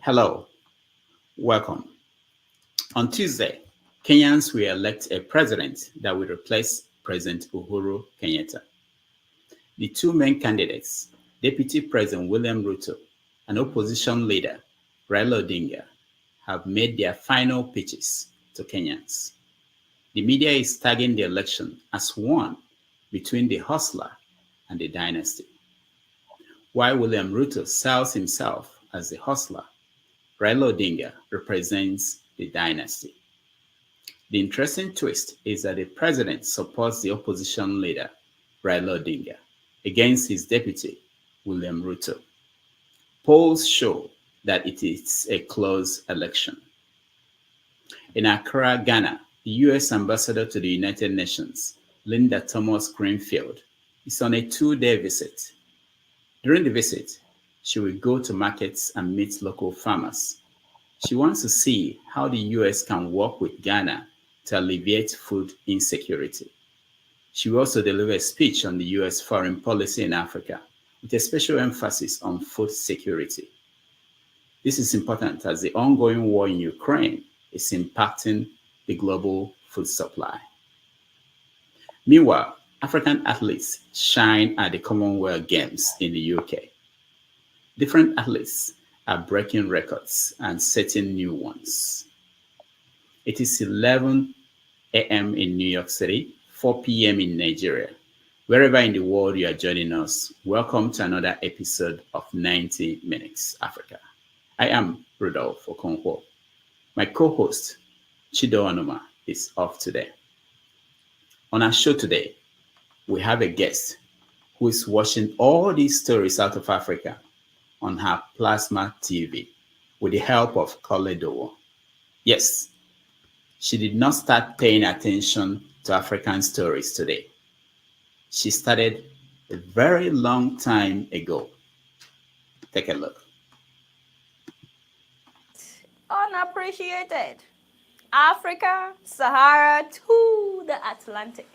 Hello, welcome. On Tuesday, Kenyans will elect a president that will replace President Uhuru Kenyatta. The two main candidates, Deputy President William Ruto and opposition leader Raila Odinga, have made their final pitches to Kenyans. The media is tagging the election as one between the hustler and the dynasty. While William Ruto sells himself as the hustler, Raila Odinga represents the dynasty. The interesting twist is that the president supports the opposition leader, Raila Odinga, against his deputy, William Ruto. Polls show that it is a close election. In Accra, Ghana, the U.S. ambassador to the United Nations, Linda Thomas Greenfield, is on a 2-day visit. During the visit, she will go to markets and meet local farmers. She wants to see how the U.S. can work with Ghana to alleviate food insecurity. She will also deliver a speech on the U.S. foreign policy in Africa, with a special emphasis on food security. This is important as the ongoing war in Ukraine is impacting the global food supply. Meanwhile, African athletes shine at the Commonwealth Games in the UK. Different athletes are breaking records and setting new ones. It is 11 a.m. in New York City, 4 p.m. in Nigeria. Wherever in the world you are joining us, welcome to another episode of 90 Minutes Africa. I am Rudolph Okonkwo. My co-host, Chido Anuma, is off today. On our show today, we have a guest who is watching all these stories out of Africa on her plasma TV with the help of Koledowo. Yes, she did not start paying attention to African stories today. She started a very long time ago. Take a look. Unappreciated. Africa, Sahara to the Atlantic.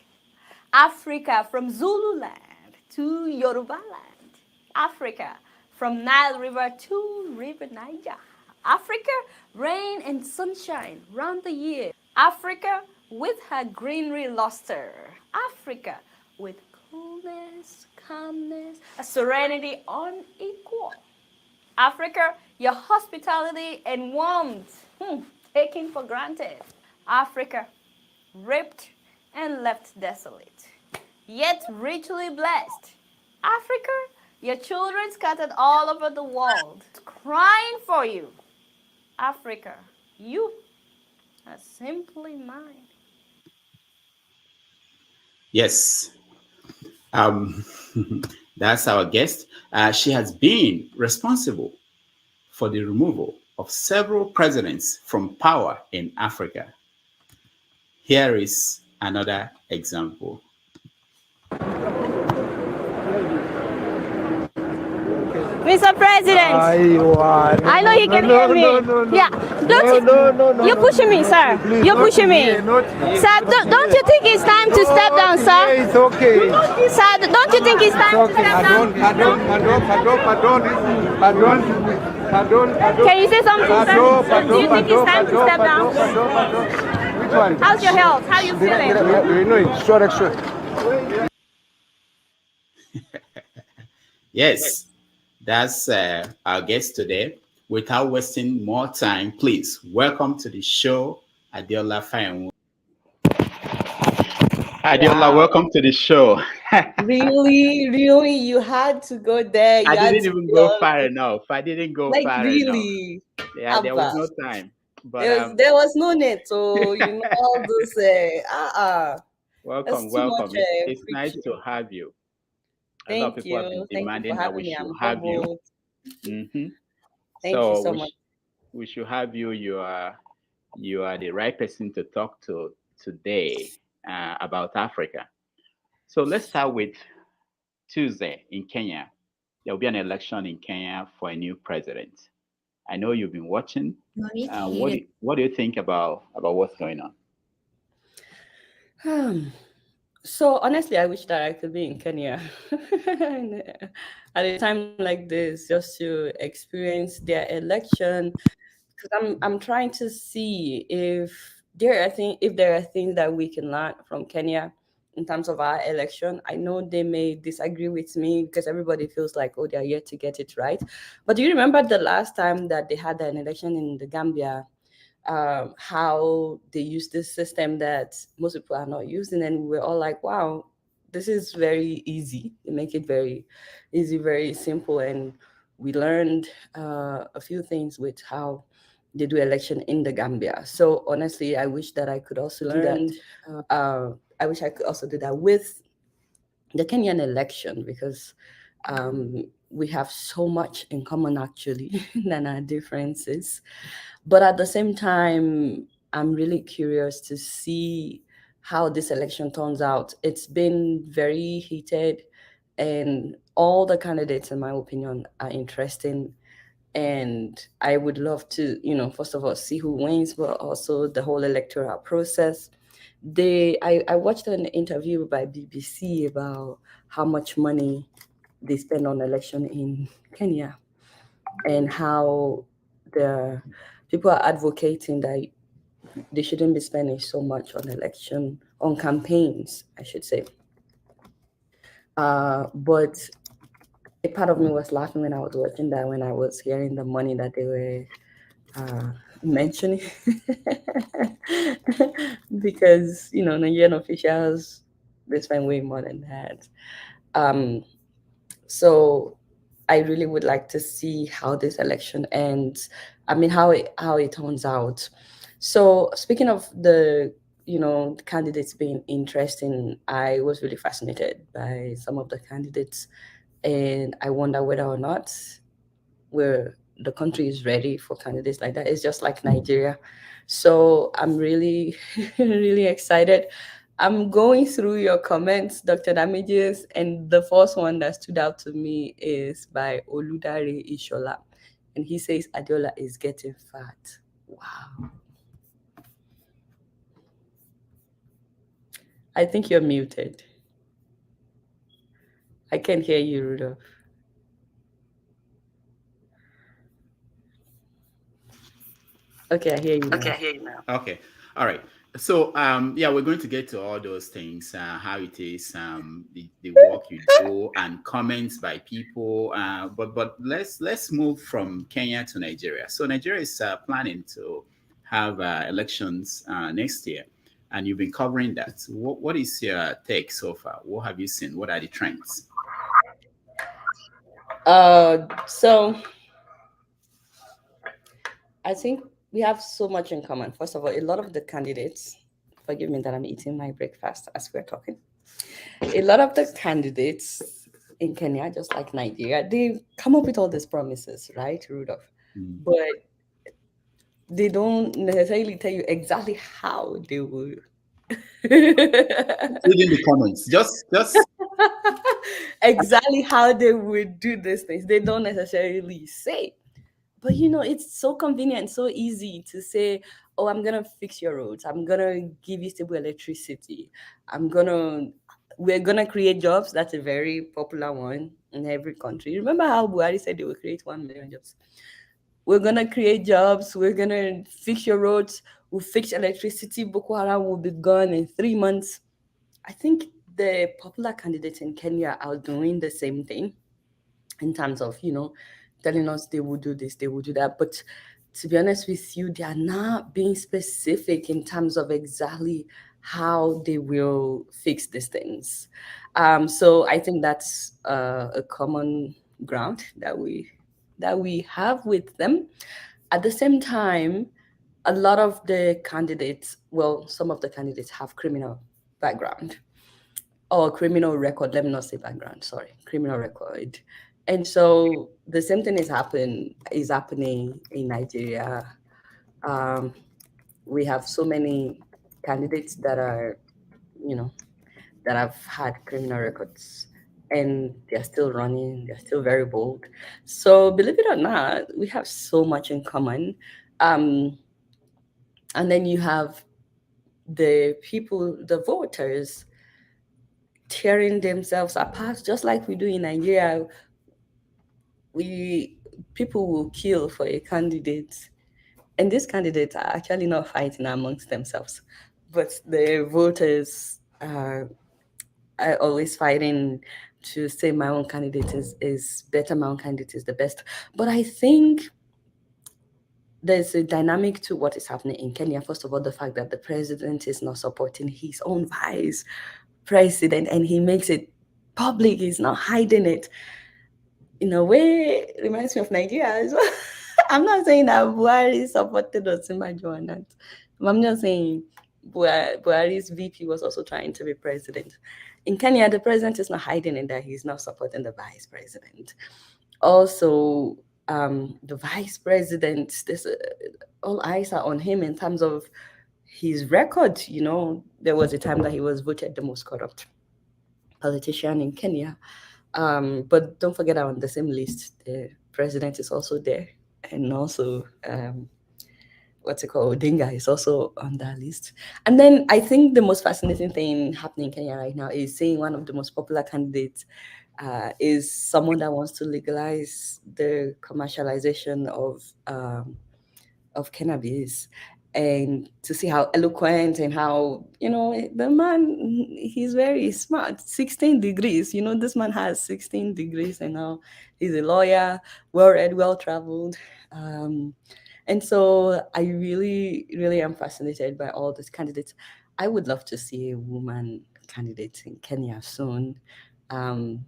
Africa from Zululand to Yoruba land. Africa from Nile River to River Niger. Africa, rain and sunshine round the year. Africa with her greenery luster. Africa with coolness, calmness, a serenity unequal. Africa, your hospitality and warmth, taken for granted. Africa, raped and left desolate, yet richly blessed. Africa, your children scattered all over the world, crying for you. Africa, you are simply mine. Yes, that's our guest. She has been responsible for the removal of several presidents from power in Africa. Here is another example. Mr. President, I know you can hear me. Yeah, you're pushing me, sir. You're pushing me. Sir, don't you think it's time to step down, sir? It's okay. Sir, don't you think it's time to step down? Pardon. Can you say something, sir? Do you think it's time to step down? Which one? How's your health? How are you feeling? You know it's short extra. Yes, that's our guest today. Without wasting more time, please welcome to the show, Adeola Fayehun. Adeola, welcome to the show. Really, you had to go there. I didn't even go far enough. I didn't go like far really. enough. Yeah, there was no time. But There was no net, so all this. welcome. Much, It's nice to have you. A lot of Thank people have you. been Thank you demanding for that having we me. should I'm have you. humbled. Mm-hmm. Thank you so much. We should have you. You are the right person to talk to today about Africa. So let's start with Tuesday in Kenya. There will be an election in Kenya for a new president. I know you've been watching. What do you think about what's going on? So honestly, I wish that I could be in Kenya at a time like this, just to experience their election. Because I'm trying to see if there are things that we can learn from Kenya in terms of our election. I know they may disagree with me because everybody feels like, oh, they're yet to get it right. But do you remember the last time that they had an election in the Gambia? How they use this system that most people are not using, and we're all like, wow, this is very easy. They make it very easy, very simple, and we learned a few things with how they do election in the Gambia. So honestly, I wish that I could also do that. I wish I could also do that with the Kenyan election, because we have so much in common actually than our differences. But at the same time, I'm really curious to see how this election turns out. It's been very heated, and all the candidates, in my opinion, are interesting. And I would love to, first of all, see who wins, but also the whole electoral process. I watched an interview by BBC about how much money they spend on election in Kenya, and how the people are advocating that they shouldn't be spending so much on campaigns, I should say. But a part of me was laughing when I was watching that, when I was hearing the money that they were mentioning. Because, Nigerian officials, they spend way more than that. So I really would like to see how this election ends. I mean, how it turns out. So speaking of the candidates being interesting, I was really fascinated by some of the candidates, and I wonder whether or not the country is ready for candidates like that. It's just like Nigeria. So I'm really really excited. I'm going through your comments, Dr. Damages, and the first one that stood out to me is by Oludare Ishola. And he says Adeola is getting fat. Wow. I think you're muted. I can't hear you, Rudolph. Okay, I hear you now. Okay. All right. So yeah, we're going to get to all those things, how it is, the work you do, and comments by people. But let's move from Kenya to Nigeria. So Nigeria is planning to have elections next year, and you've been covering that. What is your take so far? What have you seen? What are the trends? So I think we have so much in common. First of all, a lot of the candidates, forgive me that I'm eating my breakfast as we're talking. A lot of the candidates in Kenya, just like Nigeria, they come up with all these promises, right, Rudolph? But they don't necessarily tell you exactly how they will. Read in the comments. Just Exactly how they would do these things. They don't necessarily say. But it's so convenient, so easy to say, oh, I'm gonna fix your roads, I'm gonna give you stable electricity, we're gonna create jobs. That's a very popular one in every country. Remember how Buhari said they will create 1 million jobs? We're gonna create jobs, we're gonna fix your roads, we'll fix electricity, Boko Haram will be gone in 3 months. I think the popular candidates in Kenya are doing the same thing in terms of, telling us they will do this, they will do that. But to be honest with you, they are not being specific in terms of exactly how they will fix these things. So I think that's a common ground that we have with them. At the same time, a lot of the candidates, well, some of the candidates have criminal background or criminal record. Let me not say background, sorry, criminal record. And so the same thing is happening in Nigeria. Um, we have so many candidates that are, that have had criminal records, and they're still running. They're still very bold. So believe it or not, we have so much in common. Um, and then you have the people, the voters. tearing themselves apart, just like we do in Nigeria. People will kill for a candidate, and these candidates are actually not fighting amongst themselves, but the voters are always fighting to say my own candidate is better, my own candidate is the best. But I think there's a dynamic to what is happening in Kenya. First of all, the fact that the president is not supporting his own vice president, and he makes it public, he's not hiding it. In a way, it reminds me of Nigeria as well. I'm not saying that Buhari supported Osinbajo or not. I'm just saying Buhari's VP was also trying to be president. In Kenya, the president is not hiding in that he's not supporting the vice president. Also, the vice president, all eyes are on him in terms of his record. You know, there was a time that he was voted the most corrupt politician in Kenya. But don't forget that on the same list, the president is also there, and also Odinga is also on that list. And then I think the most fascinating thing happening in Kenya right now is seeing one of the most popular candidates is someone that wants to legalize the commercialization of cannabis. And to see how eloquent and how, the man, he's very smart. 16 degrees, this man has 16 degrees, and now he's a lawyer, well-read, well-traveled. And so I really, really am fascinated by all these candidates. I would love to see a woman candidate in Kenya soon. And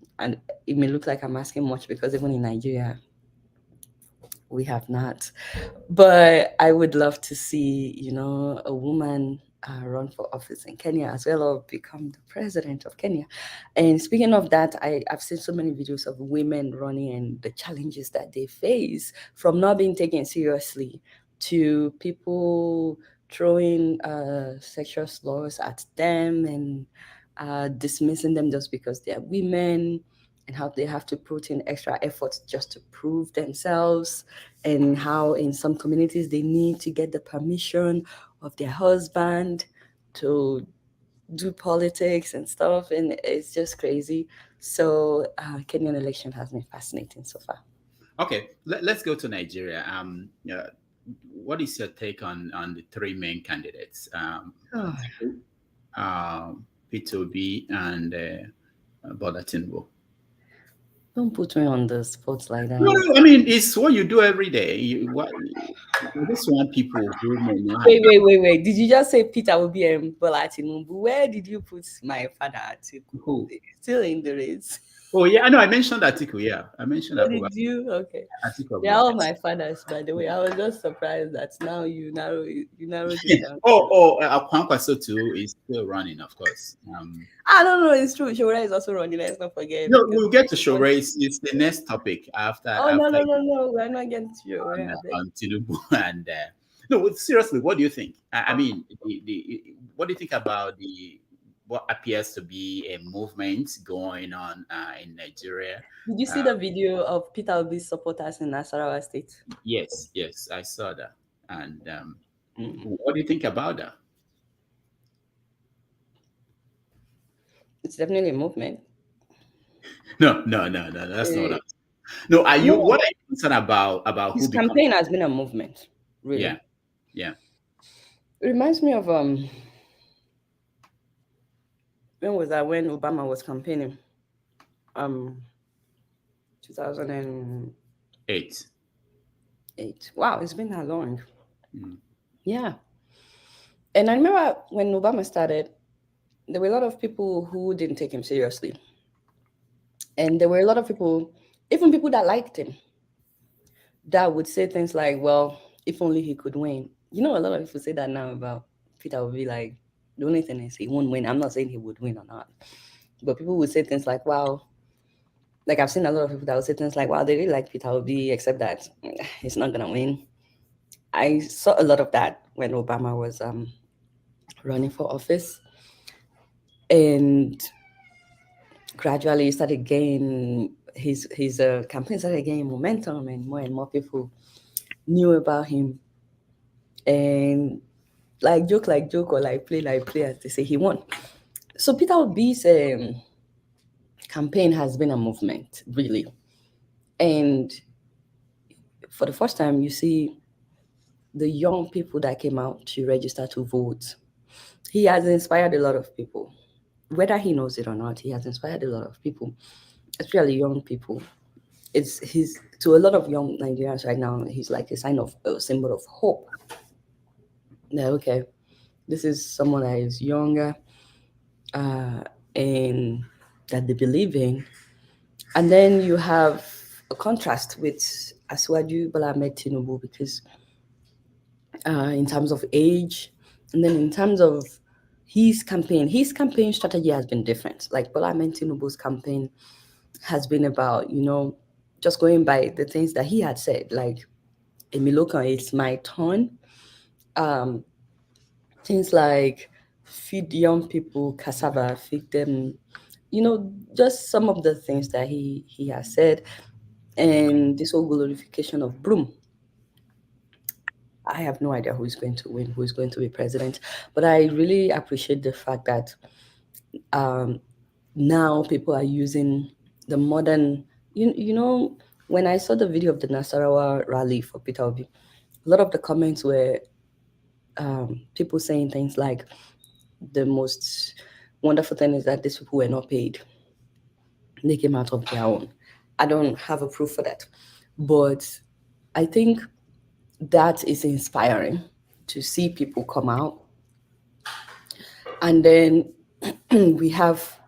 it may look like I'm asking much, because even in Nigeria, we have not. But I would love to see, a woman run for office in Kenya as well, or become the president of Kenya. And speaking of that, I've seen so many videos of women running and the challenges that they face, from not being taken seriously to people throwing sexual slurs at them and dismissing them just because they are women, and how they have to put in extra effort just to prove themselves, and how in some communities they need to get the permission of their husband to do politics and stuff, and it's just crazy. So Kenyan election has been fascinating so far. Okay, let's go to Nigeria. What is your take on the three main candidates, Peter Obi and Bola Tinubu? Don't put me on the spot like that. No, I mean, it's what you do every day. I just want people who may not. Wait. Did you just say Peter Obi and Bola Tinubu? Where did you put my father Atiku? Who? Still in the race. Oh, yeah, I know. I mentioned Atiku, yeah. I mentioned that. Did you? Okay. Atiku. They're all my fathers, by the way. I was just surprised that now you narrow it down. Kwankwaso too is still running, of course. I don't know, it's true. Showra is also running, let's not forget. No, we'll get to Showra. It's the next topic after. No. We're not getting to Showra. On Tinubu and no, seriously, what do you think? I mean, what do you think about what appears to be a movement going on in Nigeria? Did you see the video of Peter Obi's supporters in Nasarawa State? Yes, I saw that. And what do you think about that? It's definitely a movement. No, that's not us. No, what are you concerned about his campaign has been a movement, really. Yeah. It reminds me of when was that, when Obama was campaigning? 2008. Wow, it's been that long. Yeah. And I remember when Obama started, there were a lot of people who didn't take him seriously. And there were a lot of people, even people that liked him, that would say things like, well, if only he could win. A lot of people say that now about Peter Obi, like, the only thing is he won't win. I'm not saying he would win or not. But people would say things like, wow, like I've seen a lot of people that would say things like, wow, they really like Peter Obi, except that he's not going to win. I saw a lot of that when Obama was running for office. And gradually he started gaining, his campaign started gaining momentum, and more people knew about him. And like joke or like play, as they say, he won. So Peter Obi's campaign has been a movement, really. And for the first time, you see the young people that came out to register to vote. He has inspired a lot of people. Whether he knows it or not, he has inspired a lot of people, especially young people. He's to a lot of young Nigerians right now, he's like a symbol of hope. That okay, this is someone that is younger, and that they believe in. And then you have a contrast with Asiwaju Bola Ahmed Tinubu, because in terms of age, and then in terms of his campaign strategy has been different. Like Bola Ahmed Tinubu's campaign has been about, just going by the things that he had said, like Emiloka, it's my turn. Things like feed young people cassava, feed them, just some of the things that he has said, and this whole glorification of broom. I have no idea who is going to win, who is going to be president, but I really appreciate the fact that now people are using the modern, when I saw the video of the Nasarawa rally for Peter Obi, a lot of the comments were people saying things like, the most wonderful thing is that these people were not paid. They came out of their own. I don't have a proof for that, but I think that is inspiring to see people come out. And then we have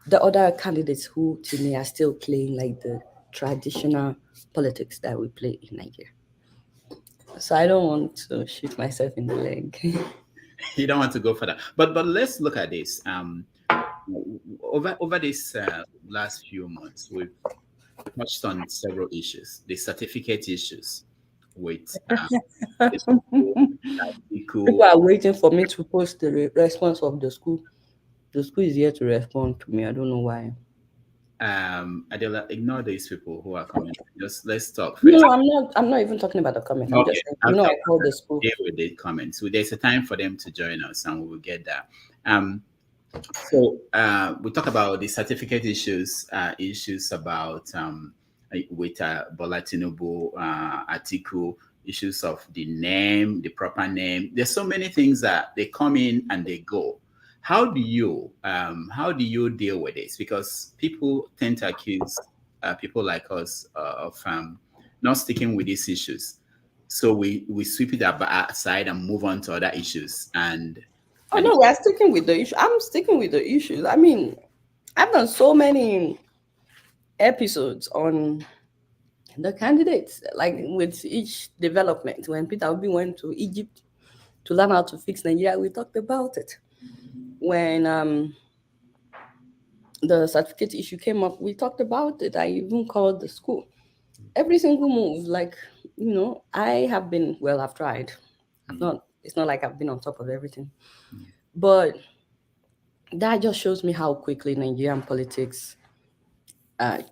the other candidates who, to me, are still playing like the traditional politics that we play in Nigeria. So I don't want to shoot myself in the leg. You don't want to go for that. But let's look at this. Over this last few months, we've touched on several issues. The certificate issues with people are waiting for me to post the response of the school. The school is here to respond to me. I don't know why. Adeola, ignore these people who are coming. Just let's talk. No, I'm not even talking about the comment. I'm just saying, I called the school. Deal with the comments. So there's a time for them to join us, and we will get that. So we talk about the certificate issues about with Bola Tinubu, Atiku, issues of the name, the proper name. There's so many things that they come in and they go. How do you deal with this? Because people tend to accuse people like us of not sticking with these issues. So we sweep it aside and move on to other issues. No, we're sticking with the issue. I'm sticking with the issues. I mean, I've done so many episodes on the candidates, like with each development. When Peter Obi went to Egypt to learn how to fix Nigeria, we talked about it. When the certificate issue came up, we talked about it. I even called the school. Every single move, like, I have been, I've tried. It's not like I've been on top of everything. But that just shows me how quickly Nigerian politics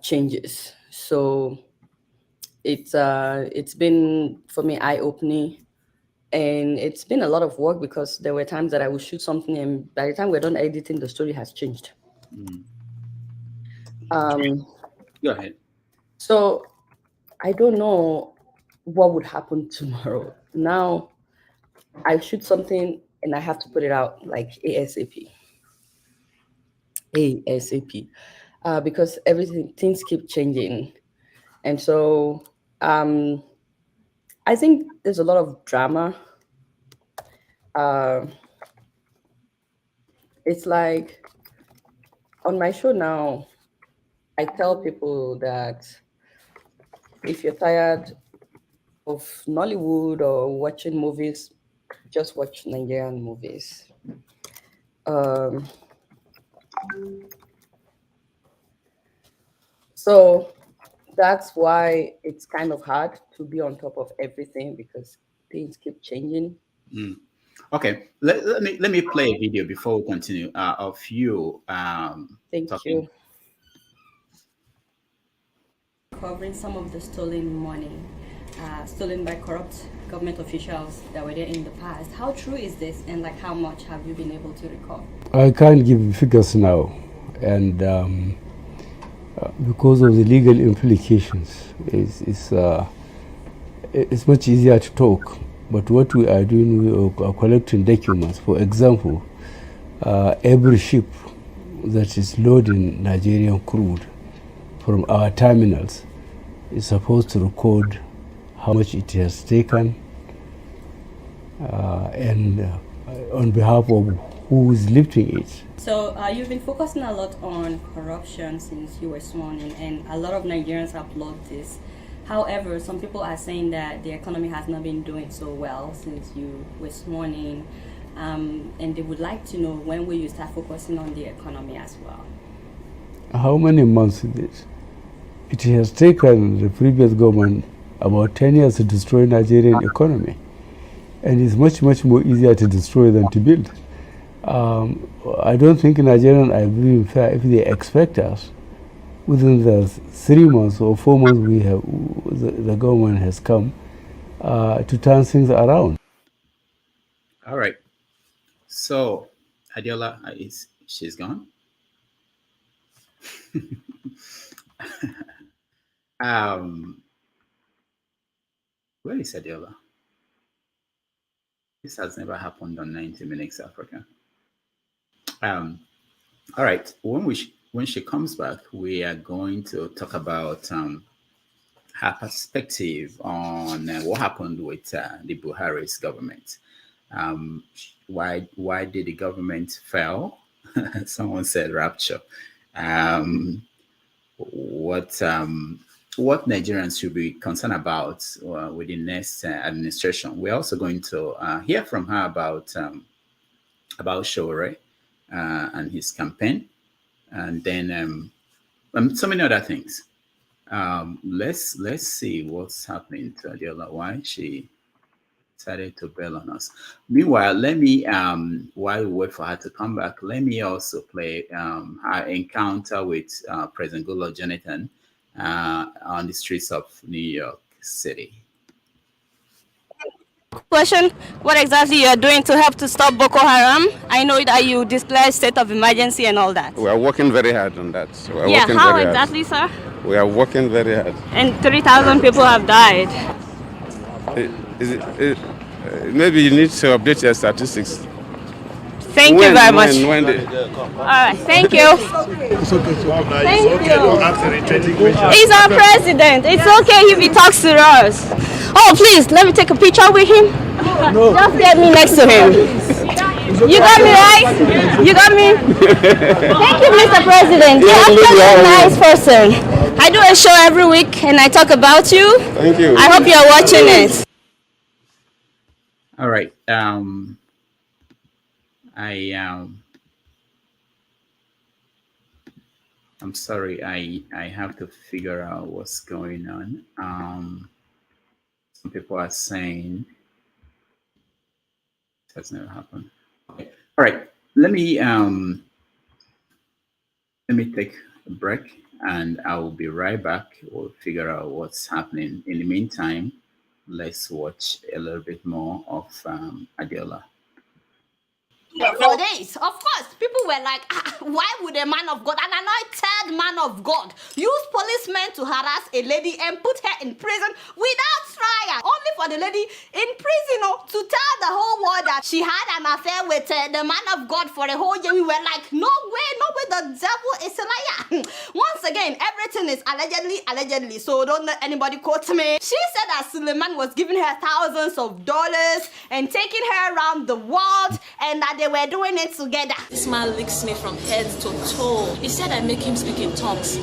changes. So it's been, for me, eye-opening. And it's been a lot of work, because there were times that I would shoot something, and by the time we're done editing, the story has changed. Go ahead. So I don't know what would happen tomorrow. Now I shoot something and I have to put it out like ASAP. Because things keep changing. And so I think there's a lot of drama. It's like on my show now, I tell people that if you're tired of Nollywood or watching movies, just watch Nigerian movies. So that's why it's kind of hard to be on top of everything, because things keep changing. Okay, let me play a video before we continue of you. Thank you. Covering some of the stolen money, stolen by corrupt government officials that were there in the past. How true is this, and like how much have you been able to recover? I can't give figures now, and because of the legal implications. It's much easier to talk, but what we are doing, we are collecting documents. For example, every ship that is loading Nigerian crude from our terminals is supposed to record how much it has taken and on behalf of who is lifting it. So you've been focusing a lot on corruption since you were sworn in, and a lot of Nigerians applaud this. However, some people are saying that the economy has not been doing so well since you were sworn in, and they would like to know, when will you start focusing on the economy as well? How many months is it? It has taken the previous government about 10 years to destroy Nigerian economy, and it's much, much more easier to destroy than to build. I don't think Nigerians are being fair if they expect us within the 3 months or 4 months we have, the government has come to turn things around. All right. So, Adeola, she's gone? Where is Adeola? This has never happened on 90 Minutes Africa. All right. When she comes back, we are going to talk about her perspective on what happened with the Buhari's government. Why did the government fail? Someone said rapture. What Nigerians should be concerned about with the next administration. We're also going to hear from her about Shore and his campaign, and then so many other things. Let's see what's happening to Adeola. Why she decided to bail on us. Meanwhile, let me while we wait for her to come back, let me also play her encounter with President Goodluck Jonathan on the streets of New York City. Question: what exactly you are doing to help to stop Boko Haram? I know that you declared state of emergency and all that. We are working very hard on that. How exactly, sir? We are working very hard. And 3,000 people have died. Maybe you need to update your statistics. Thank you very much. When all right, thank you. It's okay. Thank you. He's our president. It's okay if he talks to us. Oh, please, let me take a picture with him. No. Just get me next to him. You got me, right? You got me? Thank you, Mr. President. You're actually a nice person. I do a show every week and I talk about you. Thank you. I hope you're watching it. All right. I'm sorry. I have to figure out what's going on. Some people are saying it has never happened. Okay. All right. Let me take a break, and I will be right back. We'll figure out what's happening. In the meantime, let's watch a little bit more of Adeola. For days, of course, people were like, why would a man of God, an anointed man of God, use policemen to harass a lady and put her in prison without trial? Only for the lady in prison to tell the whole world that she had an affair with the man of God for a whole year. We were like, no way, the devil is a liar. Once again, everything is allegedly, so don't let anybody quote me. She said that Suleiman was giving her thousands of dollars and taking her around the world, and that they were doing it together. This man licks me from head to toe. He said I make him speak in tongues.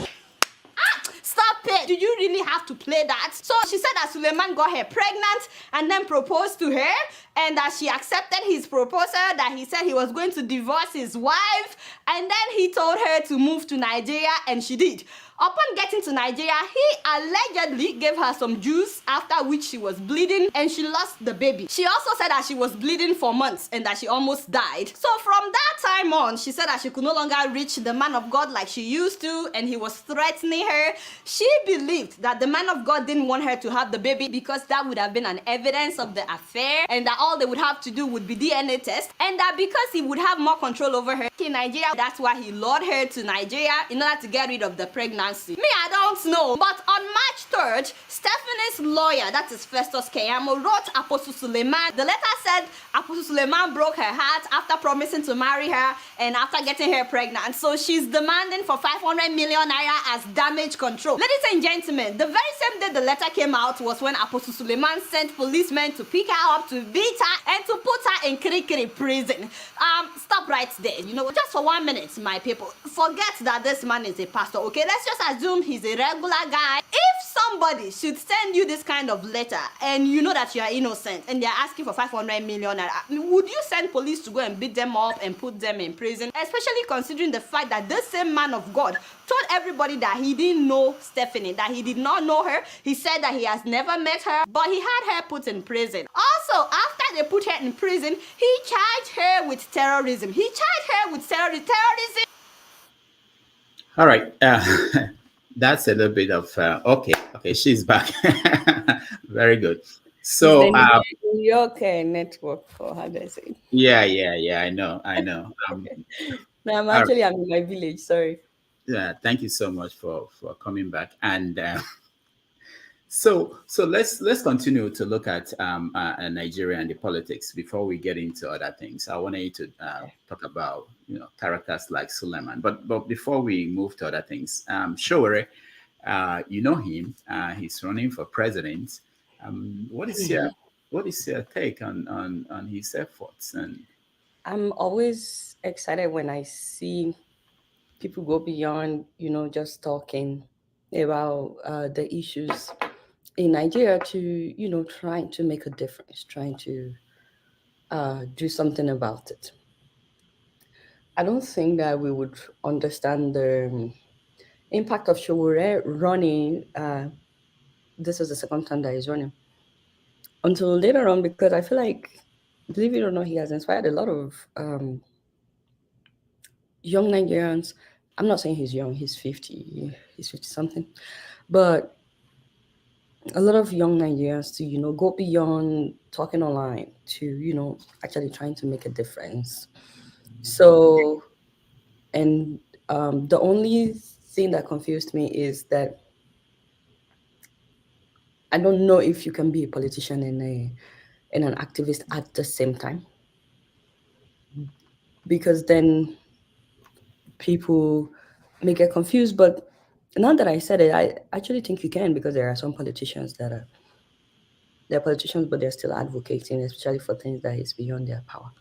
Stop it! Do you really have to play that? So she said that Suleiman got her pregnant and then proposed to her, and that she accepted his proposal, that he said he was going to divorce his wife, and then he told her to move to Nigeria, and she did. Upon getting to Nigeria, he allegedly gave her some juice, after which she was bleeding and she lost the baby. She also said that she was bleeding for months and that she almost died. So from that time on, she said that she could no longer reach the man of God like she used to, and he was threatening her. She believed that the man of God didn't want her to have the baby because that would have been an evidence of the affair, and that all they would have to do would be DNA test, and that because he would have more control over her in Nigeria, that's why he lured her to Nigeria in order to get rid of the pregnancy. pregnancy? Me, I don't know. But on March 3rd, Stephanie's lawyer, that is Festus Keyamo, wrote Apostle Suleiman. The letter said Apostle Suleiman broke her heart after promising to marry her and after getting her pregnant. So she's demanding for 500 million naira as damage control. Ladies and gentlemen, the very same day the letter came out was when Apostle Suleiman sent policemen to pick her up, to beat her, and to put her in Kirikiri prison. Stop right there. You know, just for 1 minute, my people. Forget that this man is a pastor, okay? Let's just assume he's a regular guy. If somebody should send you this kind of letter and you know that you are innocent and they're asking for 500 million, would you send police to go and beat them up and put them in prison? Especially considering the fact that this same man of God told everybody that he didn't know Stephanie, that he did not know her. He said that he has never met her, but he had her put in prison. Also, after they put her in prison, he charged her with terrorism. He charged her with terrorism. All right. That's a little bit of okay, she's back. Very good. So New York network, for how do I say it? Yeah, I know. No, I'm in my village, sorry. Yeah, thank you so much for coming back. And so let's continue to look at Nigeria and the politics before we get into other things. I wanted you to talk about characters like Suleiman, but before we move to other things, Showore, you know him. He's running for president. What is your take on his efforts? And I'm always excited when I see people go beyond just talking about the issues in Nigeria to trying to make a difference, trying to do something about it. I don't think that we would understand the impact of Showore running. This is the second time that he's running until later on, because I feel like, believe it or not, he has inspired a lot of young Nigerians. I'm not saying he's young, he's 50 something, but a lot of young Nigerians to go beyond talking online to actually trying to make a difference. So, and the only thing that confused me is that I don't know if you can be a politician and an activist at the same time, because then people may get confused. But now that I said it, I actually think you can, because there are some politicians they're politicians, but they're still advocating, especially for things that is beyond their power.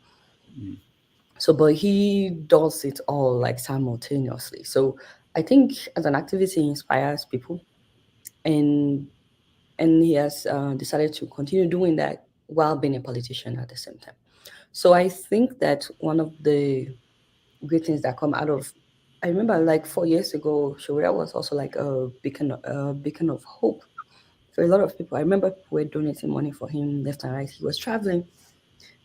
So, but he does it all like simultaneously. So I think as an activist, he inspires people, and he has decided to continue doing that while being a politician at the same time. So I think that one of the great things that come out of, I remember like 4 years ago, Showore was also like a beacon of hope for a lot of people. I remember people were donating money for him left and right. He was traveling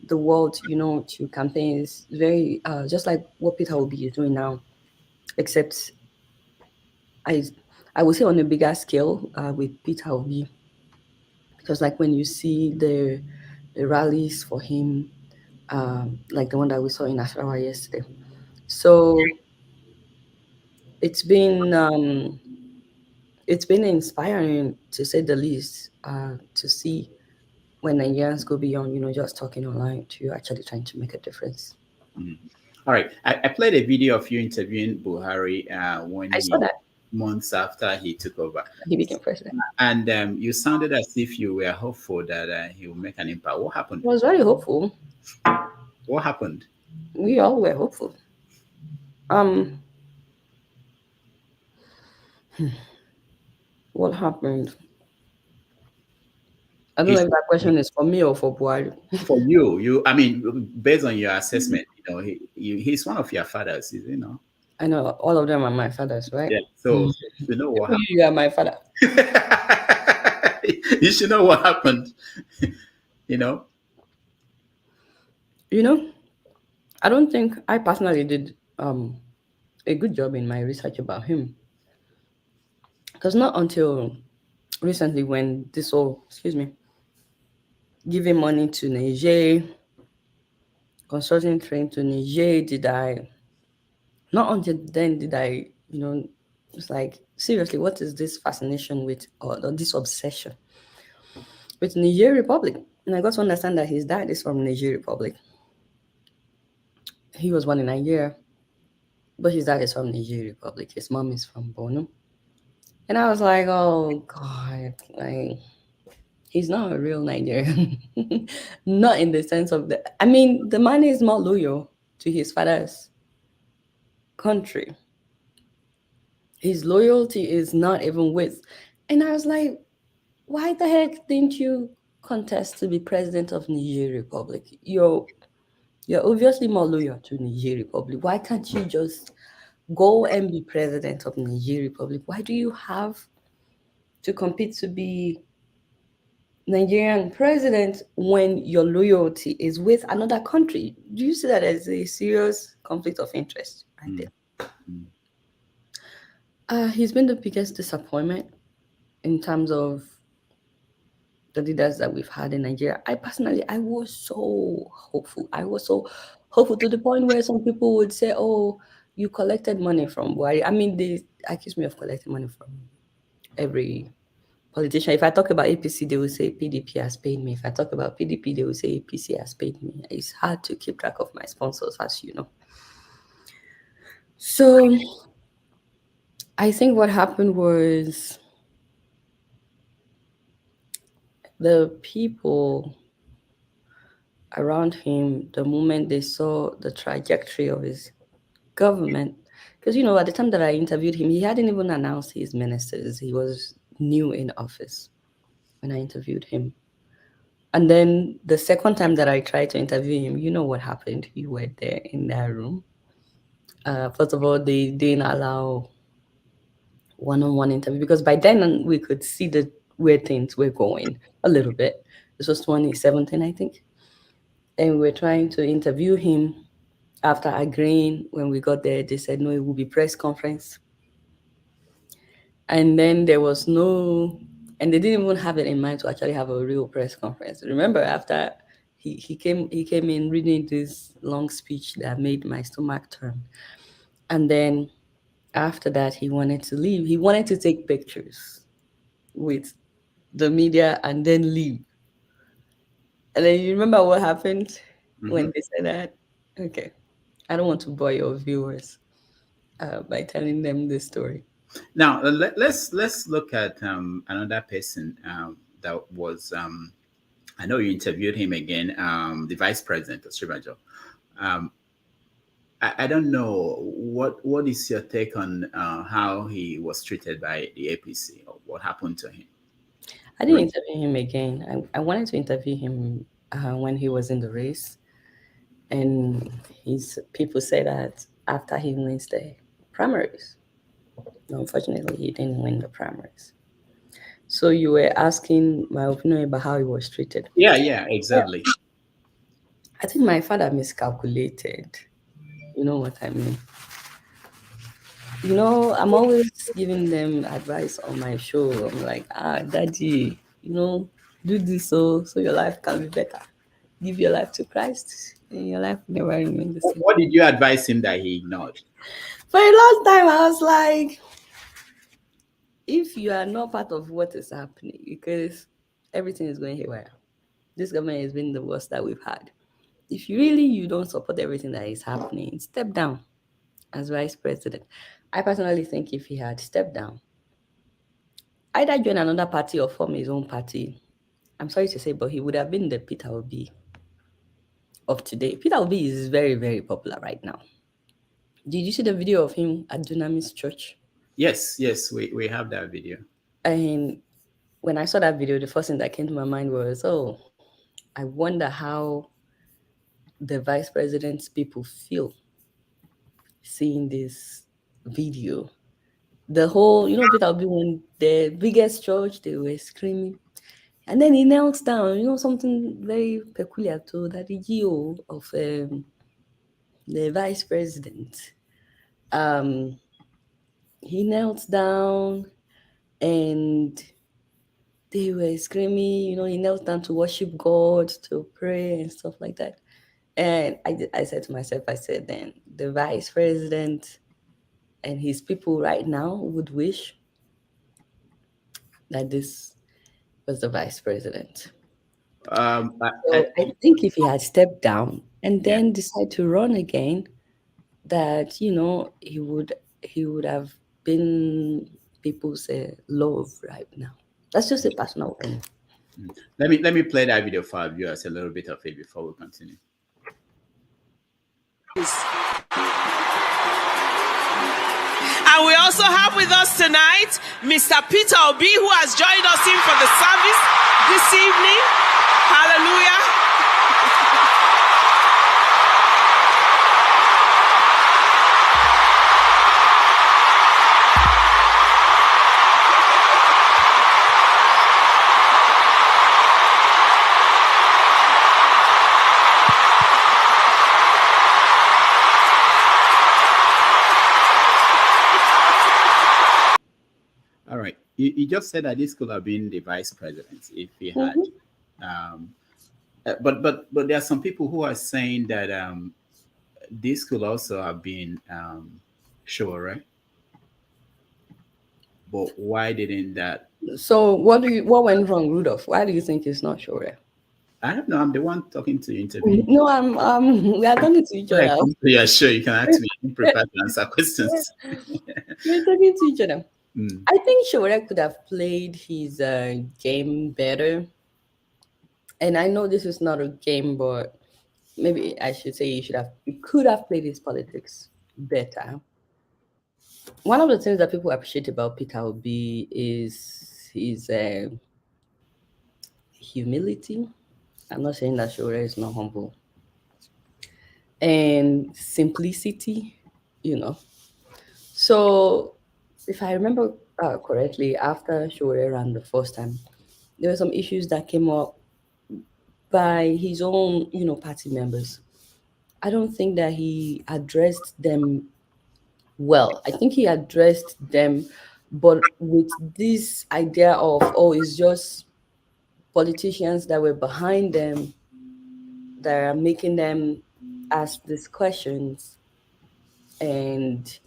the world, to campaigns, very just like what Peter Obi is doing now, except I would say on a bigger scale with Peter Obi, because like when you see the rallies for him, like the one that we saw in Ashrawa yesterday. So it's been inspiring, to say the least, to see when Nigerians go beyond, just talking online to actually trying to make a difference. All right, I played a video of you interviewing Buhari when I saw that months after he took over. He became president, and you sounded as if you were hopeful that he will make an impact. What happened? I was very hopeful. What happened? We all were hopeful. What happened? I don't know if that question is for me or for Buhari. For you. I mean, based on your assessment, he's one of your fathers, I know all of them are my fathers, right? Yeah. So you know what happened. You are my father. You should know what happened. I don't think I personally did a good job in my research about him, because not until recently, when this whole, giving money to Niger, consulting train to Niger, not until then did I, It's like, seriously, what is this fascination with, or this obsession with Niger Republic? And I got to understand that his dad is from Niger Republic. He was born in Nigeria, but his dad is from Niger Republic. His mom is from Bono. And I was like, oh God, like he's not a real Nigerian. Not in the sense of I mean, the man is more loyal to his father's country. His loyalty is not even with. And I was like, why the heck didn't you contest to be president of Niger Republic? You're obviously more loyal to Niger Republic. Why can't you just go and be president of Niger Republic? Why do you have to compete to be Nigerian president when your loyalty is with another country? Do you see that as a serious conflict of interest right there? He's been the biggest disappointment in terms of the leaders that we've had in Nigeria. I was so hopeful. I was so hopeful to the point where some people would say, oh, you collected money from Buhari. I mean, they accuse me of collecting money from every politician. If I talk about APC, they will say PDP has paid me. If I talk about PDP, they will say APC has paid me. It's hard to keep track of my sponsors, as you know. So I think what happened was the people around him, the moment they saw the trajectory of his government, because, you know, at the time that I interviewed him, he hadn't even announced his ministers. He was new in office when I interviewed him. And then the second time that I tried to interview him, you know what happened? You were there in that room. First of all, they didn't allow one-on-one interview because by then we could see where things were going a little bit. This was 2017, I think. And we were trying to interview him. After agreeing, when we got there, they said, no, it will be press conference. And then there was no, and they didn't even have it in mind to actually have a real press conference. Remember, after he came in reading this long speech that made my stomach turn. And then after that, he wanted to leave. He wanted to take pictures with the media and then leave. And then you remember what happened when they said that? Okay. I don't want to bore your viewers by telling them this story. Now let's look at another person that was I know you interviewed him again, the vice president of Shibajo. I don't know what is your take on how he was treated by the APC, or what happened to him? I didn't interview him again. I wanted to interview him when he was in the race, and people say that after he wins the primaries. Unfortunately, he didn't win the primaries. So you were asking my opinion about how he was treated. Yeah, exactly. I think my father miscalculated. You know what I mean? You know, I'm always giving them advice on my show. I'm like, daddy, you know, do this so your life can be better. Give your life to Christ, and your life will never remain the same. What did you advise him that he ignored? For a long time, I was like, if you are not part of what is happening, because everything is going haywire. This government has been the worst that we've had. If you don't support everything that is happening, step down as vice president. I personally think if he had stepped down, either join another party or form his own party, I'm sorry to say, but he would have been the Peter Obi of today. Peter Obi is very, very popular right now. Did you see the video of him at Dunamis Church? Yes, we have that video. And when I saw that video, the first thing that came to my mind was, I wonder how the vice president's people feel seeing this video. The whole, Peter Obi, when the biggest church, they were screaming. And then he knelt down, something very peculiar to that the GO of the vice president. He knelt down and they were screaming, he knelt down to worship God, to pray and stuff like that. And I said to myself, then the vice president and his people right now would wish that this was the vice president. So I think if he had stepped down and then decided to run again, that he would have been people's love right now. That's just a personal opinion. Let me play that video for our viewers, a little bit of it before we continue. And we also have with us tonight Mr. Peter Obi, who has joined us in for the service this evening. Hallelujah. All right. You just said that this could have been the vice president if he had. But there are some people who are saying that this could also have been sure, right? But why didn't that? So what went wrong, Rudolph? Why do you think it's not sure? I don't know. I'm the one talking to you, interview. No, we are talking to each other. Yeah, sure. You can ask me. I'm prepared to answer questions. We're talking to each other. I think Shore could have played his game better. And I know this is not a game, but maybe I should say he could have played his politics better. One of the things that people appreciate about Peter Obi is his humility. I'm not saying that Shore is not humble. And simplicity, So if I remember correctly, after Shore ran the first time, there were some issues that came up by his own, party members. I don't think that he addressed them well. I think he addressed them, but with this idea of, it's just politicians that were behind them that are making them ask these questions, and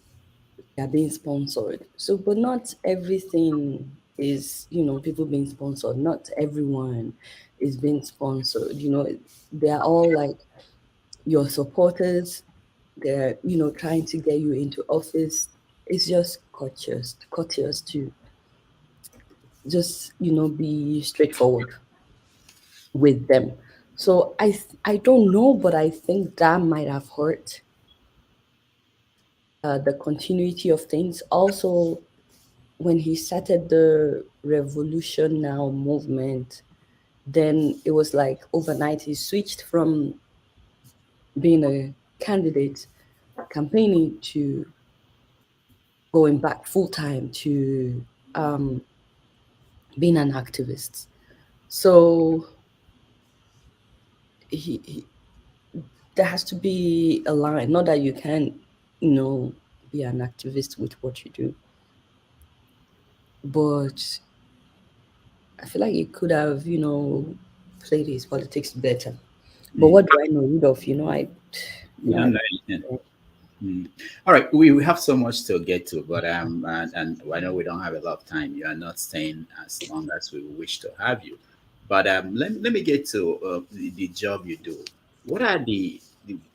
they're being sponsored. So, but not everything is, people being sponsored. Not everyone is being sponsored. They're all like your supporters. They're, trying to get you into office. It's just courteous to just, be straightforward with them. So I don't know, but I think that might have hurt the continuity of things. Also, when he started the Revolution Now movement, then it was like overnight he switched from being a candidate campaigning to going back full-time to being an activist. So there has to be a line. Not that you can, be an activist with what you do, but I feel like he could have, played his politics better. But what do I know, Rudolph? All right, we have so much to get to, but and I know we don't have a lot of time. You are not staying as long as we wish to have you, but let me get to the job you do. What are the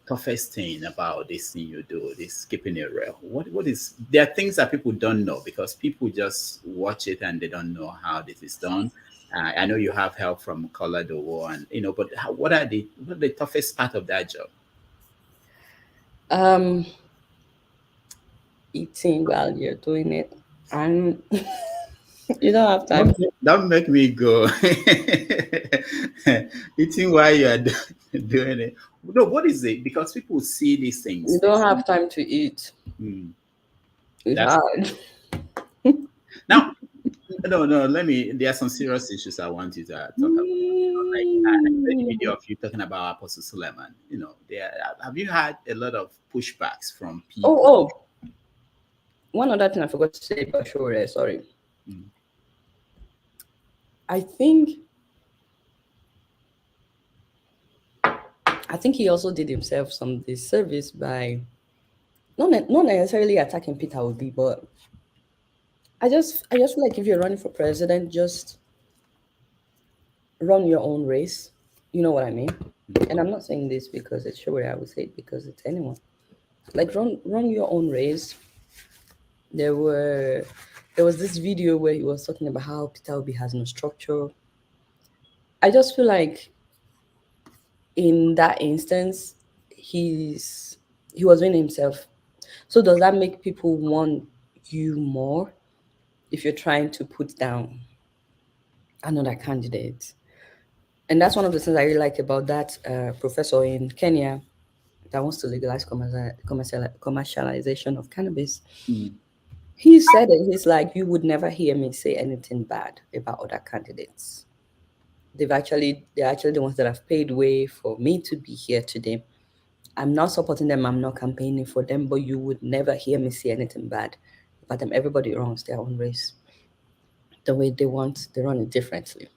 toughest thing about this thing you do, this keeping it real? What is, there are things that people don't know because people just watch it and they don't know how this is done. I know you have help from Color the War, and but what are the toughest part of that job? Eating while you're doing it, and you don't have time. Don't make me go. Eating while you are doing it. No, what is it? Because people see these things. You don't have time to eat. It's hard. Now, no. There are some serious issues I want you to talk about. Like the video of you talking about Apostle Suleiman. Have you had a lot of pushbacks from people? Oh. One other thing I forgot to say about Shore, sorry. I think he also did himself some disservice by not necessarily attacking Peter Obi, but I just feel like if you're running for president, just run your own race. You know what I mean? And I'm not saying this because it's Showere, I would say it because it's anyone. Like run your own race. There was this video where he was talking about how Peter Obi has no structure. I just feel like in that instance, he was doing himself. So does that make people want you more if you're trying to put down another candidate? And that's one of the things I really like about that professor in Kenya that wants to legalize commercialization of cannabis. He said it. He's like, you would never hear me say anything bad about other candidates. They're actually the ones that have paid way for me to be here today. I'm not supporting them. I'm not campaigning for them, but you would never hear me say anything bad about them. Everybody runs their own race the way they want. They run it differently.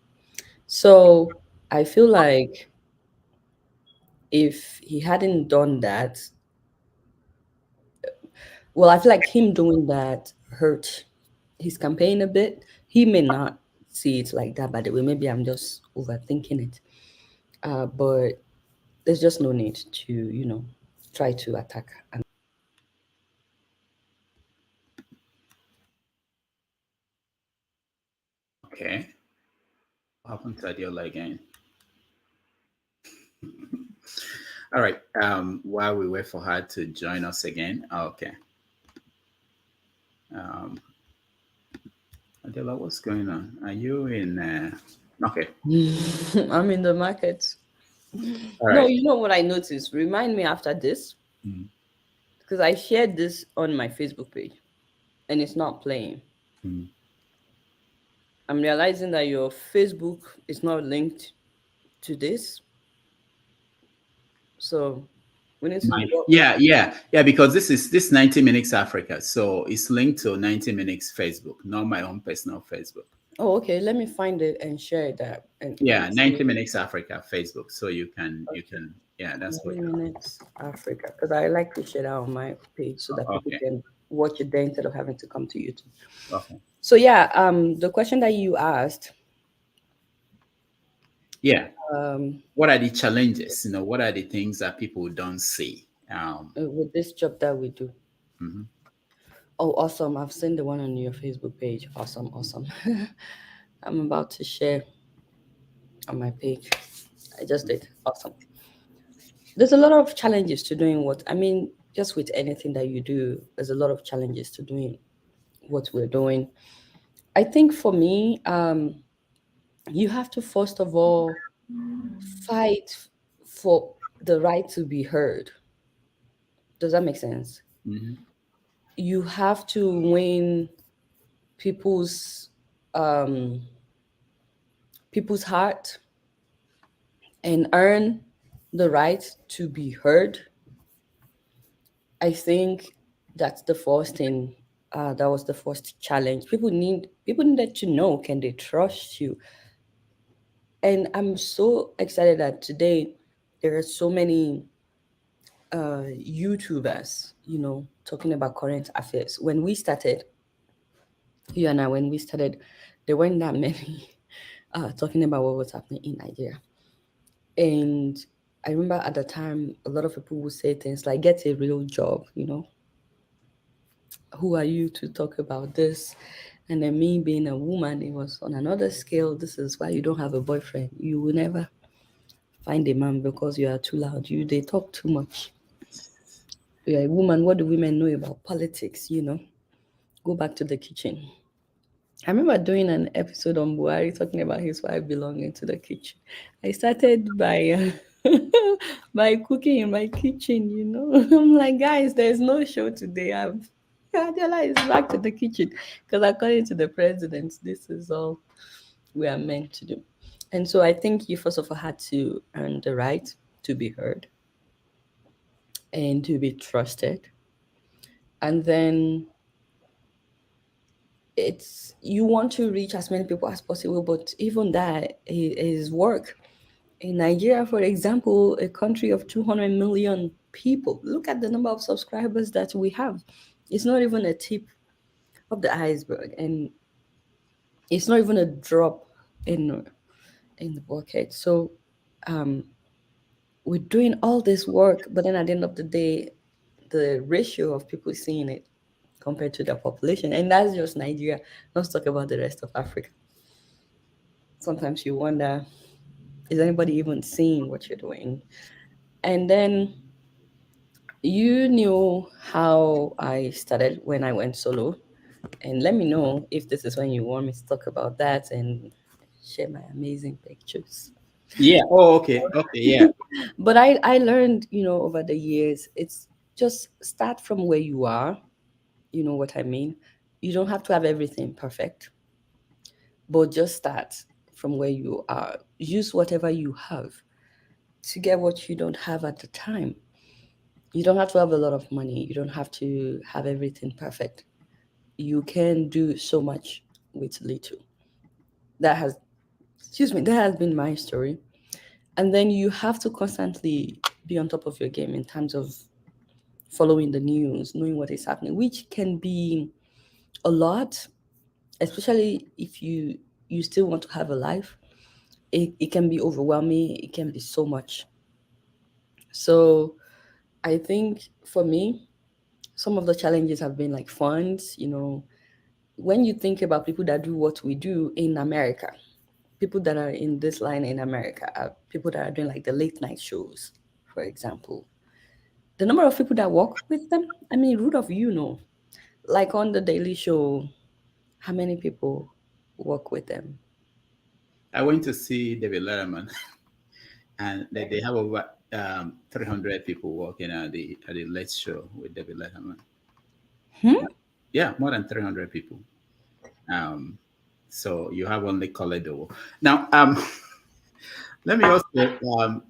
So I feel like if he hadn't done that, well, I feel like him doing that hurt his campaign a bit. He may not see it like that, by the way. Maybe I'm just overthinking it. But there's just no need to, try to attack. Okay. What happened to Adeola again? All right. While we wait for her to join us again. Okay. Adeola, what's going on? Are you in? Okay. I'm in the market. All No, right. you know what I noticed? Remind me after this. Because I shared this on my Facebook page and it's not playing. I'm realizing that your Facebook is not linked to this. So we need to Yeah, because this 90 Minutes Africa. So it's linked to 90 Minutes Facebook, not my own personal Facebook. Oh, okay. Let me find it and share that. And 90 Minutes Africa Facebook. So you can that's 90 what Minutes Africa. Because I like to share that on my page so that people can watch it there instead of having to come to YouTube. Okay. So the question that you asked. Yeah. What are the challenges? What are the things that people don't see? With this job that we do. Oh, awesome. I've seen the one on your Facebook page. Awesome. I'm about to share on my page. I just did. Awesome. There's a lot of challenges to doing just with anything that you do, there's a lot of challenges to doing what we're doing. I think for me, you have to first of all fight for the right to be heard. Does that make sense? You have to win people's heart and earn the right to be heard. I think that's the first thing. That was the first challenge. People needed to know, can they trust you? And I'm so excited that today there are so many YouTubers, talking about current affairs. When we started, you and I, when we started, there weren't that many talking about what was happening in Nigeria. And I remember at the time, a lot of people would say things like, get a real job, Who are you to talk about this? And then me being a woman, it was on another scale. This is why you don't have a boyfriend. You will never find a man because you are too loud. They talk too much. You're a woman. What do women know about politics? Go back to the kitchen. I remember doing an episode on Buhari talking about his wife belonging to the kitchen. I started by by cooking in my kitchen, I'm like, guys, there's no show today. Adeola is back to the kitchen because according to the president, this is all we are meant to do. And so I think you first of all had to earn the right to be heard and to be trusted. And then you want to reach as many people as possible, but even that is work. In Nigeria, for example, a country of 200 million people. Look at the number of subscribers that we have. It's not even a tip of the iceberg, and it's not even a drop in the bucket. So we're doing all this work, but then at the end of the day, the ratio of people seeing it compared to the population, and that's just Nigeria. Let's talk about the rest of Africa. Sometimes you wonder, is anybody even seeing what you're doing? And then you knew how I started when I went solo. And let me know if this is when you want me to talk about that and share my amazing pictures. Yeah. Oh, okay. Okay. Yeah. But I learned, over the years, it's just start from where you are. You know what I mean? You don't have to have everything perfect, but just start from where you are. Use whatever you have to get what you don't have at the time. You don't have to have a lot of money. You don't have to have everything perfect. You can do so much with little. That has, that has been my story. And then you have to constantly be on top of your game in terms of following the news, knowing what is happening, which can be a lot, especially if you still want to have a life. It can be overwhelming. It can be so much. So I think for me, some of the challenges have been like funds. When you think about people that do what we do in America, people that are in this line in America are people that are doing like the late night shows, for example. The number of people that work with them, I mean, Rudolph, like on the Daily Show, how many people work with them? I went to see David Letterman, and they have over 300 people working at the Late Show with David Letterman. Yeah, more than 300 people. Um, so you have only Koledo. Now, let me also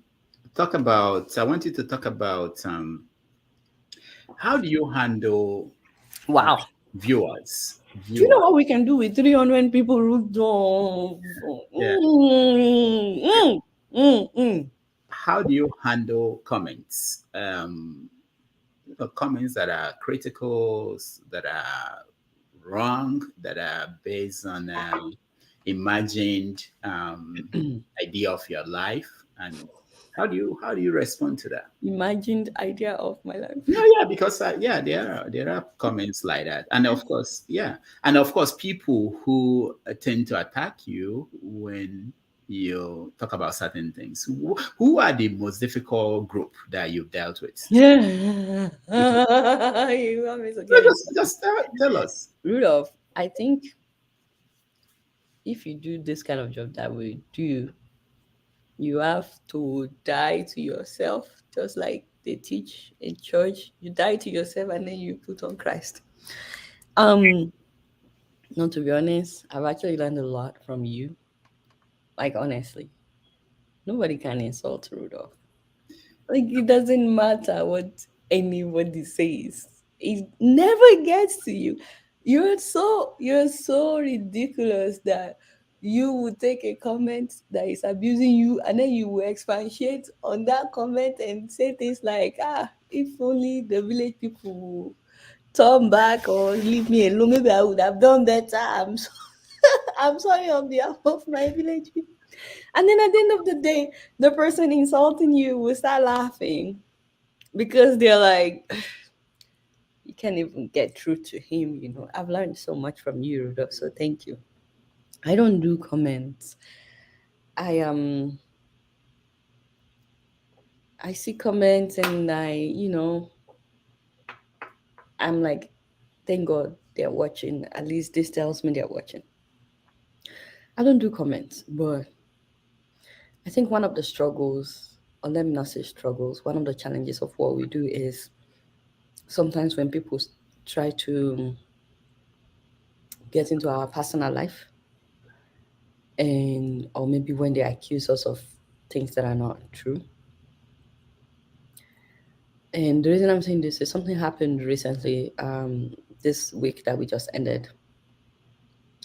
talk about. I want you to talk about how do you handle Wow. viewers? Do you know what we can do with 300 people, Rudolph? Yeah. Mm, mm, mm. How do you handle comments? Comments that are critical, that are wrong, that are based on imagined idea of your life, and how do you respond to that? Imagined idea of my life. No, yeah, because yeah, there are comments like that, and of course, yeah, and of course, people who tend to attack you when you talk about certain things. Who are the most difficult group that you've dealt with? You want me to No, get it? just tell us. Rudolph, I think if you do this kind of job that we do, you have to die to yourself, just like they teach in church. You die to yourself and then you put on Christ. Not to be honest, I've actually learned a lot from you. Like honestly, nobody can insult Rudolph. Like it doesn't matter what anybody says. It never gets to you. You're so ridiculous that you would take a comment that is abusing you and then you will expatiate on that comment and say things like, if only the village people will turn back or leave me alone, maybe I would have done better. I'm sorry on behalf of my village people. And then at the end of the day, the person insulting you will start laughing because they're like, you can't even get through to him. I've learned so much from you, Rudolph, so thank you. I don't do comments. I see comments and I'm like, thank God they're watching. At least this tells me they're watching. I don't do comments, but I think one of the struggles, or let me not say struggles, one of the challenges of what we do is sometimes when people try to get into our personal life, or maybe when they accuse us of things that are not true. And the reason I'm saying this is something happened recently, this week that we just ended.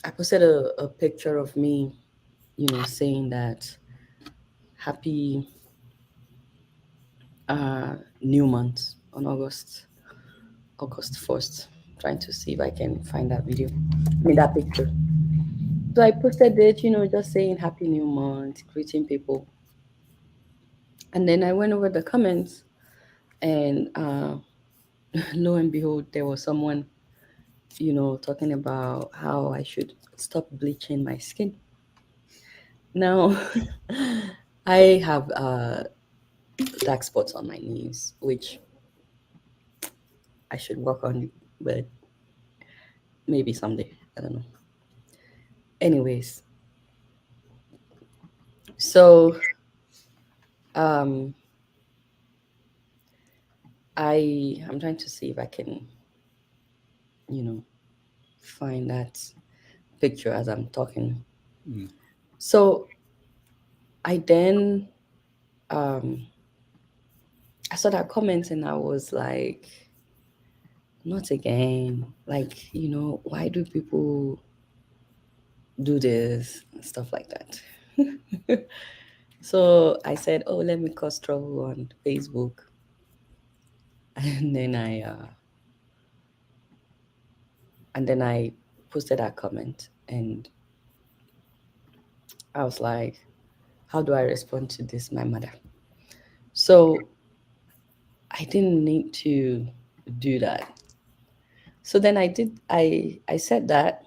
I posted a picture of me, saying that happy new month on August 1st. Trying to see if I can find that video. I mean that picture. So I posted it, just saying Happy New Month, greeting people. And then I went over the comments, and lo and behold, there was someone, talking about how I should stop bleaching my skin. Now, I have dark spots on my knees, which I should work on, but maybe someday. I don't know. Anyways, so I'm trying to see if I can, find that picture as I'm talking. So I then I saw that comment and I was like, not again. Like, why do people do this and stuff like that? So I said, oh, let me cause trouble on Facebook. And then I posted that comment, and I was like, how do I respond to this, my mother? So I didn't need to do that. So then I said that.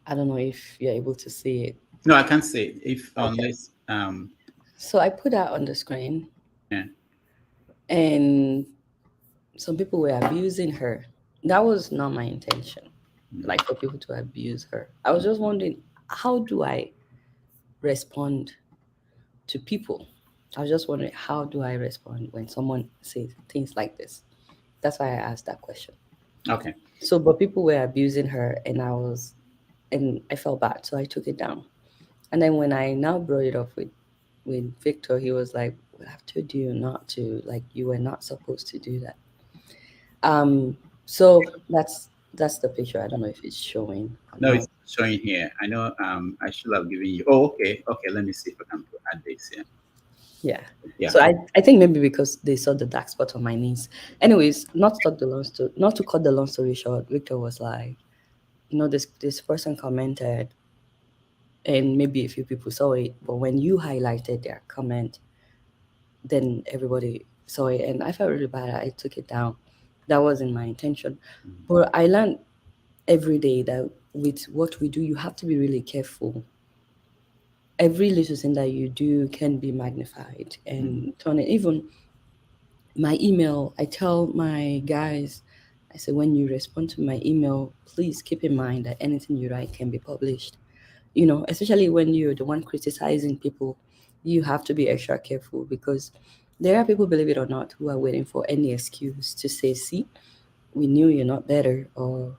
I don't know if you're able to see it. No, I can't say if unless So I put that on the screen. Yeah. And some people were abusing her. That was not my intention, like for people to abuse her. I was just wondering, how do I respond to people? I was just wondering, how do I respond when someone says things like this? That's why I asked that question. Okay. So, but people were abusing her, and I felt bad, so I took it down. And then when I now brought it up with Victor, he was like, well, I've told you not to, like, you were not supposed to do that. So that's the picture. I don't know if it's showing. No, it's showing here. I know I should have given you. Oh, okay. Let me see if I can add this here. Yeah. So I think maybe because they saw the dark spot on my knees. Anyways, not to cut the long story short, Victor was like, this person commented, and maybe a few people saw it, but when you highlighted their comment, then everybody saw it, and I felt really bad. I took it down. That wasn't my intention. But I learned every day that with what we do, you have to be really careful. Every little thing that you do can be magnified and turn it. Even my email, I tell my guys, I say, when you respond to my email, please keep in mind that anything you write can be published. Especially when you're the one criticizing people, you have to be extra careful, because there are people, believe it or not, who are waiting for any excuse to say, see, we knew you're not better, or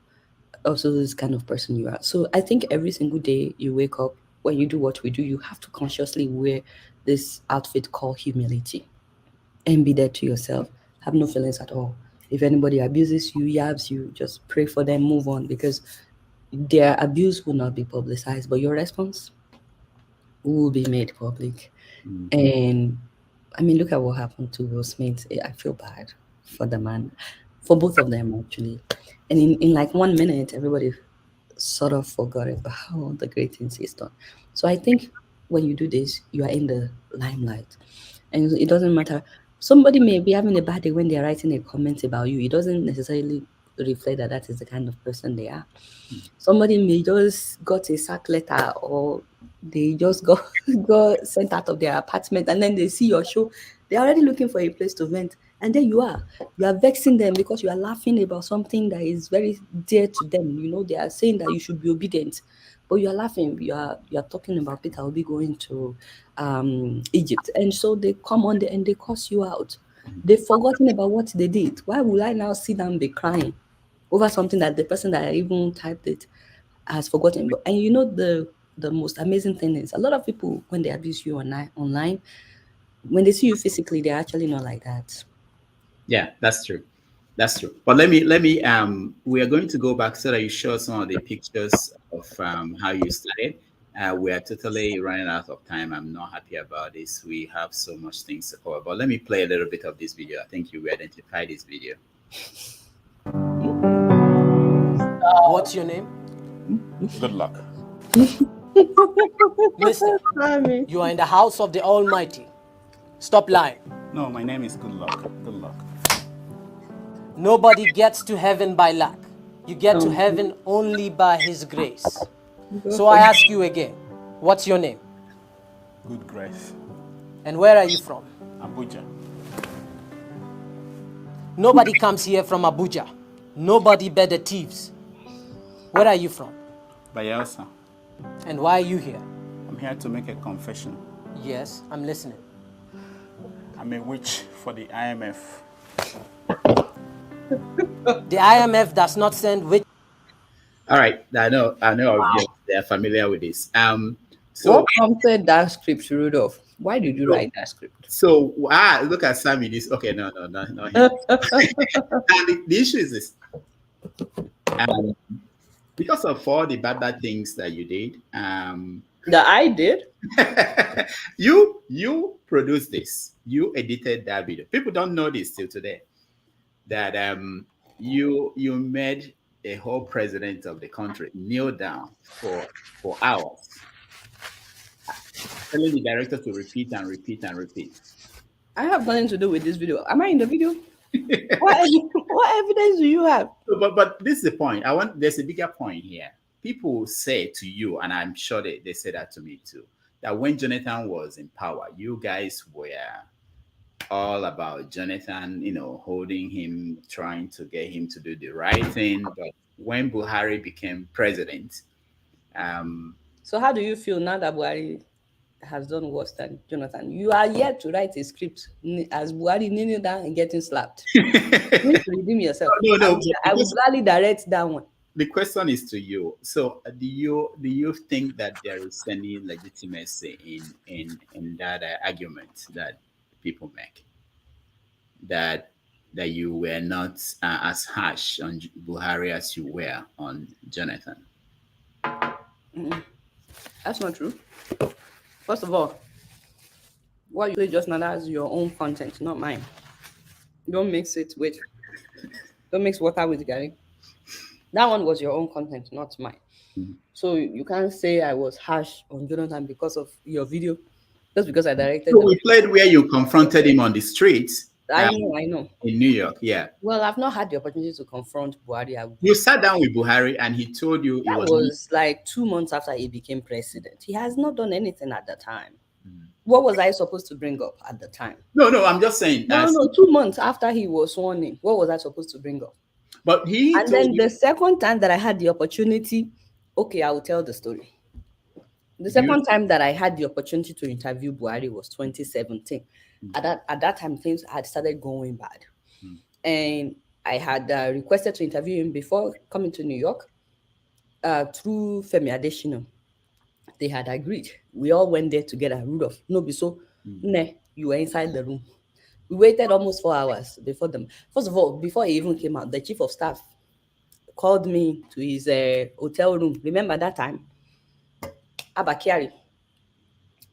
also this kind of person you are. So I think every single day you wake up, when you do what we do, you have to consciously wear this outfit called humility and be there to yourself. Have no feelings at all. If anybody abuses you, yabs you, just pray for them, move on, because their abuse will not be publicized, but your response will be made public. And I mean, look at what happened to Will Smith. I feel bad for the man, for both of them actually. And in like 1 minute, everybody sort of forgot about the great things he's done. So I think when you do this, you are in the limelight, and it doesn't matter. Somebody may be having a bad day when they're writing a comment about you. It doesn't necessarily reflect that is the kind of person they are. Somebody may just got a sack letter, or they just got sent out of their apartment, and then they see your show. They're already looking for a place to vent, and then you are vexing them because you are laughing about something that is very dear to them. They are saying that you should be obedient, but you are laughing. You are talking about Peter Obi going to Egypt, and so they come on there and they cuss you out. They've forgotten about what they did. Why will I now sit down and be crying over something that the person that even typed it has forgotten? And the most amazing thing is, a lot of people, when they abuse you online, when they see you physically, they're actually not like that. Yeah, that's true. But let me we are going to go back so that you show some of the pictures of how you started. We are totally running out of time. I'm not happy about this. We have so much things to cover. But let me play a little bit of this video. I think you will identify this video. What's your name? Good luck. Mister, you are in the house of the Almighty. Stop lying. No, my name is Good Luck. Good luck. Nobody gets to heaven by luck. You get to heaven only by His grace. So I ask you again, what's your name? Good grace. And where are you from? Abuja. Nobody comes here from Abuja. Nobody but the thieves. Where are you from? Bayelsa. And why are you here? I'm here to make a confession. Yes, I'm listening. I'm a witch for the IMF. The IMF does not send witch. All right, I know. They are familiar with this. So What prompted that script, Rudolph? Why did you write that script? So look at Sammy. This okay? No. And the issue is this: because of all the bad things that you did, That I did. you produced this. You edited that video. People don't know this till today. That you made a whole president of the country kneel down for hours, telling the director to repeat and repeat and repeat. I have nothing to do with this video. Am I in the video? what evidence do you have? But this is the point. There's a bigger point here. People say to you, and I'm sure they say that to me too, that when Jonathan was in power, you guys were all about Jonathan, holding him, trying to get him to do the right thing. But when Buhari became president, So how do you feel now that Buhari has done worse than Jonathan? You are yet to write a script as Buhari kneeling down and getting slapped. You need to redeem yourself. No. I will gladly direct that one. The question is to you. So do you think that there is any legitimacy in that argument that people make, that you were not as harsh on Buhari as you were on Jonathan? That's not true. First of all, what you say just now, that's your own content, not mine. Don't mix water with garlic. That one was your own content, not mine. So you can't say I was harsh on Jonathan because of your video, just because I directed. So we played where you confronted him on the streets. I know. In New York, yeah. Well, I've not had the opportunity to confront Buhari. You sat down with Buhari and he told you that was like 2 months after he became president. He has not done anything at the time. What was I supposed to bring up at the time? No, I'm just saying. No, 2 months after he was sworn in, what was I supposed to bring up? But the second time that I had the opportunity, okay, I will tell the story. The second time that I had the opportunity to interview Buhari was 2017. At that time, things had started going bad. And I had requested to interview him before coming to New York through Femi Adesina. They had agreed. We all went there together. Rudolph, you were inside the room. We waited almost 4 hours before them. First of all, before he even came out, the chief of staff called me to his hotel room. Remember that time? Abakari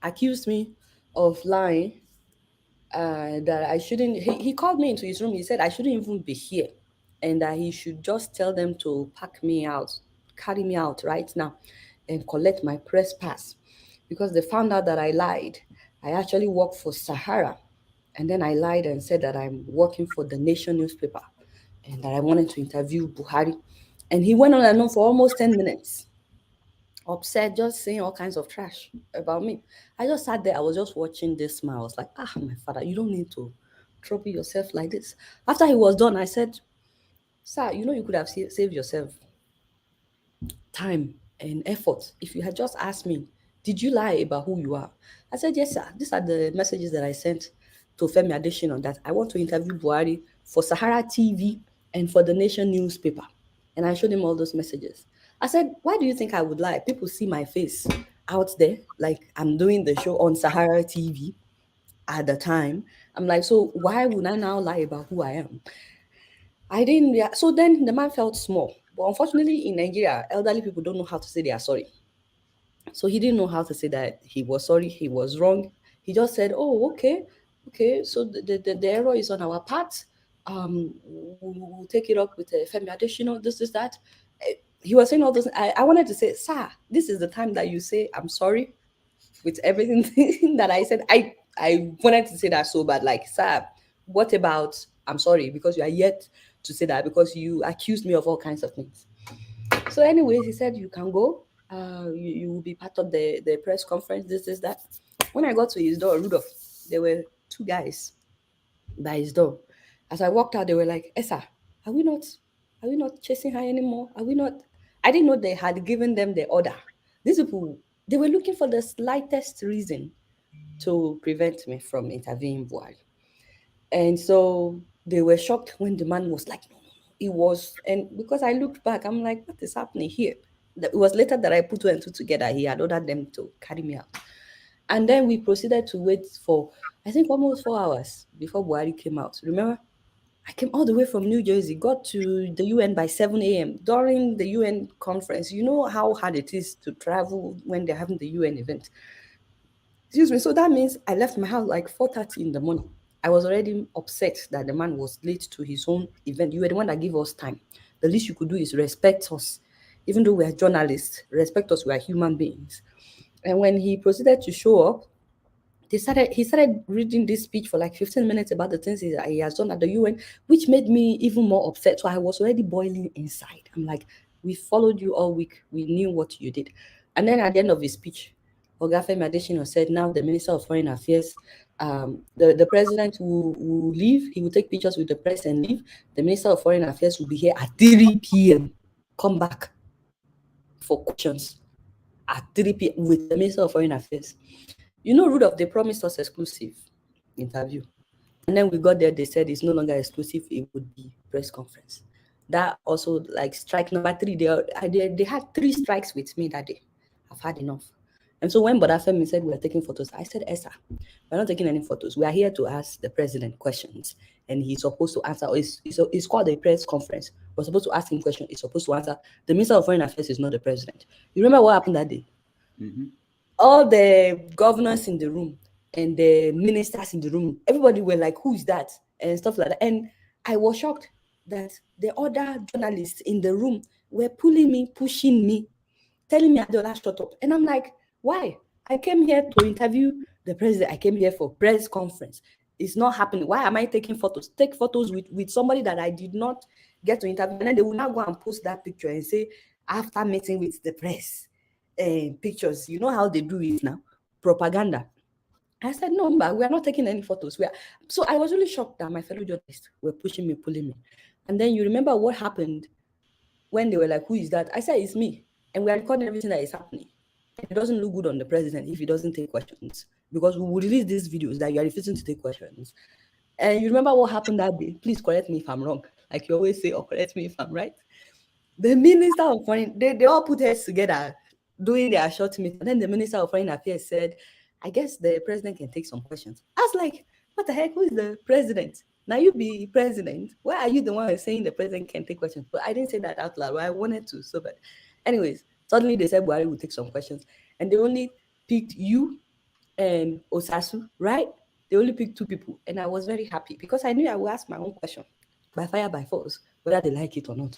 accused me of lying, that I shouldn't. He called me into his room. He said I shouldn't even be here, and that he should just tell them to pack me out, carry me out right now, and collect my press pass, because they found out that I lied. I actually work for Sahara, and then I lied and said that I'm working for the Nation newspaper, and that I wanted to interview Buhari. And he went on and on for almost 10 minutes. Upset, just saying all kinds of trash about me. I just sat there. I was just watching this smile. I was like, my father, you don't need to trouble yourself like this. After he was done, I said, sir, you could have saved yourself time and effort if you had just asked me, did you lie about who you are? I said, yes, sir. These are the messages that I sent to Femi Adesina, that I want to interview Buhari for Sahara TV and for the Nation newspaper. And I showed him all those messages. I said, why do you think I would lie? People see my face out there, like I'm doing the show on Sahara TV at the time. I'm like, so why would I now lie about who I am? I didn't. So then the man felt small. But unfortunately, in Nigeria, elderly people don't know how to say they are sorry. So he didn't know how to say that he was sorry, he was wrong. He just said, oh, okay, so the error is on our part. We'll take it up with Femi Adesina, this is that. He was saying all this. I wanted to say, sir, this is the time that you say I'm sorry with everything that I said. I wanted to say that so bad, like, sir, what about I'm sorry, because you are yet to say that, because you accused me of all kinds of things. So anyways, he said, you can go. You will be part of the press conference, this is that. When I got to his door, Rudolph, there were two guys by his door. As I walked out, they were like, Esa, are we not chasing her anymore? Are we not? I didn't know they had given them the order. These people, they were looking for the slightest reason to prevent me from interviewing Buhari. And so they were shocked when the man was like, no, it was, and because I looked back, I'm like, what is happening here? It was later that I put two and two together. He had ordered them to carry me out. And then we proceeded to wait for, I think, almost 4 hours before Buhari came out. Remember? I came all the way from New Jersey, got to the UN by 7 a.m. during the UN conference. You know how hard it is to travel when they're having the UN event. Excuse me. So that means I left my house like 4:30 in the morning. I was already upset that the man was late to his own event. You were the one that gave us time. The least you could do is respect us. Even though we are journalists, respect us, we are human beings. And when he proceeded to show up, he started reading this speech for like 15 minutes about the things he has done at the UN, which made me even more upset. So I was already boiling inside. I'm like, we followed you all week. We knew what you did. And then at the end of his speech, Oga Femi Adesina said, now the Minister of Foreign Affairs, the president will leave. He will take pictures with the press and leave. The Minister of Foreign Affairs will be here at 3 p.m. Come back for questions at 3 p.m. with the Minister of Foreign Affairs. You know, Rudolph, they promised us exclusive interview. And then we got there, they said it's no longer exclusive, it would be press conference. That also, like, strike number 3, they had 3 strikes with me that day. I've had enough. And so when Bodafemi said we are taking photos, I said, Esa, we're not taking any photos. We are here to ask the president questions. And he's supposed to answer. It's called a press conference. We're supposed to ask him questions. He's supposed to answer. The Minister of Foreign Affairs is not the president. You remember what happened that day? Mm-hmm. All the governors in the room and the ministers in the room, everybody were like, who is that? And stuff like that. And I was shocked that the other journalists in the room were pulling me, pushing me, telling me, Adeola, shut up. And I'm like, why? I came here to interview the president. I came here for press conference. It's not happening. Why am I taking photos? Take photos with somebody that I did not get to interview. And then they will now go and post that picture and say, after meeting with the press, pictures. You know how they do it now? Propaganda. I said, no, but we are not taking any photos. So I was really shocked that my fellow journalists were pushing me, pulling me. And then you remember what happened when they were like, who is that? I said, it's me. And we are recording everything that is happening. It doesn't look good on the president if he doesn't take questions, because we will release these videos that you are refusing to take questions. And you remember what happened that day? Please correct me if I'm wrong. Like you always say, or correct me if I'm right. The Minister of Foreign, they all put heads together doing their short meeting. And then the Minister of Foreign Affairs said, I guess the president can take some questions. I was like, what the heck? Who is the president? Now you be president. Why are you the one saying the president can take questions? But I didn't say that out loud. But I wanted to. So, but anyways, suddenly they said Buhari would take some questions. And they only picked you and Osasu, right? They only picked 2 people. And I was very happy because I knew I would ask my own question by fire, by force, whether they like it or not.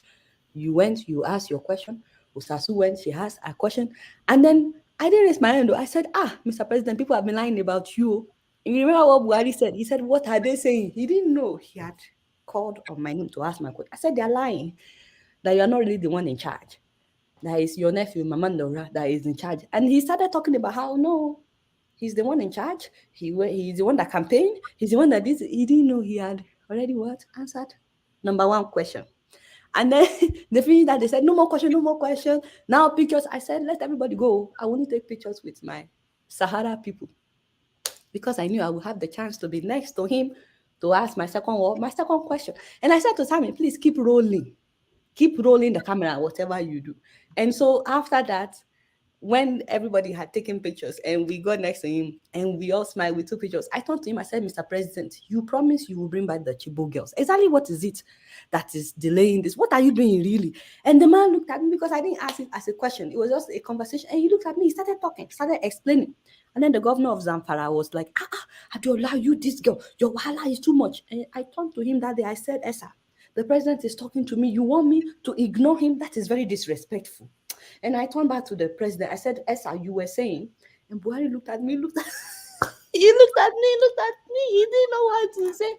You went, you asked your question. Osasu went, she asked a question. And then I didn't raise my hand. I said, Mr. President, people have been lying about you. And you remember what Buhari said? He said, what are they saying? He didn't know he had called on my name to ask my question. I said, they're lying, that you're not really the one in charge. That is your nephew, Mamandora, that is in charge. And he started talking about how, no, he's the one in charge. He's the one that campaigned. He's the one that did. He didn't know he had already what? Answered number 1 question. And then they finished that. They said, no more question, no more question. Now pictures. I said, let everybody go. I want to take pictures with my Sahara people, because I knew I would have the chance to be next to him to ask my second question. And I said to Simon, please keep rolling the camera, whatever you do. And so after that, when everybody had taken pictures and we got next to him and we all smiled, we took pictures. I turned to him, I said, Mr. President, you promised you will bring back the Chibo girls. Exactly what is it that is delaying this? What are you doing really? And the man looked at me because I didn't ask it as a question. It was just a conversation. And he looked at me, he started talking, started explaining. And then the governor of Zamfara was like, Adeola, you this girl, your wahala is too much. And I turned to him that day, I said, Esa, the president is talking to me. You want me to ignore him? That is very disrespectful. And I turned back to the president. I said, Esa, you were saying. And Buhari looked at me, he looked at me. He didn't know what to say.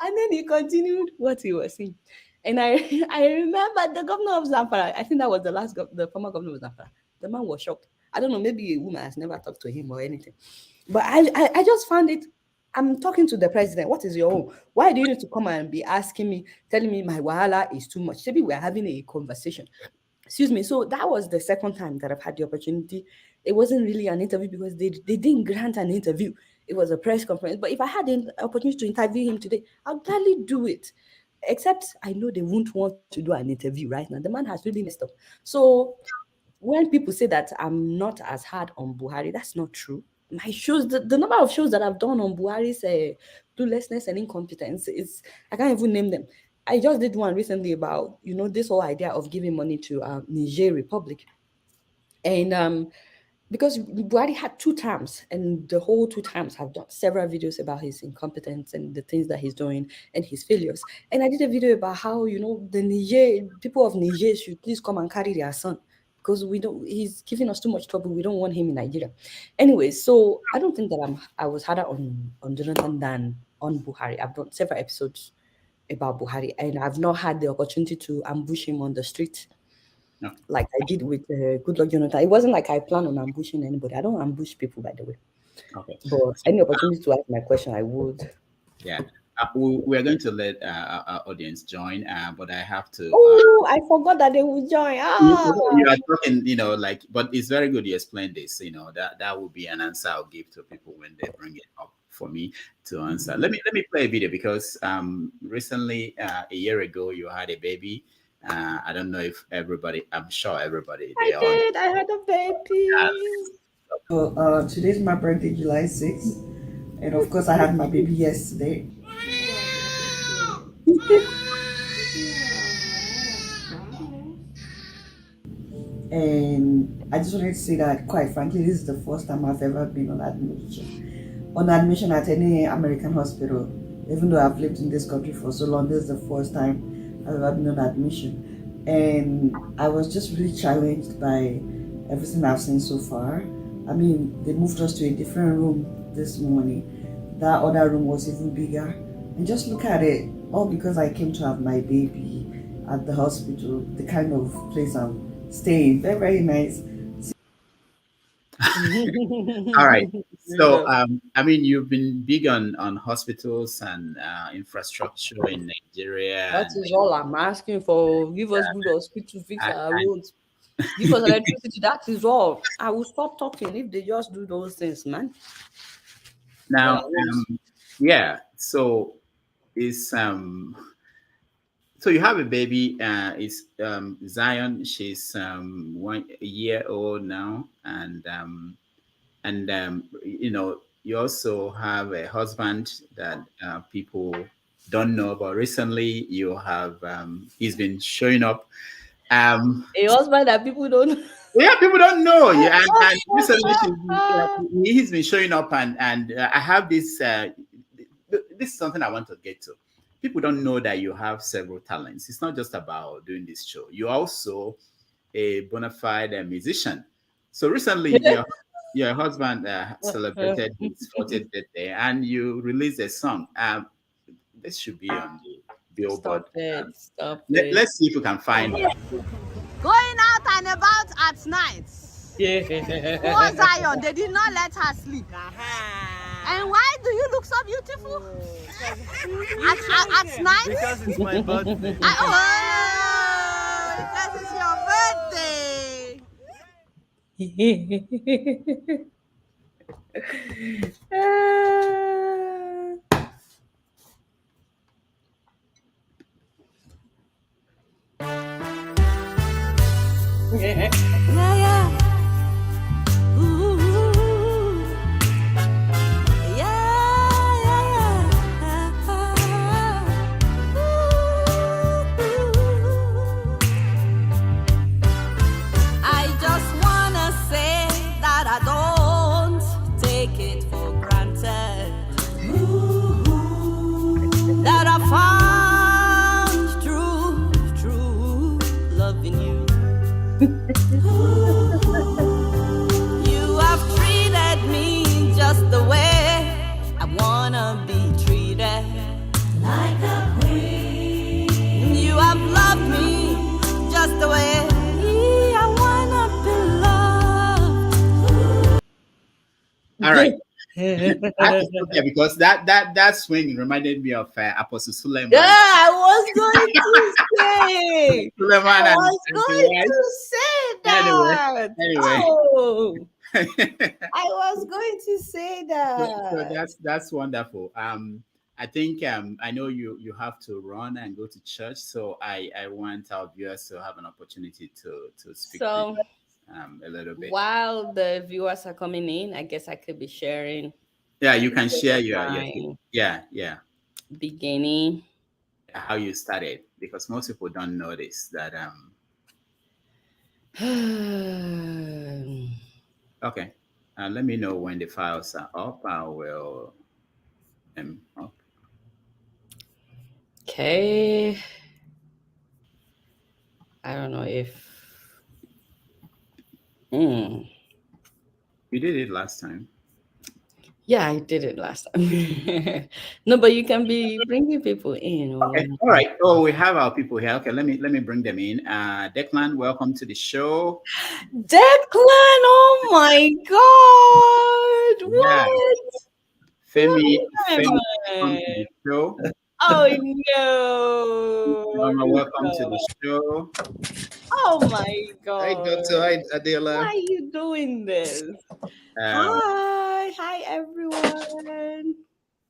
And then he continued what he was saying. And I remember the governor of Zamfara, I think that was the former governor of Zamfara. The man was shocked. I don't know, maybe a woman has never talked to him or anything. But I just found it. I'm talking to the president. What is your own? Why do you need to come and be asking me, telling me my wahala is too much? Maybe we're having a conversation. Excuse me. So that was the second time that I've had the opportunity. It wasn't really an interview because they didn't grant an interview. It was a press conference. But if I had the opportunity to interview him today, I'd gladly do it. Except I know they won't want to do an interview right now. The man has really messed up. So when people say that I'm not as hard on Buhari, that's not true. My shows, the number of shows that I've done on Buhari's cluelessness and incompetence is, I can't even name them. I just did one recently about, this whole idea of giving money to Niger Republic. And because Buhari had 2 terms, and the whole 2 terms have done several videos about his incompetence and the things that he's doing and his failures. And I did a video about how, the people of Niger should please come and carry their son, because he's giving us too much trouble. We don't want him in Nigeria. Anyway, so I don't think that I was harder on Jonathan than on Buhari. I've done several episodes about Buhari, and I've not had the opportunity to ambush him on the street. No. Like I did with Goodluck Jonathan. It wasn't like I plan on ambushing anybody. I don't ambush people, by the way. Okay. But any opportunity to ask my question, I would. Yeah. We are going to let our audience join, but I have to. Oh, I forgot that they will join. You are talking, but it's very good you explained this. That would be an answer I'll give to people when they bring it up for me to answer. Let me play a video because recently, a year ago, you had a baby. I don't know if everybody. I'm sure everybody. I had a baby. So today's my birthday, July 6th, and of course I had my baby yesterday. And I just wanted to say that, quite frankly, this is the first time I've ever been on admission at any American hospital. Even though I've lived in this country for so long, this is the first time I've ever been on admission. And I was just really challenged by everything I've seen so far. I mean, they moved us to a different room this morning. That other room was even bigger. And just look at it, all because I came to have my baby at the hospital, the kind of place I'm staying. Very, very nice. All right. So, I mean, you've been big on hospitals and infrastructure in Nigeria. That is all I'm asking for. Give us good hospitals, fix our roads, give us electricity. That is all. I will stop talking if they just do those things, man. Now, so it's so you have a baby. It's Zion. She's 1 year old now, and you also have a husband that people don't know about. Recently, you have he's been showing up. A husband that people don't. Yeah, people don't know. Yeah, and recently he's been showing up, and I have this. This is something I want to get to. People don't know that you have several talents. It's not just about doing this show. You're also a bona fide musician. So recently, your husband celebrated his 40th birthday, and you released a song. This should be on the Billboard. Stop it. Let's see if we can find it. Going out and about at night. Poor Zion, they did not let her sleep. And why do you look so beautiful? At night? Because it's my birthday. Because it's your birthday. Yeah. All right. Okay, because that swing reminded me of Apostle Suleiman. Yeah, I was going to say. Suleiman I and was his going wife. to say that. Anyway. Oh, I was going to say So that. that's wonderful. I think I know you have to run and go to church, so I want our viewers to have an opportunity to speak to So you, a little bit. while the viewers are coming in, I guess I could be sharing. Yeah, you can share your my yeah beginning. how you started, because most people don't know this that okay. Let me know when the files are up. I will up. Okay. I don't know if You did it last time. yeah, I did it last time. No, but you can be bringing people in. Okay, all right. Oh, we have our people here. Okay, let me bring them in. Declan, welcome to the show. Declan, oh my God. Yeah. What? Femi, welcome to the show. Oh no. Mama, welcome to the show. Oh my God. Hi, Doctor. Hi, Adeola. Why are you doing this? Hi everyone.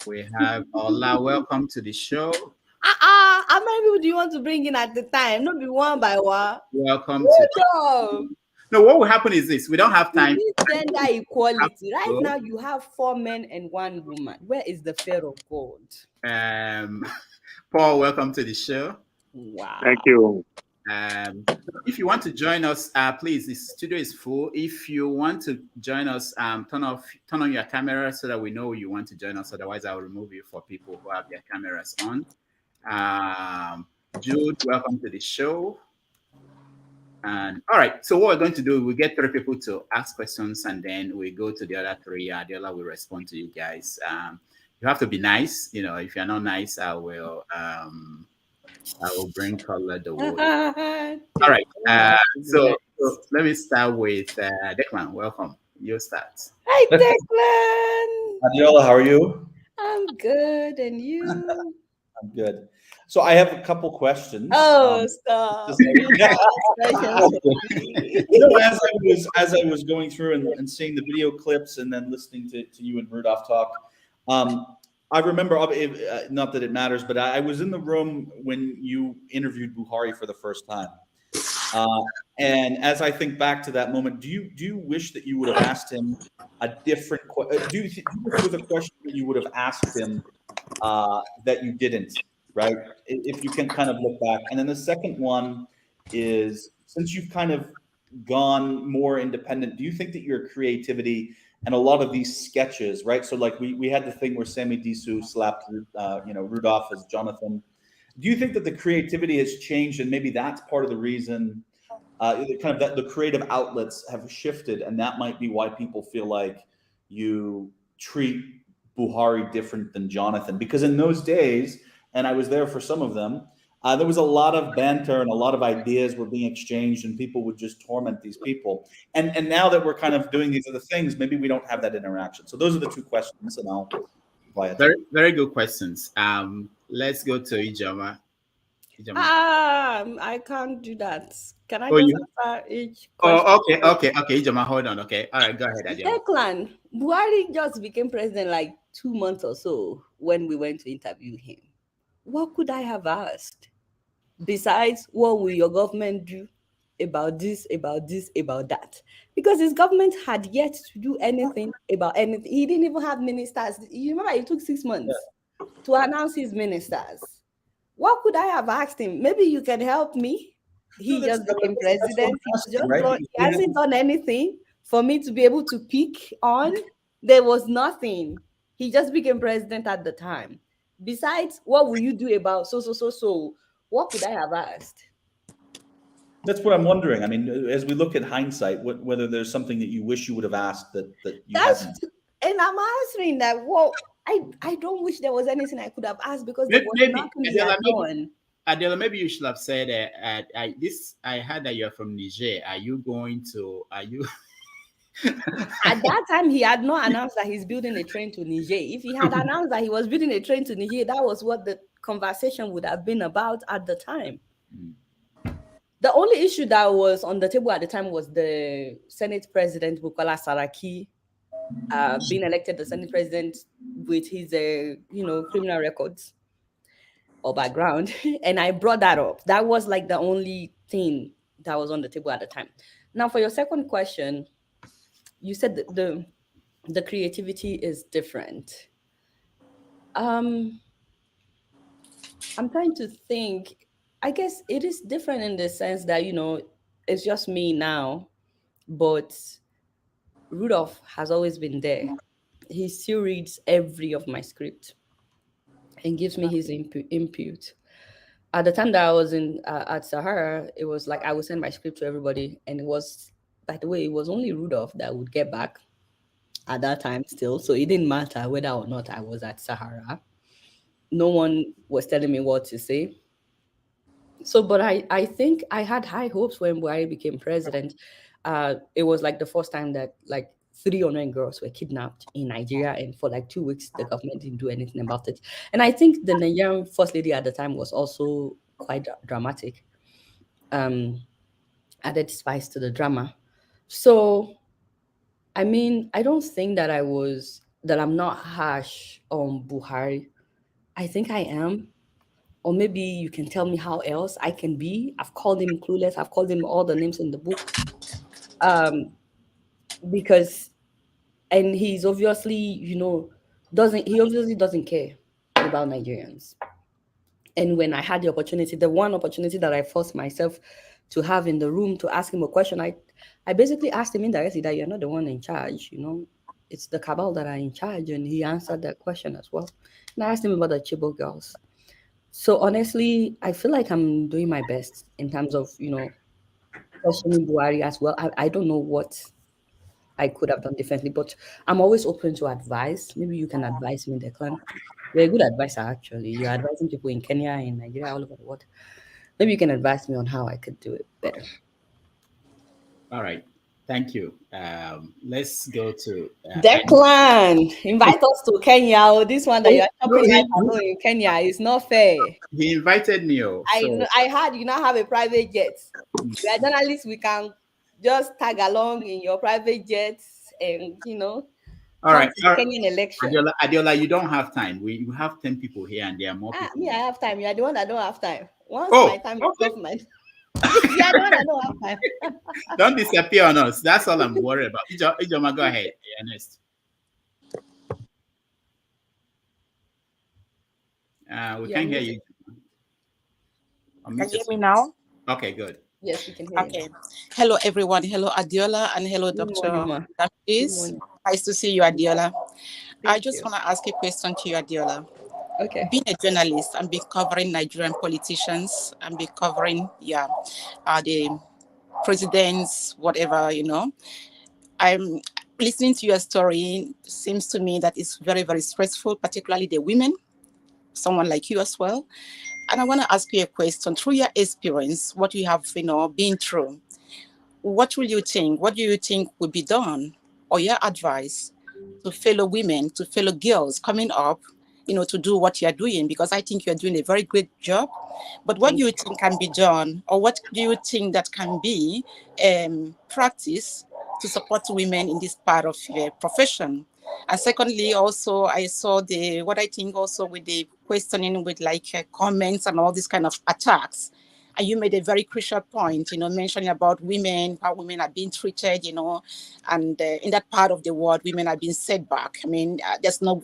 We have Ola, welcome to the show. How many people do you want to bring in at the time? Not be one by one. Welcome to. No, what will happen is this: we don't have time. Gender equality. Right now, you have 4 men and 1 woman. Where is the fear of God? Paul, welcome to the show. Wow. Thank you. If you want to join us, please, the studio is full. If you want to join us, turn on your camera so that we know you want to join us. Otherwise, I'll remove you for people who have their cameras on. Jude, welcome to the show. And all right, so what we're going to do, we get 3 people to ask questions, and then we go to the other 3. Adeola will respond to you guys. You have to be nice. You know, if you're not nice, I will bring color the way. All right. So let me start with Declan. Welcome. You start. Hi, Declan. Adeola, how are you? I'm good, and you? I'm good. So I have a couple questions. Oh, stop. As I was going through and seeing the video clips and then listening to you and Rudolph talk, I remember, not that it matters, but I was in the room when you interviewed Buhari for the first time. And as I think back to that moment, do you wish that you would have asked him a different question? Do you think there was a question that you would have asked him that you didn't? Right? If you can kind of look back. And then the second one is, since you've kind of gone more independent, do you think that your creativity and a lot of these sketches, right? So like we had the thing where Sammy Disu slapped Rudolph as Jonathan. Do you think that the creativity has changed, and maybe that's part of the reason the creative outlets have shifted, and that might be why people feel like you treat Buhari different than Jonathan? Because in those days, and I was there for some of them, there was a lot of banter and a lot of ideas were being exchanged, and people would just torment these people. And now that we're kind of doing these other things, maybe we don't have that interaction. So those are the 2 questions, and I'll quiet. Very, very good questions. Let's go to Ijoma. I can't do that. Can I just answer each question? Oh, okay. Ijoma, hold on. Okay, all right, go ahead, Adeola. Declan, Buhari just became president like 2 months or so when we went to interview him. What could I have asked? Besides, what will your government do about this, about that? Because his government had yet to do anything about anything. He didn't even have ministers. You remember, it took 6 months to announce his ministers. What could I have asked him? Maybe you can help me. He just became president. He hasn't done anything for me to be able to pick on. There was nothing. He just became president at the time. Besides, what will you do about so? What could I have asked? That's what I'm wondering. I mean, as we look at hindsight, whether there's something that you wish you would have asked that you haven't. And I'm answering that. Well, I don't wish there was anything I could have asked, because there was nothing. Adeola, maybe you should have said, I heard that you're from Niger. Are you At that time, he had not announced that he's building a train to Niger. If he had announced that he was building a train to Niger, that was what the conversation would have been about at the time. The only issue that was on the table at the time was the Senate President Bukola Saraki being elected the Senate President with his, criminal records or background, and I brought that up. That was like the only thing that was on the table at the time. Now, for your second question, you said that the creativity is different. I'm trying to think. I guess it is different in the sense that it's just me now, but Rudolph has always been there. He still reads every of my script and gives me his input. At the time that I was in at Sahara, it was like I would send my script to everybody, and it was, by the way, it was only Rudolph that would get back at that time still. So it didn't matter whether or not I was at Sahara. No one was telling me what to say. So, but I think I had high hopes when Buhari became president. It was like the first time that like 309 girls were kidnapped in Nigeria, and for like 2 weeks, the government didn't do anything about it. And I think the Nigerian first lady at the time was also quite dramatic. Added spice to the drama. So, I mean, I don't think that I'm not harsh on Buhari. I think I am. Or maybe you can tell me how else I can be. I've called him clueless. I've called him all the names in the book. Because, and he's obviously, he obviously doesn't care about Nigerians. And when I had the opportunity, the one opportunity that I forced myself to have in the room to ask him a question, I basically asked him indirectly that you're not the one in charge, it's the cabal that are in charge. And he answered that question as well. And I asked him about the Chibo girls. So honestly, I feel like I'm doing my best in terms of, questioning Buhari as well. I don't know what I could have done differently, but I'm always open to advice. Maybe you can advise me, Declan. You're a good advisor, actually. You're advising people in Kenya, in Nigeria, all over the world. Maybe you can advise me on how I could do it better. All right. Thank you. Let's go to Declan. Invite us to Kenya. This one that you're shopping life alone in Kenya is not fair. He invited me. I heard you now have a private jet. We are journalists. We can just tag along in your private jets and all right. the Kenyan election. Adeola, you don't have time. We have 10 people here and there are more people. Me, I have time. You are the one that don't have time. Once my time is off, man. You are the one that don't have time. Don't disappear on us. That's all I'm worried about. Ijoma, go ahead. Ernest. We can't hear you. Can you hear me now? Okay, good. Yes, we can hear you. Okay. Hello, everyone. Hello, Adeola, and hello, Dr. Dapis. Nice to see you, Adeola. I just want to ask a question to you, Adeola. Okay. Being a journalist and be covering Nigerian politicians and be covering, the presidents, whatever, I'm listening to your story. It seems to me that it's very, very stressful, particularly the women, someone like you as well. And I want to ask you a question. Through your experience, what you have, been through, what will you think? What do you think would be done, or your advice to fellow women, to fellow girls coming up, to do what you're doing? Because I think you're doing a very great job. But what do you think can be done, or what do you think that can be practice to support women in this part of your profession? And secondly, also, I saw what I think also with the questioning with comments and all these kind of attacks. And you made a very crucial point, mentioning about women, how women are being treated, and in that part of the world, women are being set back. I mean, there's no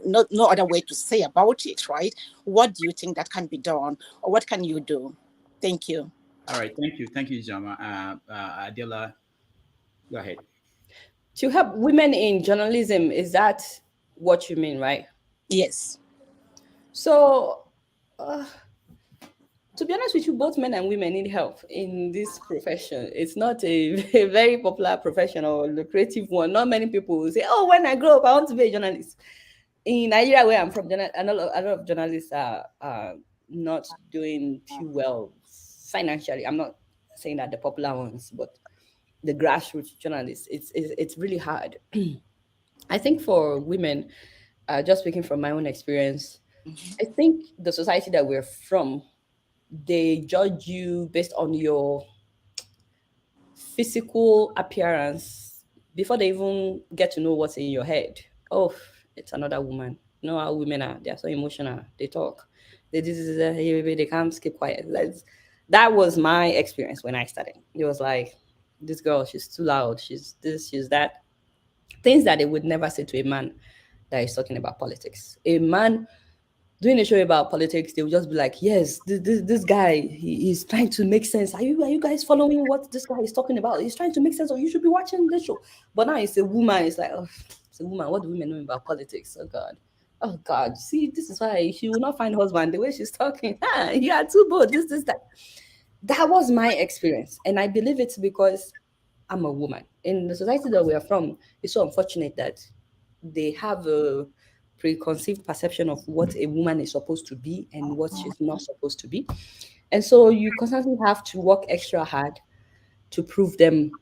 other way to say about it, right? What do you think that can be done, or what can you do? Thank you. All right, thank you, Ijoma. Adeola, go ahead. To help women in journalism, is that what you mean, right? Yes. So, to be honest with you, both men and women need help in this profession. It's not a very popular profession or lucrative one. Not many people will say, oh, when I grow up, I want to be a journalist. In Nigeria, where I'm from, a lot of journalists are not doing too well financially. I'm not saying that the popular ones, but the grassroots journalists, it's really hard. I think for women, just speaking from my own experience, I think the society that we're from, they judge you based on your physical appearance before they even get to know what's in your head. Oh, it's another woman. You know how women are. They're so emotional. They talk. They can't keep quiet. That was my experience when I started. It was like, this girl, she's too loud. She's this, she's that. Things that they would never say to a man that is talking about politics. A man doing a show about politics, they will just be like, yes, this guy, he's trying to make sense. Are you guys following what this guy is talking about? He's trying to make sense, or you should be watching this show. But now it's a woman. It's like, oh, it's a woman. What do women know about politics? Oh God. Oh God. See, this is why she will not find husband the way she's talking. You are too bold. This, that. That was my experience. And I believe it's because I'm a woman. In the society that we are from, it's so unfortunate that they have a preconceived perception of what a woman is supposed to be and what she's not supposed to be. And so you constantly have to work extra hard to prove them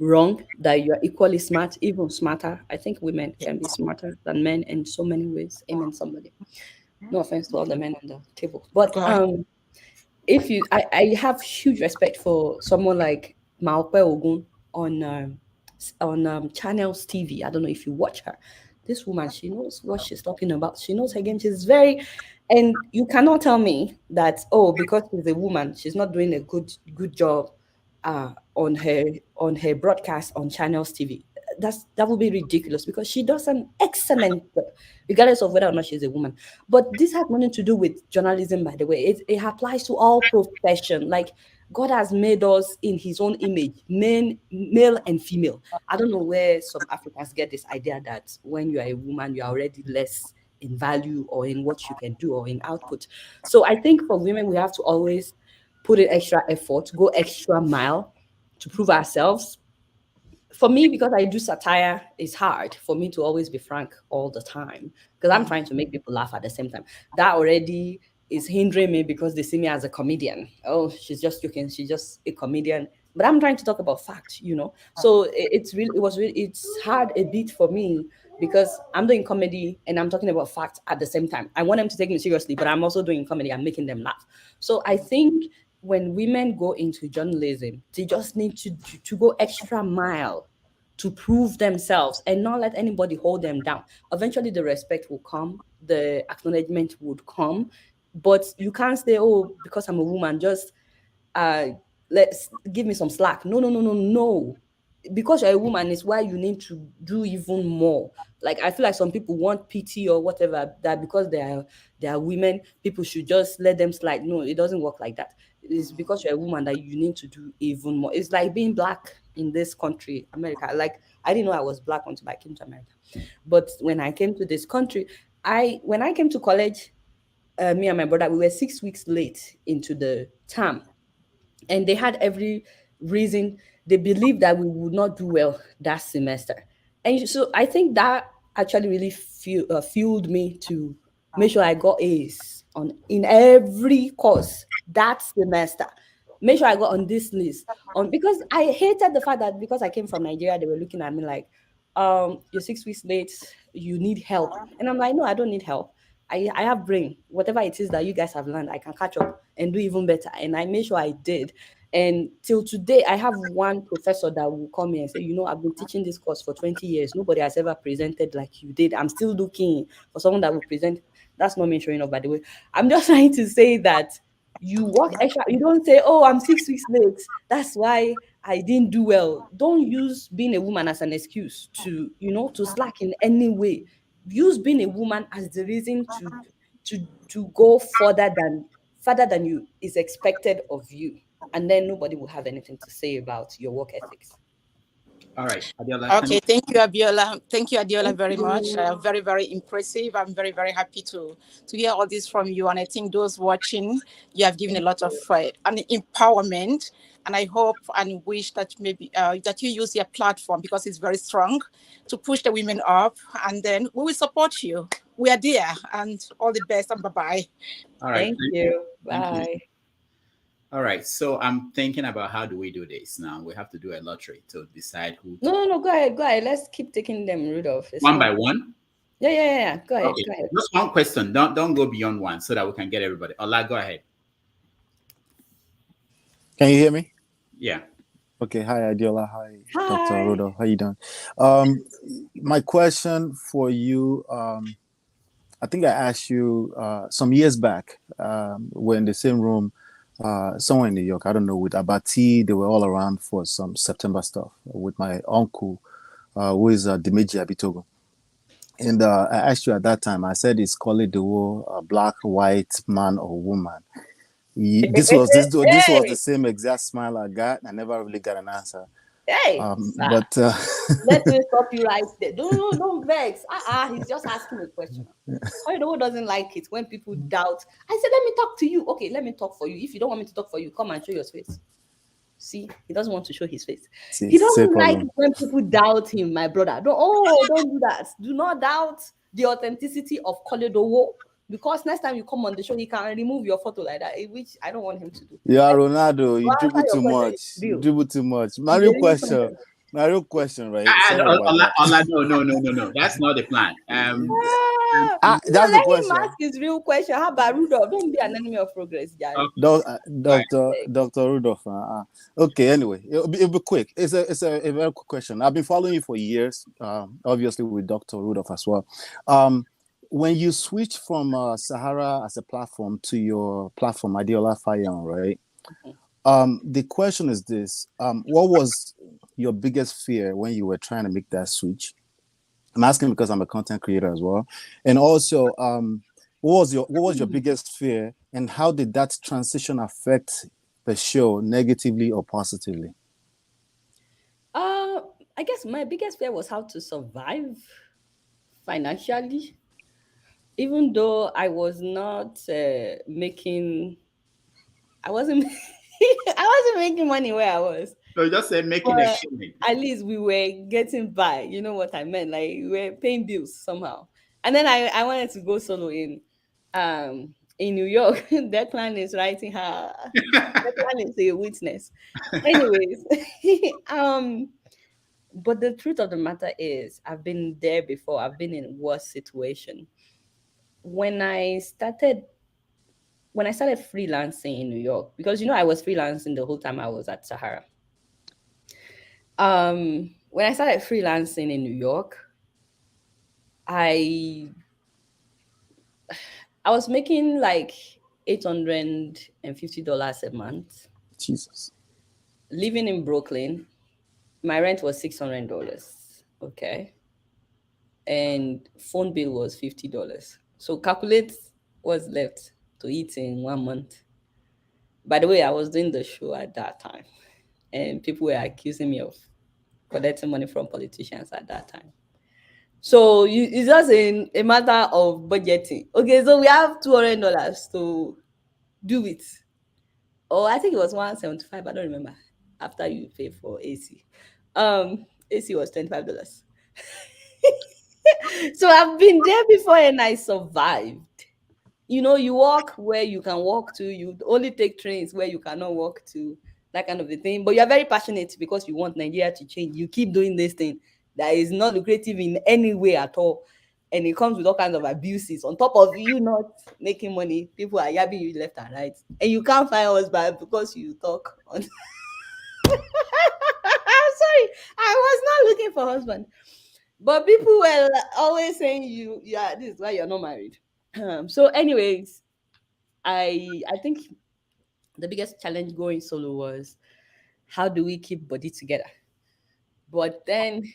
wrong, that you're equally smart, even smarter. I think women can be smarter than men in so many ways. Amen, somebody. No offense to all the men on the table. But if you, I have huge respect for someone like Maope Ogun on Channels TV. I don't know if you watch her. This woman, she knows what she's talking about. She knows her game. She's very, and you cannot tell me that, oh, because she's a woman, she's not doing a good job on her broadcast on Channels TV. That would be ridiculous, because she does an excellent job, regardless of whether or not she's a woman. But this has nothing to do with journalism, by the way. It applies to all profession. Like, God has made us in his own image, male and female. I don't know where some Africans get this idea that when you are a woman, you are already less in value or in what you can do or in output. So I think for women, we have to always put in extra effort, go extra mile to prove ourselves. For me, because I do satire, it's hard for me to always be frank all the time, because I'm trying to make people laugh at the same time. That already is hindering me because they see me as a comedian. Oh, she's just joking. She's just a comedian. But I'm trying to talk about facts. So it's hard a bit for me, because I'm doing comedy and I'm talking about facts at the same time. I want them to take me seriously, but I'm also doing comedy. I'm making them laugh. So I think when women go into journalism, they just need to go extra mile to prove themselves and not let anybody hold them down. Eventually, the respect will come, the acknowledgement would come, but you can't say, oh, because I'm a woman, just let's give me some slack. No. Because you're a woman is why you need to do even more. Like, I feel like some people want pity or whatever, that because they are women, people should just let them slide. No, it doesn't work like that. It's because you're a woman that you need to do even more. It's like being black in this country, America. Like, I didn't know I was black until I came to America. But when I came to this country, when I came to college, me and my brother, we were 6 weeks late into the term. And they had every reason. They believed that we would not do well that semester. And so I think that actually really fueled me to make sure I got A's in every course that semester. Make sure I got on this list. Because I hated the fact that because I came from Nigeria, they were looking at me like, you're 6 weeks late, you need help. And I'm like, no, I don't need help. I have brain. Whatever it is that you guys have learned, I can catch up and do even better. And I made sure I did. And till today, I have one professor that will come here and say, I've been teaching this course for 20 years. Nobody has ever presented like you did. I'm still looking for someone that will present. That's not me showing up, by the way. I'm just trying to say that you work extra. You don't say, oh, I'm 6 weeks late. That's why I didn't do well. Don't use being a woman as an excuse to slack in any way. Use being a woman as the reason to go further than you is expected of you, and then nobody will have anything to say about your work ethics. All right, Adeola. Okay, thank you, Abiola. Thank you, Adeola, very much. Very, very impressive. I'm very, very happy to hear all this from you. And I think those watching, you have given a lot of an empowerment. And I hope and wish that maybe that you use your platform, because it's very strong, to push the women up. And then we will support you. We are there. And all the best. And bye-bye. All right. Thank you. Thank Bye. you. All right. So I'm thinking about how do we do this now? We have to do a lottery to decide who. No. Go ahead. Let's keep taking them, Rudolph. It's One fine. by one. Yeah. Go ahead. Okay. Go ahead. Just one question. Don't go beyond one so that we can get everybody. Ola, go ahead. Can you hear me? Yeah. Okay. Hi, Adeola. Hi, Hi. Dr. Rudolph. How you doing? My question for you, I think I asked you some years back. We're in the same room, somewhere in New York. I don't know, with Abati. They were all around for some September stuff with my uncle, who is Dimeji Abitogo. And I asked you at that time, I said, is call it the war, black, white, man or woman? This was the same exact smile I got. I never really got an answer. Hey, but let me stop you right there. Don't vex. He's just asking a question. I know who doesn't like it when people doubt. I said, let me talk to you. Okay, let me talk for you. If you don't want me to talk for you, come and show your face. See, he doesn't want to show his face. He doesn't like when people doubt him, my brother. Don't do that. Do not doubt the authenticity of Koledowo. Because next time you come on the show, he can remove your photo like that, which I don't want him to do. Yeah, Ronaldo, you dribble too much. You dribble too much. My real question, right? No. That's not the plan. That's the question. Let him ask his real question. How about Rudolph? Don't be an enemy of progress, guys. Dr. Rudolph. Okay, anyway, it'll be quick. It's a very quick question. I've been following you for years, obviously with Dr. Rudolph as well. When you switch from Sahara as a platform to your platform, Adeola Fayehun, right? The question is this: what was your biggest fear when you were trying to make that switch? I'm asking because I'm a content creator as well, and also, what was your biggest fear, and how did that transition affect the show negatively or positively? I guess my biggest fear was how to survive financially. Even though I was not making, I wasn't making money where I was. So just say making a killing. At least we were getting by. You know what I meant? Like we were paying bills somehow. And then I wanted to go solo in New York. Declan is writing her. Declan is a witness. Anyways, but the truth of the matter is, I've been there before. I've been in worse situation. When I started freelancing in New York, because I was freelancing the whole time I was at Sahara. When I started freelancing in New York, I was making like $850 a month. Jesus. Living in Brooklyn, my rent was $600. Okay. And phone bill was $50. So calculate what's left to eat in 1 month. By the way, I was doing the show at that time, and people were accusing me of collecting money from politicians at that time. So it's just a matter of budgeting. Okay, so we have $200 to do it. Or I think it was $175, I don't remember, after you pay for AC. AC was $25. So I've been there before and I survived. You walk where you can walk to. You only take trains where you cannot walk to, that kind of a thing. But you're very passionate because you want Nigeria to change. You keep doing this thing that is not lucrative in any way at all. And it comes with all kinds of abuses. On top of you not making money, people are yabbing you left and right. And you can't find a husband because you talk on... I'm sorry. I was not looking for a husband. But people were always saying this is why you're not married. So anyways, I think the biggest challenge going solo was, how do we keep body together? But then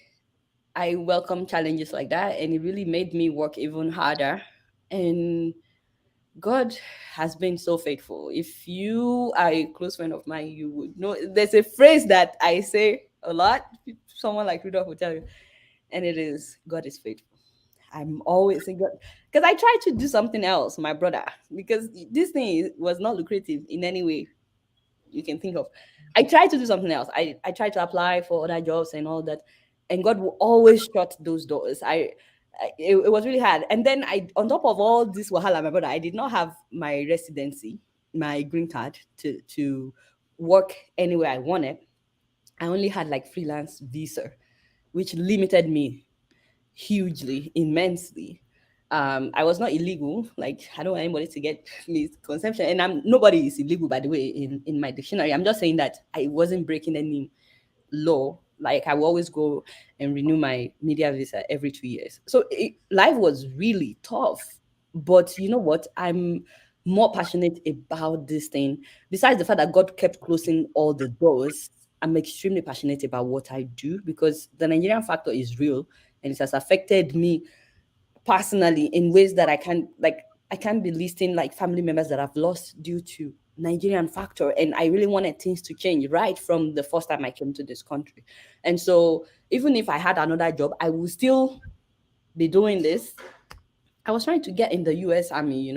I welcome challenges like that, and it really made me work even harder. And God has been so faithful. If you are a close friend of mine, you would know there's a phrase that I say a lot. Someone like Rudolph will tell you, and it is, God is faithful. I'm always saying God, because I tried to do something else, my brother, because this thing was not lucrative in any way you can think of. I tried to do something else. I tried to apply for other jobs and all that, and God will always shut those doors. It was really hard. And then on top of all this wahala, my brother, I did not have my residency. my green card to work anywhere I wanted, I only had like freelance visa, which limited me hugely, immensely. I was not illegal. Like, I don't want anybody to get misconception. And nobody is illegal, by the way, in my dictionary. I'm just saying that I wasn't breaking any law. Like, I will always go and renew my media visa every 2 years. So life was really tough. But you know what? I'm more passionate about this thing. Besides the fact that God kept closing all the doors, I'm extremely passionate about what I do because the Nigerian factor is real and it has affected me personally in ways that I can't be listing like family members that I've lost due to Nigerian factor. And I really wanted things to change right from the first time I came to this country. And so even if I had another job, I would still be doing this. I was trying to get in the US Army,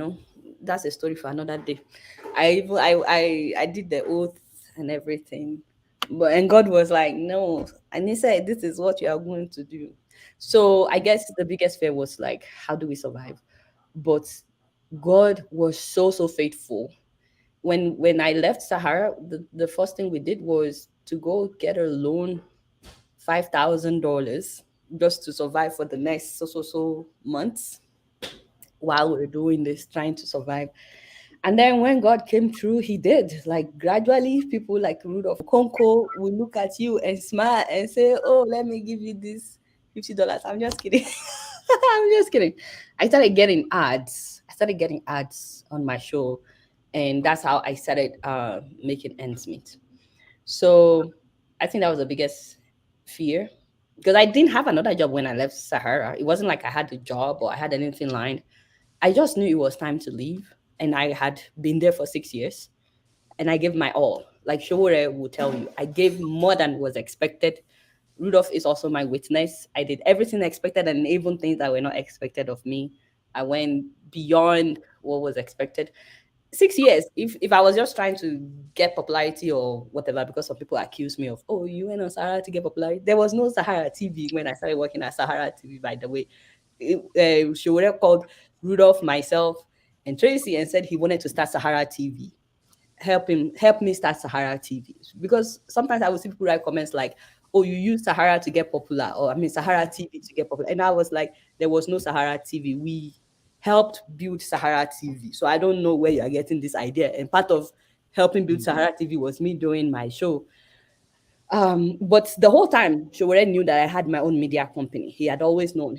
That's a story for another day. I did the oath and everything. And God was like, no. And he said, this is what you are going to do. So I guess the biggest fear was like, how do we survive? But God was so, so faithful. When I left Sahara, the first thing we did was to go get a loan, $5,000 just to survive for the next so months while we're doing this, trying to survive. And then when God came through, he did. Like gradually, people like Rudolph Konko will look at you and smile and say, oh, let me give you this $50. I'm just kidding. I'm just kidding. I started getting ads. On my show. And that's how I started making ends meet. So I think that was the biggest fear. Because I didn't have another job when I left Sahara. It wasn't like I had a job or I had anything lined. I just knew it was time to leave. And I had been there for 6 years. And I gave my all. Like Showore will tell you, I gave more than was expected. Rudolph is also my witness. I did everything expected and even things that were not expected of me. I went beyond what was expected. 6 years, if I was just trying to get popularity or whatever, because some people accuse me of, oh, you went on Sahara to get popularity. There was no Sahara TV when I started working at Sahara TV, by the way. She would have called Rudolph, myself, and Tracy and said he wanted to start Sahara TV. Help me start Sahara TV. Because sometimes I would see people write comments like, oh, you use Sahara to get popular, or Sahara TV to get popular. And I was like, there was no Sahara TV. We helped build Sahara TV. So I don't know where you are getting this idea. And part of helping build Sahara TV was me doing my show. But the whole time, Showore knew that I had my own media company. He had always known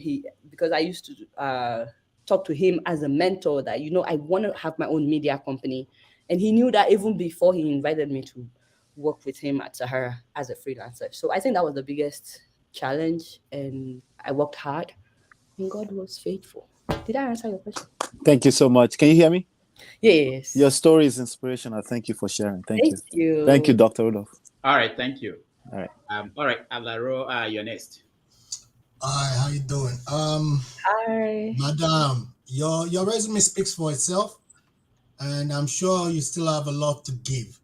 because I used to talk to him as a mentor that, I want to have my own media company. And he knew that even before he invited me to work with him at Sahara as a freelancer. So I think that was the biggest challenge. And I worked hard and God was faithful. Did I answer your question? Thank you so much. Can you hear me? Yes. Your story is inspirational. Thank you for sharing. Thank you. Thank you, Dr. Rudolph. All right, thank you. All right. All right, Alaro, you're next. Hi, how you doing? Hi. Madam, your resume speaks for itself, and I'm sure you still have a lot to give.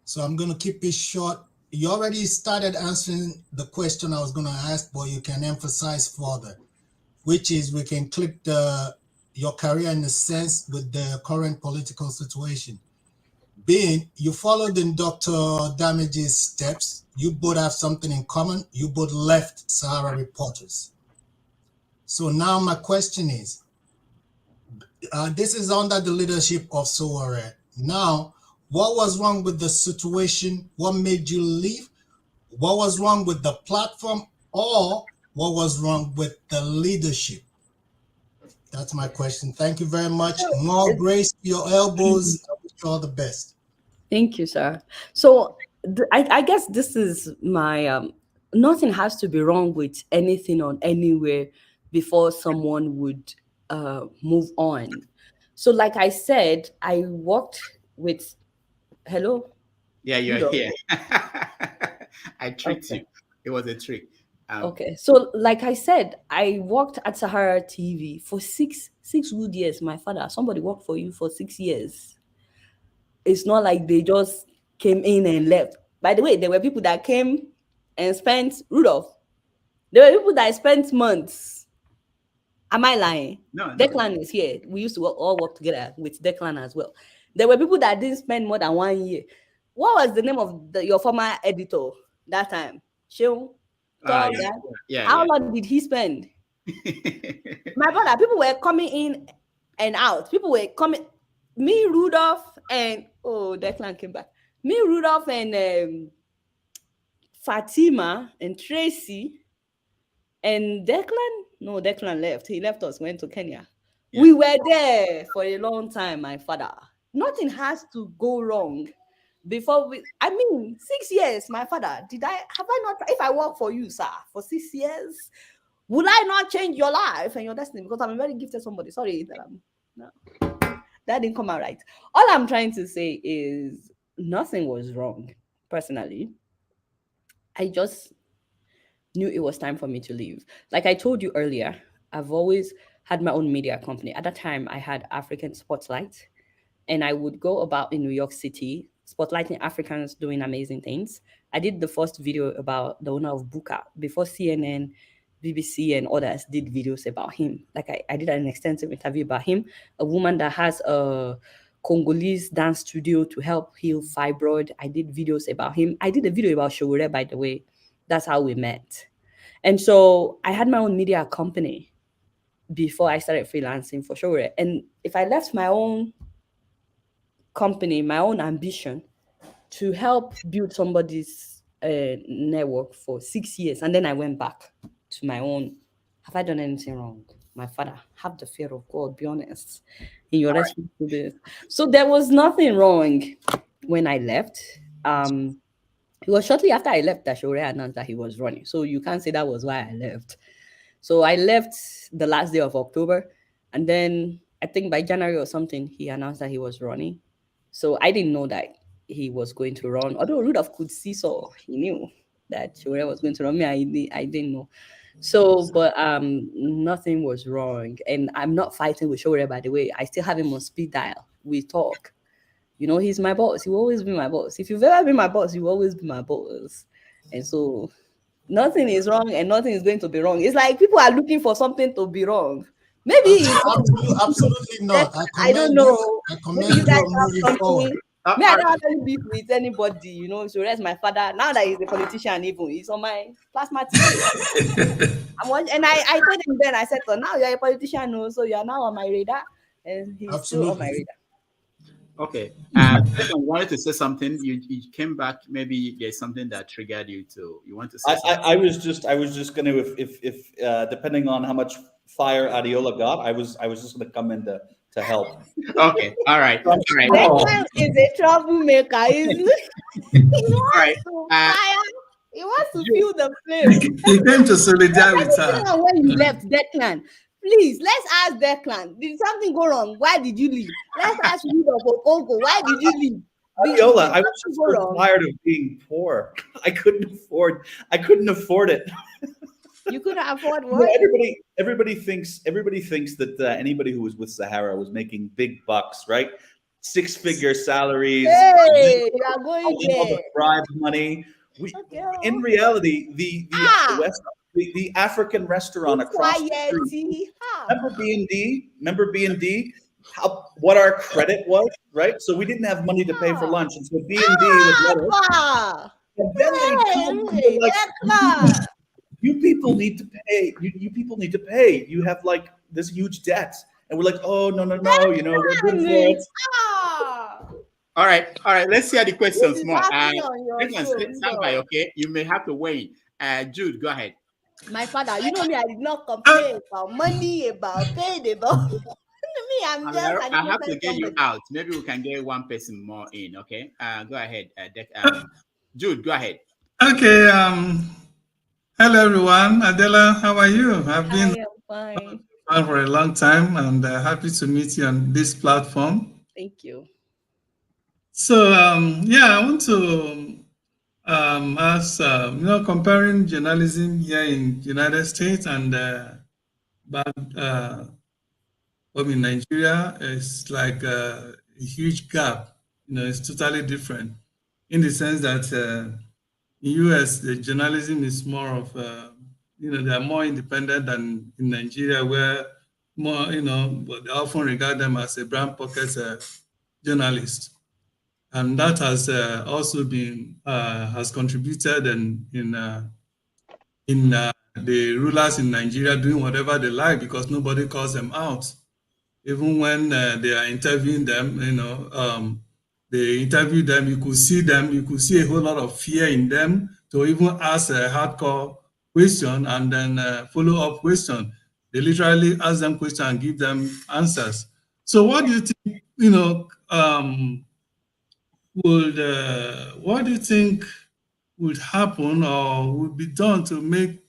So I'm going to keep it short. You already started answering the question I was going to ask, but you can emphasize further, which is we can click your career in a sense with the current political situation. Being you followed in Dr. Damage's steps, you both have something in common. You both left Sahara Reporters. So now my question is, this is under the leadership of Sowore. Now, what was wrong with the situation? What made you leave? What was wrong with the platform? Or what was wrong with the leadership? That's my question. Thank you very much. More grace to your elbows. I wish you all the best. Thank you, sir. So I guess this is my nothing has to be wrong with anything or anywhere before someone would move on. So like I said, I worked with hello. Yeah, you're here. I tricked you. It was a trick. Okay. So like I said, I worked at Sahara TV for six good years. My father, somebody worked for you for 6 years. It's not like they just came in and left. By the way, there were people that came and spent, Rudolph, there were people that spent months. Am I lying? No. Declan is here. We used to all work together with Declan as well. There were people that didn't spend more than 1 year. What was the name of your former editor that time? Sheung? How long did he spend? My brother, people were coming in and out. People were coming. Me, Rudolph, and Declan came back. Me, Rudolph, and Fatima, and Tracy, and Declan. No, Declan left. He left us, went to Kenya. Yeah. We were there for a long time, my father. Nothing has to go wrong before we. I mean, 6 years, my father. Have I not? If I work for you, sir, for 6 years, will I not change your life and your destiny? Because I'm a very gifted somebody. Sorry that that didn't come out right. All I'm trying to say is nothing was wrong. Personally, I just knew it was time for me to leave. Like I told you earlier, I've always had my own media company. At that time, I had African Spotlight, and I would go about in New York City, spotlighting Africans doing amazing things. I did the first video about the owner of Buka before CNN, BBC, and others did videos about him. Like I did an extensive interview about him, a woman that has a Congolese dance studio to help heal fibroid. I did videos about him. I did a video about Showore, by the way. That's how we met. And so I had my own media company before I started freelancing for Showore. And if I left my own company, my own ambition to help build somebody's network for 6 years, and then I went back to my own, have I done anything wrong? My father, have the fear of God, be honest in your response to this. So there was nothing wrong when I left. It was shortly after I left that Showore announced that he was running. So you can't say that was why I left. So I left the last day of October. And then I think by January or something, he announced that he was running. So I didn't know that he was going to run. Although Rudolph could see, so he knew that Showore was going to run. Me, I didn't know. So, but nothing was wrong. And I'm not fighting with Showore, by the way. I still have him on speed dial. We talk. You know, he's my boss. He will always be my boss. If you've ever been my boss, you will always be my boss. And so nothing is wrong and nothing is going to be wrong. It's like people are looking for something to be wrong. Maybe absolutely not. I don't know. I commend you guys you on moving have forward. I don't have any beef with anybody, you know. So that's my father. Now that he's a politician, even he's on my plasma TV. And I told him then, I said, so now you're a politician, no, so you're now on my radar. And he's still on my radar. Okay. I wanted to say something. You came back. Maybe there's something that triggered you you want to say something. I was just going to, if depending on how much fire Adeola got, I was just going to come in to help. Okay. All right. All right. Declan is a troublemaker, isn't he? All right. He wants to feel the flame. He came to solidarity with her. When you left, Declan, please, let's ask Declan. Did something go wrong? Why did you leave? Let's ask Rudolph Okonko. Why did you leave? Adeola, I was just so tired of being poor. I couldn't afford it. You couldn't afford what? Everybody thinks that anybody who was with Sahara was making big bucks, right? 6-figure salaries. Hey, you are going there. Bribe money. In reality, the African restaurant across the street. Remember B&D? What our credit was, right? So we didn't have money to pay for lunch, and so B&D was let us. And then they like, you people need to pay. You people need to pay. You have like this huge debt, and we're like, oh no, you know, we're good for it. All right. Let's hear the questions more. Stand by, okay? You may have to wait. Jude, go ahead. My father, you know me, I did not complain about money, about paid, about me. I have to get you out. Maybe we can get one person more in, okay? Go ahead. Jude, go ahead. Okay. Hello, everyone. Adeola, how are you? I've been fine for a long time, and happy to meet you on this platform. Thank you. So, I want to ask, comparing journalism here in the United States and back in Nigeria, it's like a huge gap. You know, it's totally different in the sense that in US, the journalism is more of, they are more independent than in Nigeria, where more, but they often regard them as a brown pocket journalists. And that has also been has contributed in the rulers in Nigeria doing whatever they like because nobody calls them out. Even when they are interviewing them, they interview them, you could see a whole lot of fear in them to even ask a hardcore question and then follow-up question. They literally ask them questions and give them answers. So what do you think, what do you think would happen or would be done to make,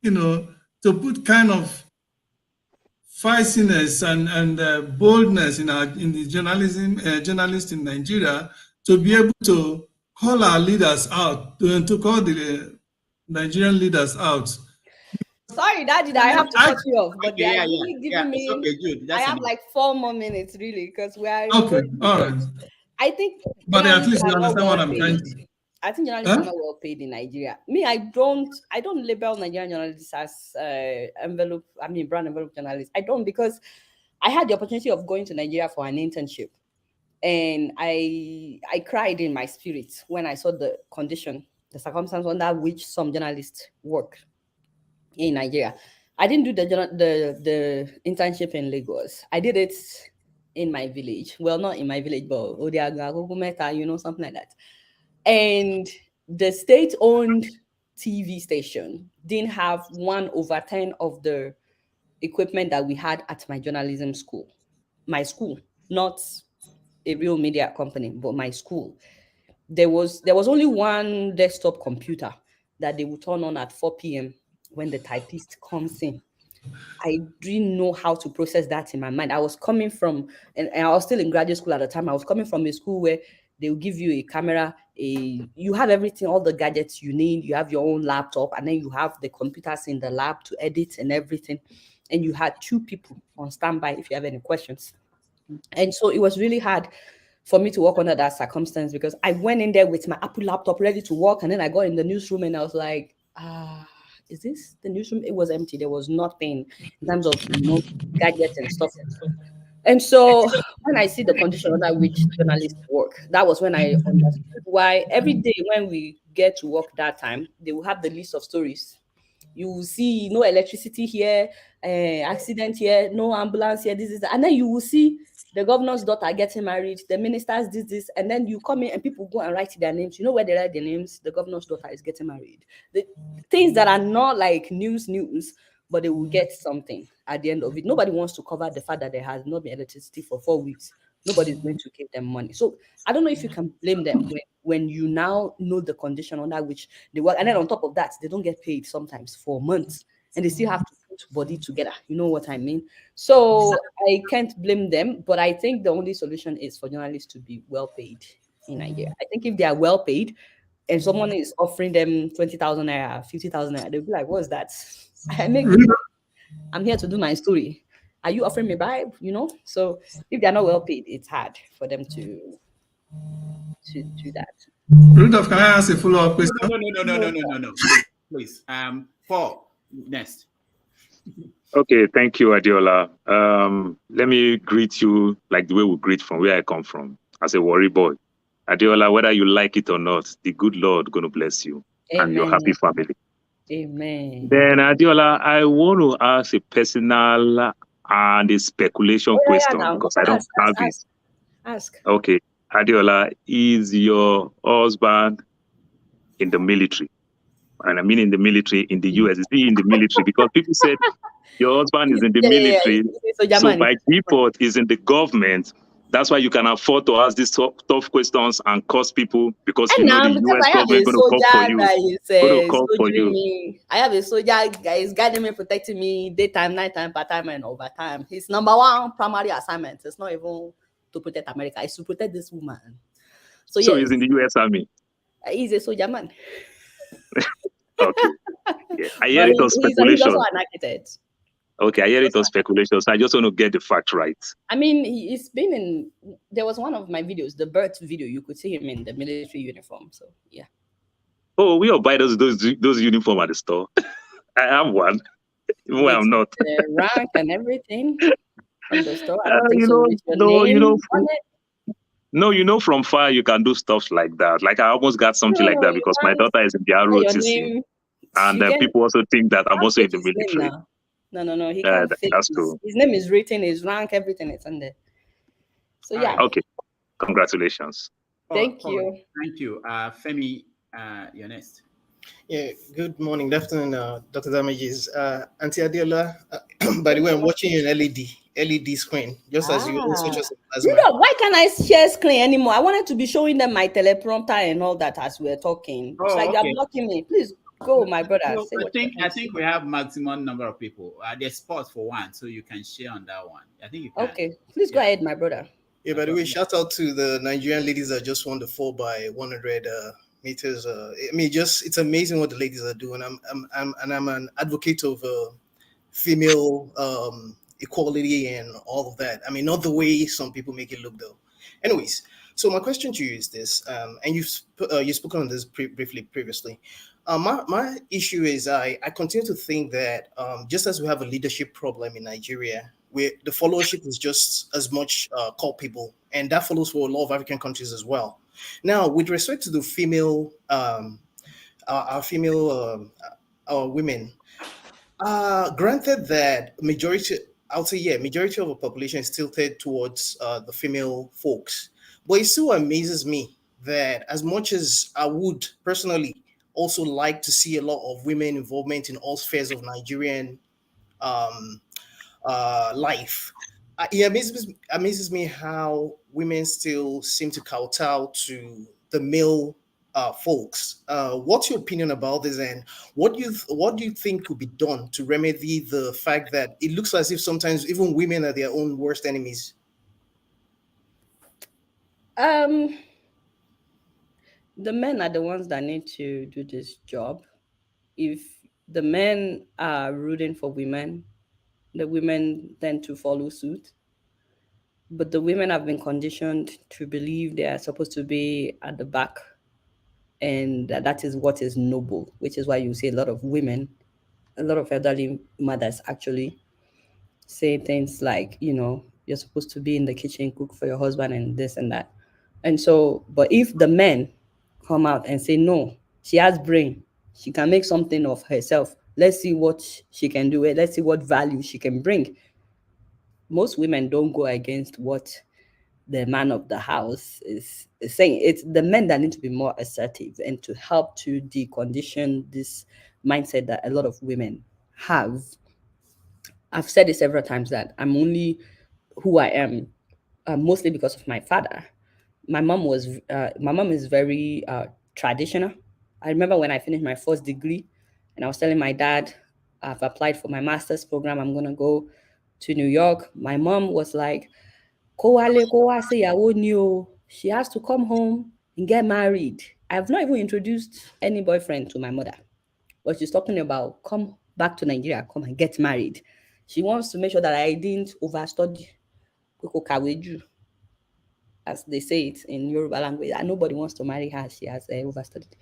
to put kind of feistiness and boldness in the journalists in Nigeria to be able to call our leaders out, to call the Nigerian leaders out? Sorry, Daddy, that I have to cut you off, but they are really giving It's me. okay, good. I have like 4 more minutes, really, because we are. Okay, all right. I think But at journalists least you are not understand what well I'm trying paid. to. I think journalists are not well paid in Nigeria. Me, I don't label Nigerian journalists as brand envelope journalists. I don't, because I had the opportunity of going to Nigeria for an internship, and I cried in my spirit when I saw the condition, the circumstance under which some journalists work in Nigeria. I didn't do the internship in Lagos. I did it in my village. Well, not in my village, but something like that. And the state-owned TV station didn't have 1/10 of the equipment that we had at my journalism school. My school, not a real media company, but my school. There was only one desktop computer that they would turn on at 4 p.m. when the typist comes in. I didn't know how to process that in my mind. I was coming from, and I was still in graduate school at the time. I was coming from a school where they will give you a camera, you have everything, all the gadgets you need. You have your own laptop, and then you have the computers in the lab to edit and everything. And you had 2 people on standby if you have any questions. And so it was really hard for me to work under that circumstance, because I went in there with my Apple laptop ready to work, and then I got in the newsroom and I was like, is this the newsroom? It was empty. There was nothing in terms of gadgets and stuff. And so when I see the condition under which journalists work, that was when I understood why every day when we get to work that time, they will have the list of stories. You will see no electricity here, accident here, no ambulance here, this is that. And then you will see the governor's daughter getting married, the ministers did this, and then you come in and people go and write their names. You know where they write their names? The governor's daughter is getting married. The things that are not like news, but they will get something at the end of it. Nobody wants to cover the fact that there has not been electricity for 4 weeks. Nobody's going to give them money. So I don't know if you can blame them when you now know the condition under which they work. And then on top of that, they don't get paid sometimes for months, and they still have to put body together. You know what I mean? So I can't blame them, but I think the only solution is for journalists to be well paid in Nigeria. I think if they are well paid and someone is offering them 20,000 naira, 50,000 naira, they'll be like, what's that? I'm here to do my story. Are you offering me bribe? So if they're not well paid, it's hard for them to do that. Rudolph, can I ask a follow-up question? No. Please. Paul, next. Okay, thank you, Adeola. Let me greet you like the way we greet from where I come from, as a worry boy. Adeola, whether you like it or not, the good Lord going to bless you. Amen. And your happy family. Amen. Then, Adeola, I want to ask a personal and a speculation question because I don't have it. Ask. Okay, Adeola, is your husband in the military? And I mean in the military in the US. Is he in the military? Because people said your husband is in the military. So by default, he's in the government. That's why you can afford to ask these tough questions and cost people, because you know the US government going to come for you. Going to come for you. I have a soldier guy is guiding me, protecting me, daytime, nighttime, part-time, and overtime. His number one primary assignment is not even to protect America, it's to protect this woman. So yes, he's in the US Army. He's a soldier man. Okay. Yeah. I hear it on speculation. He's also an architect. Okay, I hear it on speculation. So I just want to get the fact right. I mean, he's been in. There was one of my videos, the birth video. You could see him in the military uniform. So yeah. Oh, we all buy those uniforms at the store. I have one. Even when I'm not. The rank and everything from the store. No, you know, from far you can do stuff like that. Like I almost got something like No, that you because my can't daughter is in the your ROTC, name. and You can people also think that I'm can't also in fake the his name military. now. No. He can't fake That's cool. his name is written, his rank, everything is on there. So yeah. Okay, congratulations. Thank you. Thank you. Femi, you're next. Yeah, good morning, good afternoon, Dr. Damages. Auntie Adeola, by the way, I'm watching you in LED screen, just as you also just plasma. Why can't I share screen anymore? I wanted to be showing them my teleprompter and all that as we're talking. It's like you're blocking me. Please go, my brother. No, Say what I think we have maximum number of people. There's spots for one, so you can share on that one. I think you can. Okay, please go ahead, my brother. Yeah, by the way, shout out to the Nigerian ladies that just won the 4x100 meters. I mean, it's amazing what the ladies are doing. I'm an advocate of female equality and all of that. I mean, not the way some people make it look, though. Anyways, so my question to you is this, and you've spoken on this briefly previously. My issue is I continue to think that just as we have a leadership problem in Nigeria, where the followership is just as much culpable, and that follows for a lot of African countries as well. Now, with respect to the female, our female women, granted that majority of the population is tilted towards the female folks, but it still amazes me that as much as I would personally also like to see a lot of women involvement in all spheres of Nigerian life, it amazes me how women still seem to kowtow to the male folks. What's your opinion about this, and what do you think could be done to remedy the fact that it looks as if sometimes even women are their own worst enemies? The men are the ones that need to do this job. If the men are rooting for women, the women tend to follow suit. But the women have been conditioned to believe they are supposed to be at the back, and that is what is noble, which is why you see a lot of women, a lot of elderly mothers actually say things like, you're supposed to be in the kitchen, cook for your husband, and this and that. And so, but if the men come out and say, no, she has brain, she can make something of herself, let's see what she can do, let's see what value she can bring. Most women don't go against what the man of the house is saying. It's the men that need to be more assertive and to help to decondition this mindset that a lot of women have. I've said it several times that I'm only who I am, mostly because of my father. My mom is very traditional. I remember when I finished my first degree, and I was telling my dad, I've applied for my master's program. I'm gonna go to New York. My mom was like, she has to come home and get married. I've not even introduced any boyfriend to my mother, but she's talking about come back to Nigeria, come and get married. She wants to make sure that I didn't overstudy, as they say it in Yoruba language. And nobody wants to marry her. She has overstudied.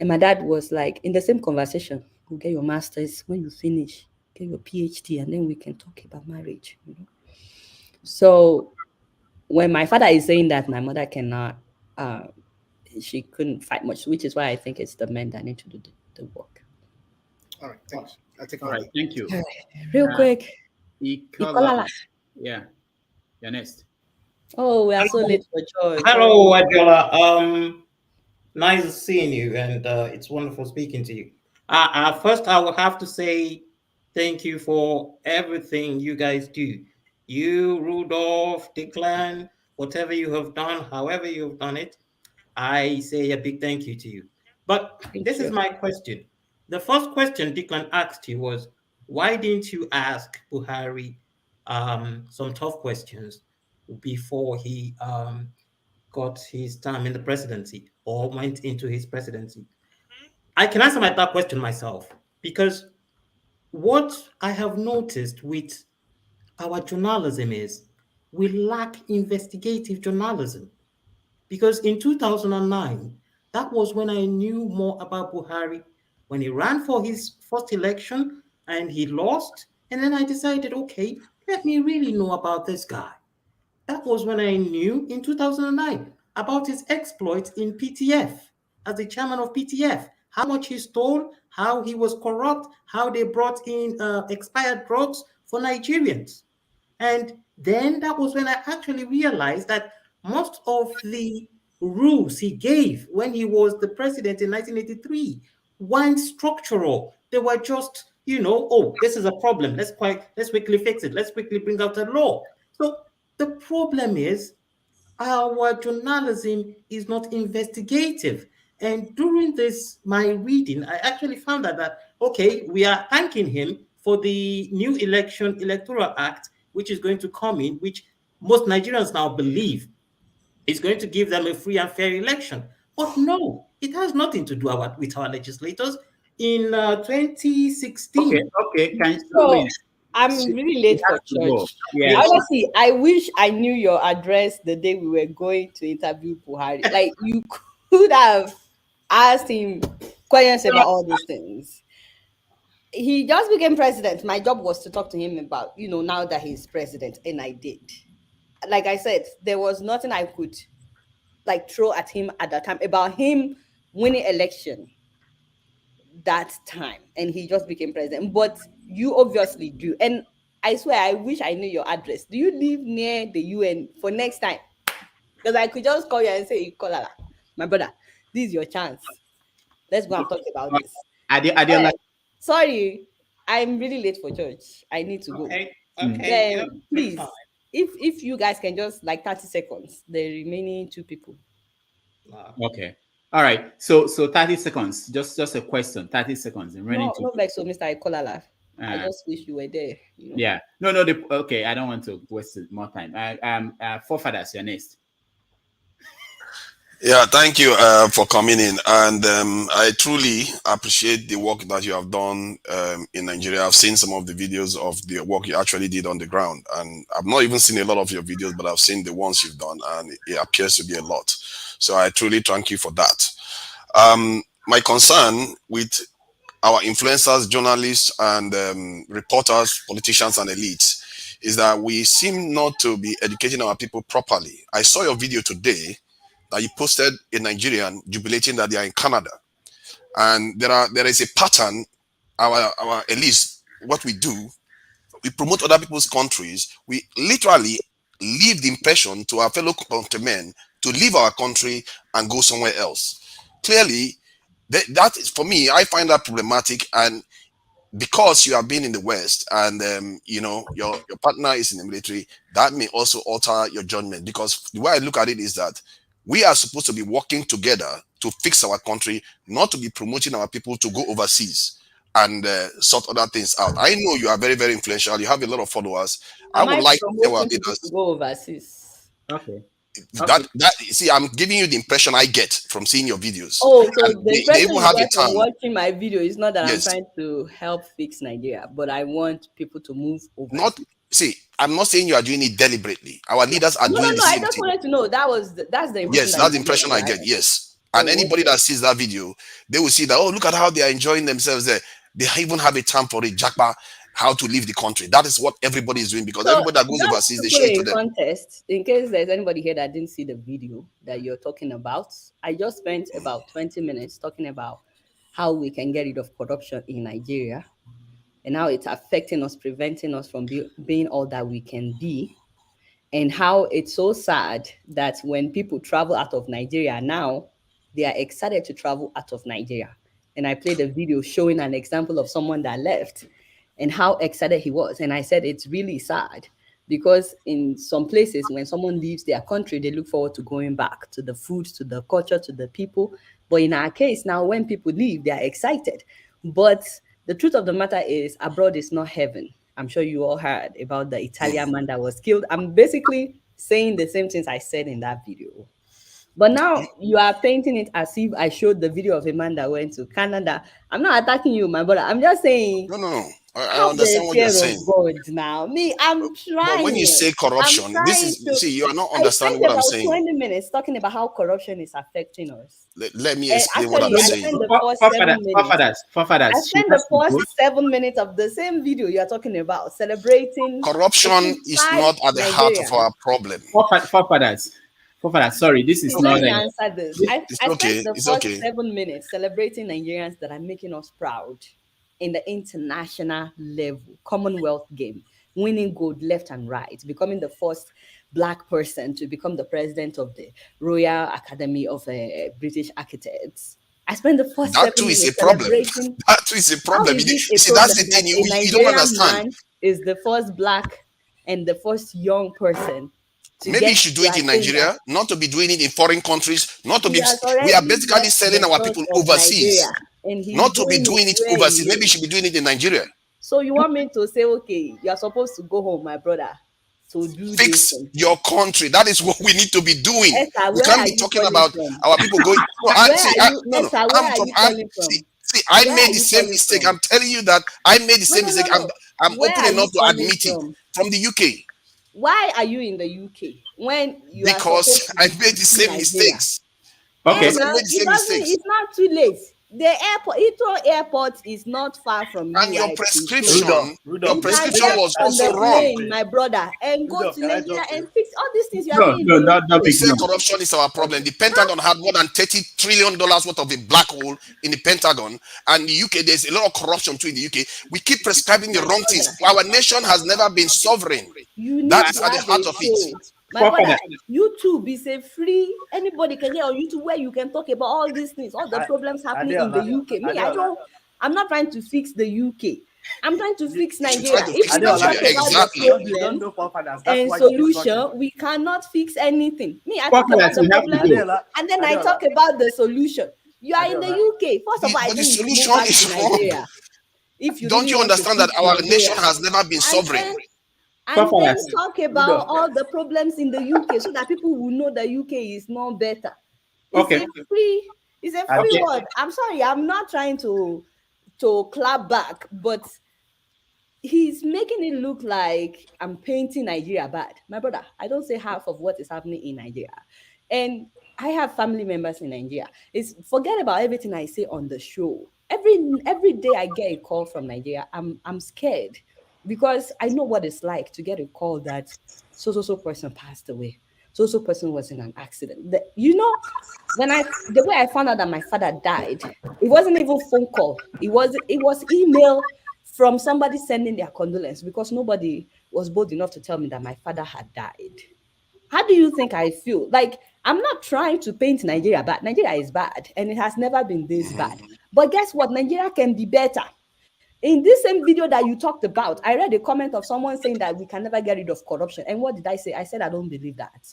And my dad was like, in the same conversation, you get your master's, when you finish, get your PhD, and then we can talk about marriage. So when my father is saying that my mother cannot, she couldn't fight much, which is why I think it's the men that need to do the work. All right, thanks. I'll take All right, thank you. Real quick. Yeah, you're next. Oh, we are so late for George. Hello, Adeola. Nice seeing you, and it's wonderful speaking to you. First, I will have to say thank you for everything you guys do. You, Rudolph, Declan, whatever you have done, however you have done it, I say a big thank you to you. But this is my question. The first question Declan asked you was, why didn't you ask Buhari some tough questions before he got his time in the presidency or went into his presidency? I can answer that question myself, because what I have noticed with our journalism is we lack investigative journalism. Because in 2009, that was when I knew more about Buhari, when he ran for his first election and he lost. And then I decided, okay, let me really know about this guy. That was when I knew in 2009 about his exploits in PTF as the chairman of PTF, how much he stole, how he was corrupt, how they brought in expired drugs for Nigerians. And then that was when I actually realized that most of the rules he gave when he was the president in 1983 weren't structural. They were just, oh, this is a problem. Let's quickly fix it. Let's quickly bring out a law. So the problem is our journalism is not investigative. And during this, my reading, I actually found out that, okay, we are thanking him for the new electoral act, which is going to come in, which most Nigerians now believe is going to give them a free and fair election. But no, it has nothing to do with our legislators. In 2016, Okay, can So I'm really late for go. church. Yes. Honestly, I wish I knew your address the day we were going to interview Buhari. Like you could have asked him questions about all these things. He just became president. My job was to talk to him about, now that he's president, and I did. Like I said, there was nothing I could like throw at him at that time about him winning election that time, and he just became president. But you obviously do, and I swear I wish I knew your address. Do you live near the UN for next time? Because I could just call you and say, Kolala, my brother, this is your chance. Let's go and talk about this. Adeola. Sorry, I'm really late for church. I need to go. Okay. Then please, if you guys can just like 30 seconds, the remaining two people. Okay. All right. So 30 seconds. Just a question. 30 seconds. No, like so, Mr. Ikolala. I just wish you were there. Yeah. No. Okay. I don't want to waste more time. Forefathers, you're next. Yeah, thank you for coming in, and I truly appreciate the work that you have done in Nigeria. I've seen some of the videos of the work you actually did on the ground, and I've not even seen a lot of your videos, but I've seen the ones you've done, and it appears to be a lot. So I truly thank you for that. My concern with our influencers, journalists, and reporters, politicians, and elites is that we seem not to be educating our people properly. I saw your video today that you posted a Nigerian jubilating that they are in Canada, and there is a pattern. Our elites, what we do, we promote other people's countries. We literally leave the impression to our fellow countrymen to leave our country and go somewhere else. Clearly, that is, for me, I find that problematic. And because you have been in the West and your partner is in the military, that may also alter your judgment. Because the way I look at it is that we are supposed to be working together to fix our country, not to be promoting our people to go overseas and sort other things out. I know you are very, very influential. You have a lot of followers. I would like to tell our leaders to go overseas. Okay. That see, I'm giving you the impression I get from seeing your videos. Oh, so the impression you have get a from watching my video is not that Yes. I'm trying to help fix Nigeria, but I want people to move over. See, I'm not saying you are doing it deliberately. Our leaders are doing the I same just thing. wanted to know that's the impression. Yes, that's the impression I get. Yes. And anybody that sees that video, they will see that, oh, look at how they are enjoying themselves there. They even have a term for it, Jackpa, how to leave the country. That is what everybody is doing, because everybody that goes overseas, they show it to them. Contest, in case there's anybody here that didn't see the video that you're talking about, I just spent about 20 minutes talking about how we can get rid of corruption in Nigeria and how it's affecting us, preventing us from being all that we can be, and how it's so sad that when people travel out of Nigeria now, they are excited to travel out of Nigeria. And I played a video showing an example of someone that left and how excited he was. And I said, it's really sad because in some places, when someone leaves their country, they look forward to going back to the food, to the culture, to the people. But in our case now, when people leave, they are excited. But the truth of the matter is abroad is not heaven. I'm sure you all heard about the Italian man that was killed. I'm basically saying the same things I said in that video. But now you are painting it as if I showed the video of a man that went to Canada. I'm not attacking you, my brother. I'm just saying. No. I understand what you're saying. God now. Me, I'm trying. But when you say corruption, this is, you see, you are not understanding what I'm saying. I spent about 20 minutes talking about how corruption is affecting us. Let me explain what I'm saying. I spent the first 7 minutes. I spent the first 7 minutes of the same video you're talking about celebrating. Corruption is not at the heart of our problem. Sorry, this is Let not. me answer this. I spent the It's first okay. 7 minutes celebrating Nigerians that are making us proud in the international level, Commonwealth game, winning gold left and right, becoming the first Black person to become the president of the Royal Academy of British Architects. I spent the first 7 minutes celebrating. That too is a problem. How is You it see, that's the thing you don't understand. Man is the first Black and the first young person. Maybe you should do it in Nigeria, not to be doing it in foreign countries, not to be. We are basically selling our people overseas, not to be doing it overseas. Maybe you should be doing it in Nigeria. So you want me to say, okay, you're supposed to go home, my brother, to do fix your country. That is what we need to be doing. Esther, we can't be talking about our people going. I made the same mistake. I'm telling you that I made the same mistake. I'm open enough to admit it. From the UK. Why are you in the UK when you because I made the same mistakes. Okay. It's not too late. The airport, Heathrow Airport is not far from you. And your prescription, was also wrong, my brother, and go to Nigeria and fix all these things you are doing. You say corruption is our problem. The Pentagon had more than $30 trillion worth of a black hole in the Pentagon, and the UK, there's a lot of corruption too in the UK. We keep prescribing the wrong things. Our nation has never been sovereign. That is at the heart of it. My brother, YouTube is a free. Anybody can get on YouTube where you can talk about all these things, all the problems happening in the UK. Me, I'm not trying to fix the UK. I'm trying to fix Nigeria. If we don't talk about the problem and solution, we cannot fix anything. Me, I talk about the problem and then I talk about the solution. You are in the UK. First of all, I think the solution is wrong. If you don't you understand that our nation has never been sovereign? And then talk about all the problems in the UK so that people will know the UK is not better. It's a free word. I'm sorry, I'm not trying to clap back, but he's making it look like I'm painting Nigeria bad. My brother, I don't say half of what is happening in Nigeria. And I have family members in Nigeria. Forget about everything I say on the show. Every day I get a call from Nigeria, I'm scared. Because I know what it's like to get a call that so person passed away. So person was in an accident. The way I found out that my father died, it wasn't even phone call. It was email from somebody sending their condolence because nobody was bold enough to tell me that my father had died. How do you think I feel? Like, I'm not trying to paint Nigeria bad. Nigeria is bad and it has never been this bad. But guess what? Nigeria can be better. In this same video that you talked about, I read a comment of someone saying that we can never get rid of corruption. And what did I say? I said, I don't believe that.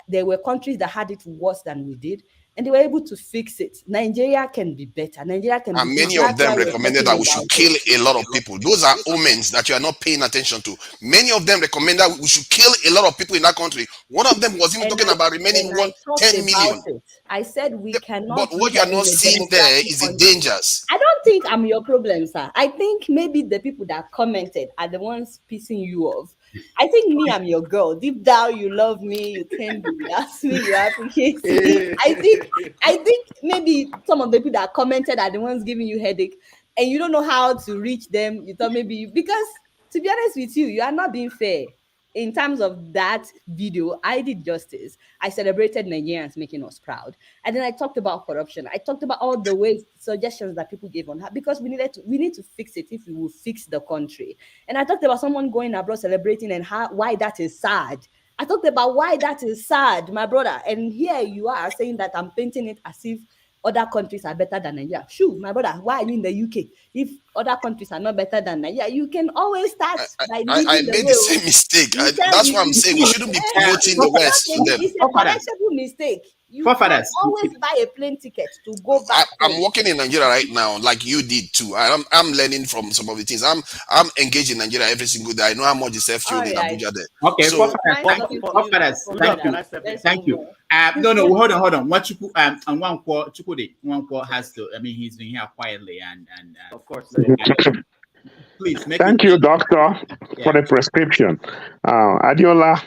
There were countries that had it worse than we did, and they were able to fix it. Nigeria can be better. Nigeria can be better. And many of them recommended that we should kill a lot of people. Those are omens that you are not paying attention to. Many of them recommend that we should kill a lot of people in that country. One of them was even talking about remaining 10 million. I said we cannot. But what you are not seeing there is the dangers. I don't think I'm your problem, sir. I think maybe the people that commented are the ones pissing you off. I think me, I'm your girl. Deep down, you love me. You tend to ask me. You appreciate me. I think maybe some of the people that commented are the ones giving you headache, and you don't know how to reach them. You thought maybe because, to be honest with you, you are not being fair. In terms of that video, I did justice. I celebrated Nigerians making us proud. And then I talked about corruption. I talked about all the ways, suggestions that people gave on how, because we need to fix it if we will fix the country. And I talked about someone going abroad celebrating and why that is sad. I talked about why that is sad, my brother. And here you are saying that I'm painting it as if other countries are better than Nigeria. Shoot, my brother, why are you in the UK? If other countries are not better than Nigeria, you can always start by I made the same mistake. That's why I'm saying we shouldn't be promoting the West to them. It's a correctable mistake. You can always buy a plane ticket to go back. I'm working in Nigeria right now, like you did too. I'm learning from some of the things. I'm engaged in Nigeria every single day. I know how much is fuel in Abuja there. Okay, so, thank you. No, hold on. What you and Chukwudi has to. I mean, he's been here quietly and of course. Please make Thank you, doctor, for the prescription. Adeola,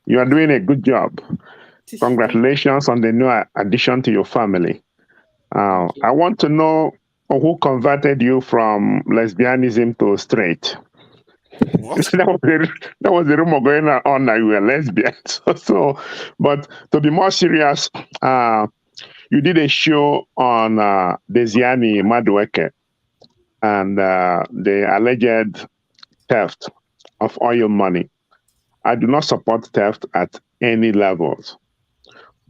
you are doing a good job. Congratulations on the new addition to your family. I want to know who converted you from lesbianism to straight. What? that was the rumor going on that you were lesbian. But to be more serious, you did a show on Desiani Madueke and the alleged theft of oil money. I do not support theft at any levels,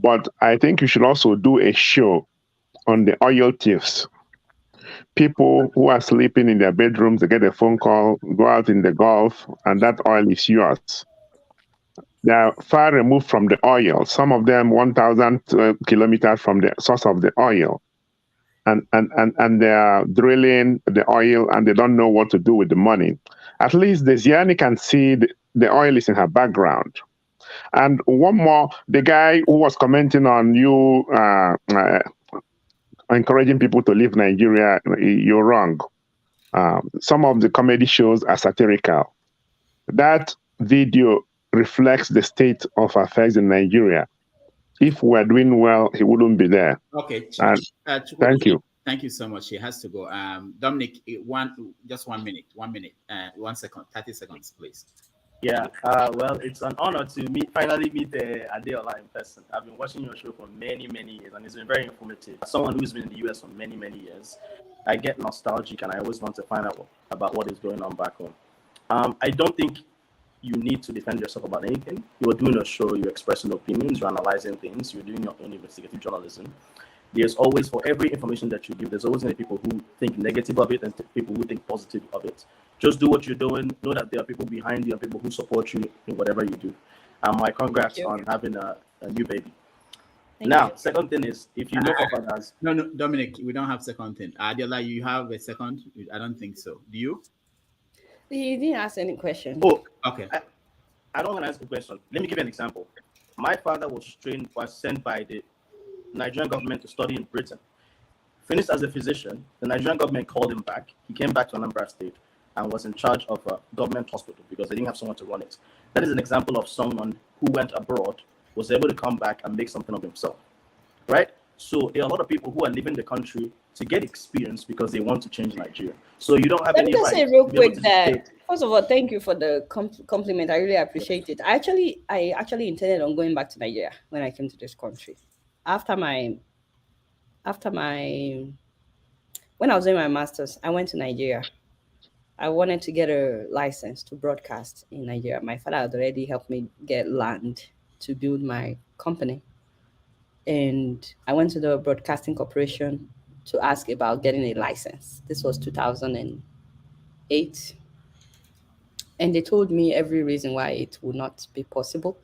but I think you should also do a show on the oil thieves. People who are sleeping in their bedrooms, they get a phone call, go out in the Gulf, and that oil is yours. They are far removed from the oil, some of them 1,000 kilometers from the source of the oil. And they are drilling the oil and they don't know what to do with the money. At least the Ziani can see the oil is in her background. And one more, the guy who was commenting on you encouraging people to leave Nigeria, you're wrong. Some of the comedy shows are satirical. That video reflects the state of affairs in Nigeria. If we're doing well, he wouldn't be there. Okay. Thank you. Thank you so much. She has to go. Dominic, just 1 minute, 1 second, 30 seconds, please. Yeah, well, it's an honor to finally meet Adeola in person. I've been watching your show for many, many years, and it's been very informative. As someone who's been in the US for many, many years, I get nostalgic, and I always want to find out about what is going on back home. I don't think you need to defend yourself about anything. You're doing a show, you're expressing opinions, you're analyzing things, you're doing your own investigative journalism. There's always, for every information that you give, there's always going to be people who think negative of it and people who think positive of it. Just do what you're doing. Know that there are people behind you and people who support you in whatever you do. My congrats on having a new baby. Second thing is, if you know of others. No, Dominic, we don't have second thing. Adeola, you have a second? I don't think so. Do you? He didn't ask any question. Oh, okay. I don't want to ask a question. Let me give you an example. My father was sent by the Nigerian government to study in Britain. Finished as a physician, the Nigerian government called him back. He came back to Anambra State and was in charge of a government hospital because they didn't have someone to run it. That is an example of someone who went abroad, was able to come back and make something of himself, right? So there are a lot of people who are leaving the country to get experience because they want to change Nigeria. So you don't have Let any me just right say real to be able quick to that, dictate. first of all, thank you for the compliment. I really appreciate it. I actually intended on going back to Nigeria when I came to this country. When I was doing my master's, I went to Nigeria. I wanted to get a license to broadcast in Nigeria. My father had already helped me get land to build my company. And I went to the Broadcasting Corporation to ask about getting a license. This was 2008. And they told me every reason why it would not be possible.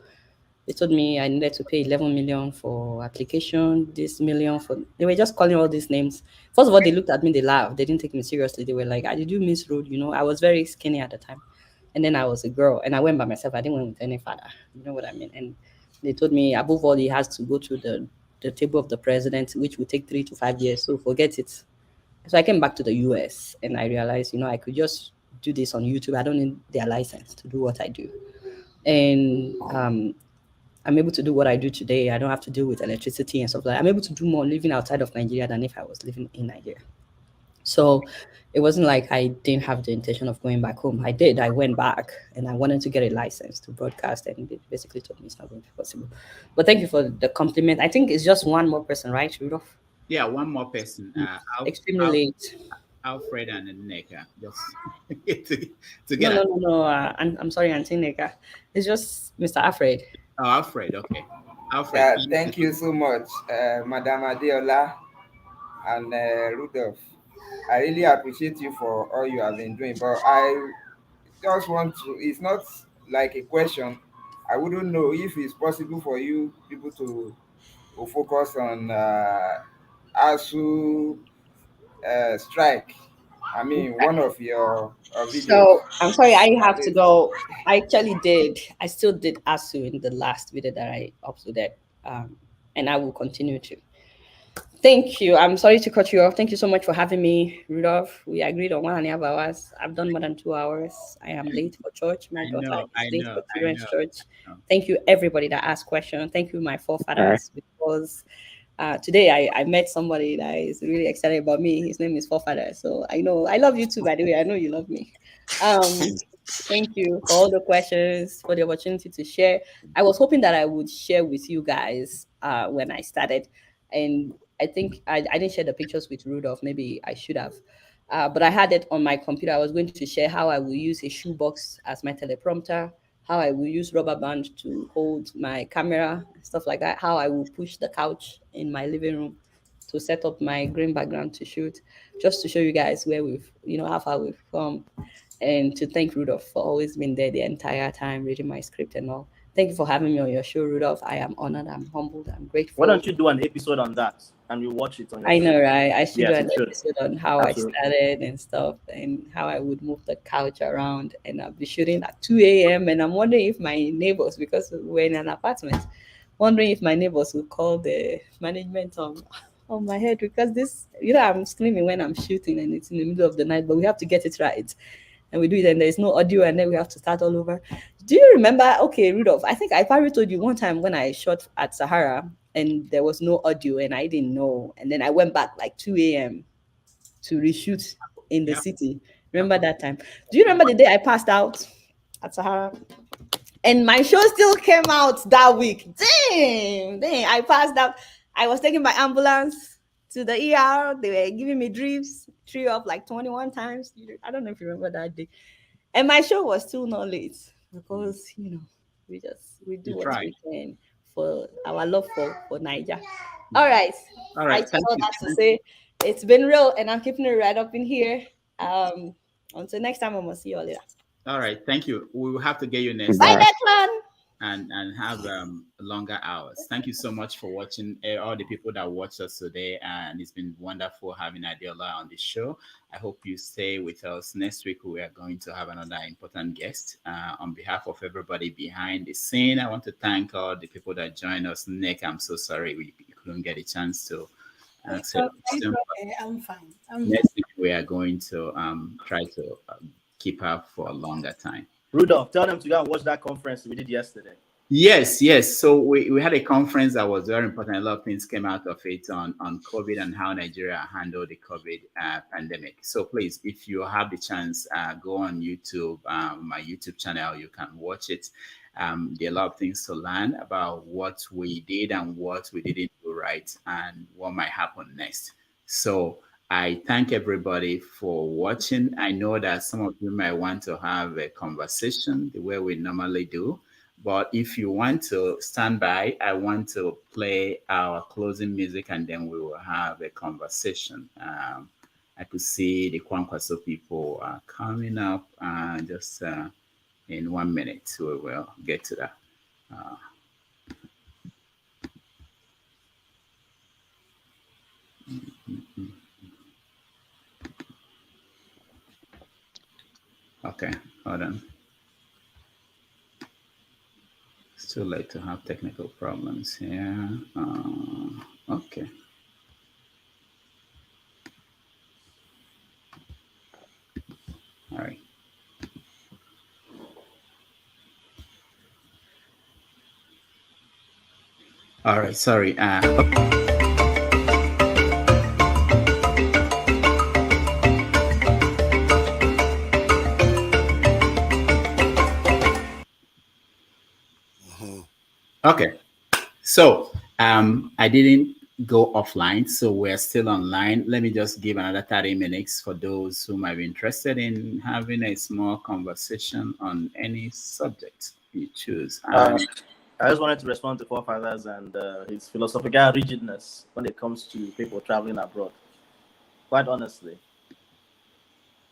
They told me I needed to pay 11 million for application, this million for... They were just calling all these names. First of all, they looked at me, they laughed. They didn't take me seriously. They were like, did you miss road? You know, I was very skinny at the time. And then I was a girl and I went by myself. I didn't went with any father. You know what I mean? And they told me, above all, he has to go to the table of the president, which would take 3 to 5 years. So forget it. So I came back to the US and I realized, I could just do this on YouTube. I don't need their license to do what I do. And I'm able to do what I do today. I don't have to deal with electricity and stuff like that. I'm able to do more living outside of Nigeria than if I was living in Nigeria. So it wasn't like I didn't have the intention of going back home. I did. I went back and I wanted to get a license to broadcast, and they basically told me it's not going to be possible. But thank you for the compliment. I think it's just one more person, right, Rudolph? Yeah, one more person. Extremely late. Alfred and Neka. Just to get No. I'm sorry, Auntie Neka. It's just Mr. Alfred. Oh, Alfred. Okay. Alfred. Thank you so much, Madam Adeola and Rudolph. I really appreciate you for all you have been doing, but I just want to, it's not like a question. I wouldn't know if it's possible for you people to focus on ASU strike. I mean, one of your videos. So I'm sorry, I have to go. I actually did. I still did ASU in the last video that I uploaded, and I will continue to. Thank you. I'm sorry to cut you off. Thank you so much for having me, Rudolph. We agreed on 1.5 hours. I've done more than 2 hours. I am late for church. My daughter is late for children's church. Thank you, everybody that asked questions. Thank you, my forefathers, because today I met somebody that is really excited about me. His name is Forefather. So I know I love you too, by the way. I know you love me. Thank you for all the questions, for the opportunity to share. I was hoping that I would share with you guys when I started. And I think I didn't share the pictures with Rudolph. Maybe I should have. But I had it on my computer. I was going to share how I will use a shoebox as my teleprompter, how I will use rubber band to hold my camera, stuff like that, how I will push the couch in my living room to set up my green background to shoot, just to show you guys where we've, how far we've come. And to thank Rudolph for always being there the entire time, reading my script and all. Thank you for having me on your show, Rudolph. I am honored, I'm humbled, I'm grateful. Why don't you do an episode on that and we watch it on your I know, show? right? I should do Yes, an you should. episode on how Absolutely. I started and stuff, and how I would move the couch around. And I'll be shooting at 2 a.m. And I'm wondering if my neighbors, because we're in an apartment, wondering if my neighbors will call the management on my head, because this, I'm screaming when I'm shooting and it's in the middle of the night, but we have to get it right. And we do it, and there's no audio, and then we have to start all over. Do you remember? Okay, Rudolph, I think I probably told you one time when I shot at Sahara and there was no audio and I didn't know. And then I went back like 2 a.m. to reshoot in the city. Remember that time? Do you remember the day I passed out at Sahara? And my show still came out that week. Dang, I passed out. I was taken by ambulance to the ER. They were giving me drips, 3 up like 21 times. I don't know if you remember that day. And my show was still not late because, we do what we can for our love for Niger. All right. All right. I just all that to say it's been real, and I'm keeping it right up in here. Until next time, I'm gonna see you all later. All right. Thank you. We will have to get you next Bye, time. Declan. And have longer hours. Thank you so much for watching, all the people that watched us today, and it's been wonderful having Adeola on the show. I hope you stay with us. Next week we are going to have another important guest. On behalf of everybody behind the scene, I want to thank all the people that joined us. Nick, I'm so sorry we couldn't get a chance to answer the question. I'm fine. Next week we are going to try to keep up for a longer time. Rudolph, tell them to go and watch that conference we did yesterday. Yes. So we had a conference that was very important. A lot of things came out of it on COVID and how Nigeria handled the COVID pandemic. So please, if you have the chance, go on YouTube, my YouTube channel. You can watch it. There are a lot of things to learn about what we did and what we didn't do right and what might happen next. So I thank everybody for watching. I know that some of you might want to have a conversation the way we normally do. But if you want to stand by, I want to play our closing music and then we will have a conversation. I could see the Kwankwaso people coming up just in 1 minute. So we will get to that. Okay, hold on. It's too late to have technical problems here. Okay. All right. All right, sorry. Okay, so I didn't go offline, so we're still online. Let me just give another 30 minutes for those who might be interested in having a small conversation on any subject you choose. I just wanted to respond to Forefathers and his philosophical rigidness when it comes to people traveling abroad. Quite honestly,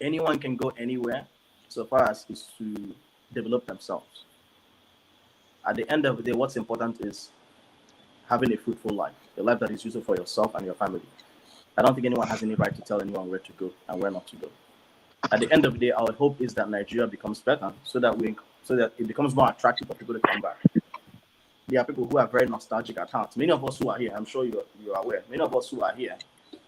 anyone can go anywhere so far as is to develop themselves. At the end of the day, what's important is having a fruitful life, a life that is useful for yourself and your family. I don't think anyone has any right to tell anyone where to go and where not to go. At the end of the day, our hope is that Nigeria becomes better so that it becomes more attractive for people to come back. there are people who are very nostalgic at heart. Many of us who are here, I'm sure you are aware, many of us who are here,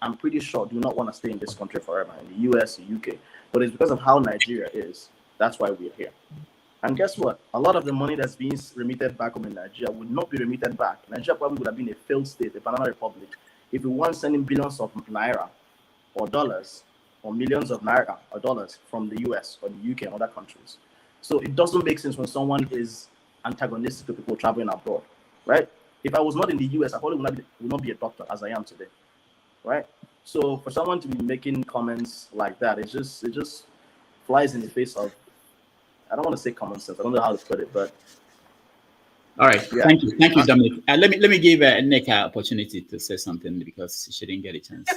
I'm pretty sure do not want to stay in this country forever, in the US, the UK. But it's because of how Nigeria is. That's why we're here. And guess what? A lot of the money that's being remitted back home in Nigeria would not be remitted back. Nigeria probably would have been a failed state, a banana republic, if we weren't sending billions of naira or dollars or millions of naira or dollars from the US or the UK and other countries. So it doesn't make sense when someone is antagonistic to people traveling abroad, right? If I was not in the US, I probably would not be a doctor as I am today, right? So for someone to be making comments like that, it just flies in the face of, I don't want to say common sense. I don't know how to put it, but all right. Yeah. Thank you, Dominic. Let me give Nick an opportunity to say something because she didn't get a chance.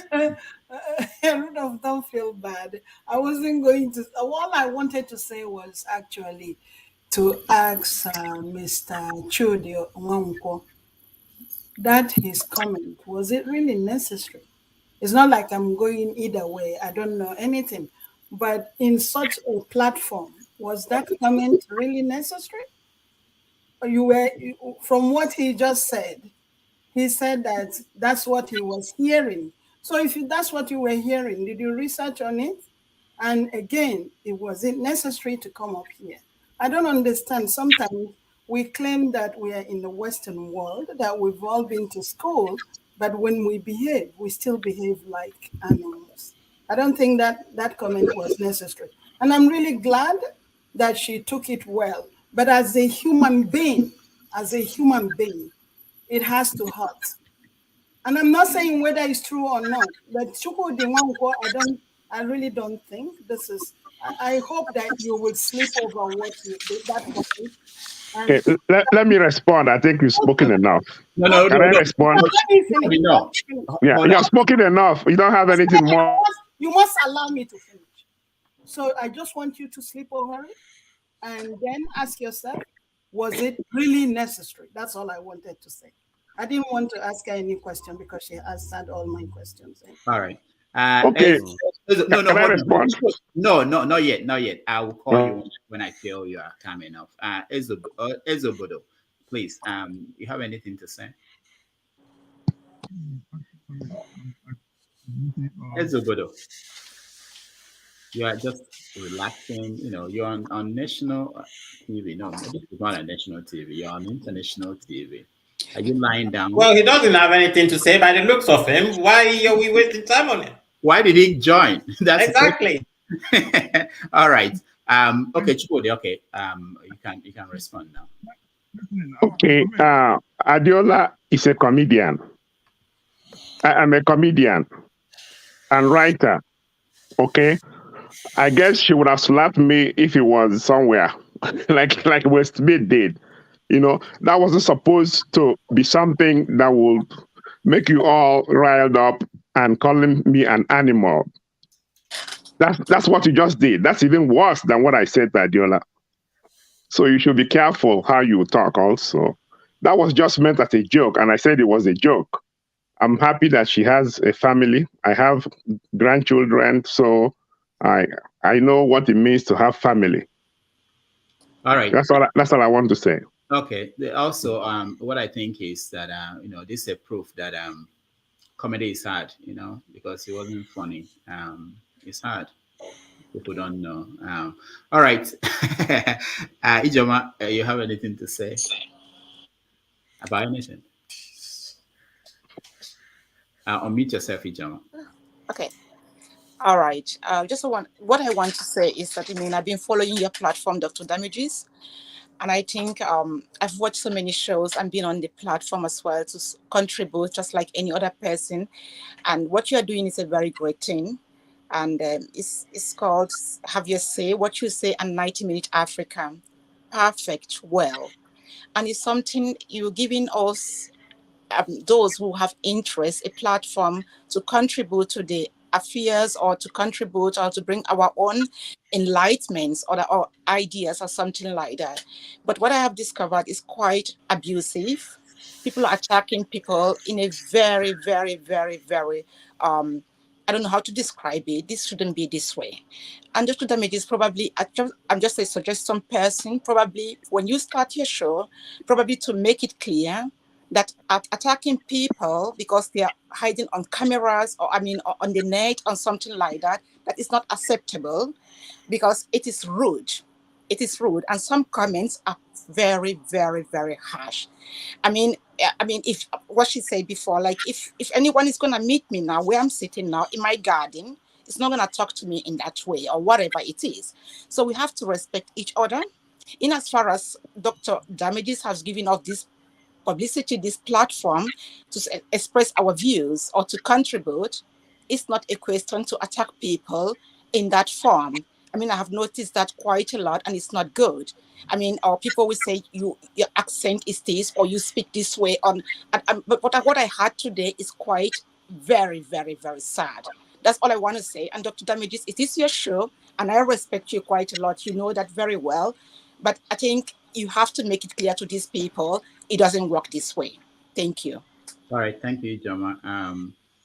Rudolph, don't feel bad. I wasn't going to. All I wanted to say was actually to ask Mr. Chudio Nwankwo that his comment, was it really necessary? It's not like I'm going either way. I don't know anything. But in such a platform, was that comment really necessary? From what he just said, he said that that's what he was hearing. So if that's what you were hearing, did you research on it? And again, was it necessary to come up here? I don't understand. Sometimes we claim that we are in the Western world, that we've all been to school, but when we behave, we still behave like animals. I don't think that comment was necessary. And I'm really glad that she took it well. But as a human being, it has to hurt. And I'm not saying whether it's true or not, but I really don't think this is. I hope that you will sleep over that topic. Okay, let me respond. I think you've spoken enough. No. Can I respond? No. Yeah, you have spoken enough. You don't have anything more. You must allow me to finish. So I just want you to sleep over it and then ask yourself, was it really necessary? That's all I wanted to say. I didn't want to ask her any question because she answered all my questions. All right. Okay. No, Can I respond? No, not yet. I will call you when I feel you are calm enough. Ezobodo, please. You have anything to say? Ezobodo, you are just relaxing. You're on national TV. No, this is not a national TV. You're on international TV. Are you lying down? Well, he doesn't have anything to say by the looks of him. Why are we wasting time on him? Why did he join? That's exactly. All right. Okay, Chukudi, okay. You can respond now. Okay. Adeola is a comedian. I'm a comedian and writer. Okay. I guess she would have slapped me if it was somewhere like Westmead did. That wasn't supposed to be something that would make you all riled up and calling me an animal. That's what you just did. That's even worse than what I said to Adeola. So you should be careful how you talk also. That was just meant as a joke, and I said it was a joke. I'm happy that she has a family. I have grandchildren, so I know what it means to have family. All right. That's all I want to say. Okay. Also, what I think is that this is a proof that comedy is hard. Because it wasn't funny. It's hard. People don't know. All right. Ijoma, you have anything to say about anything? Unmute yourself, Ijoma. Okay. All right. What I want to say is that I've been following your platform, Dr. Damages, and I think I've watched so many shows and been on the platform as well to contribute just like any other person. And what you are doing is a very great thing. And it's called Have Your Say, What You Say, and 90-Minute Africa. Perfect, well. And it's something you're giving us, those who have interest, a platform to contribute to the affairs or to contribute or to bring our own enlightenments or ideas or something like that. But what I have discovered is quite abusive. People are attacking people in a very, very, very, very I don't know how to describe it. This shouldn't be this way. And Dr. Damages, probably, I'm just a suggestion person, probably when you start your show, probably to make it clear that attacking people because they are hiding on cameras or, I mean, or on the net or something like that, that is not acceptable because it is rude. It is rude. And some comments are very, very, very harsh. I mean, if what she said before, like if anyone is gonna meet me now where I'm sitting now in my garden, it's not gonna talk to me in that way or whatever it is. So we have to respect each other. In as far as Dr. Damages has given us this publicity, this platform to express our views or to contribute, it's not a question to attack people in that form. I mean, I have noticed that quite a lot, and it's not good. I mean, or people will say your accent is this, or you speak this way. But what I had today is quite very, very, very sad. That's all I want to say. And Dr. Damages, it is your show, and I respect you quite a lot. You know that very well. But I think you have to make it clear to these people it doesn't work this way. Thank you. All right, thank you, Jama.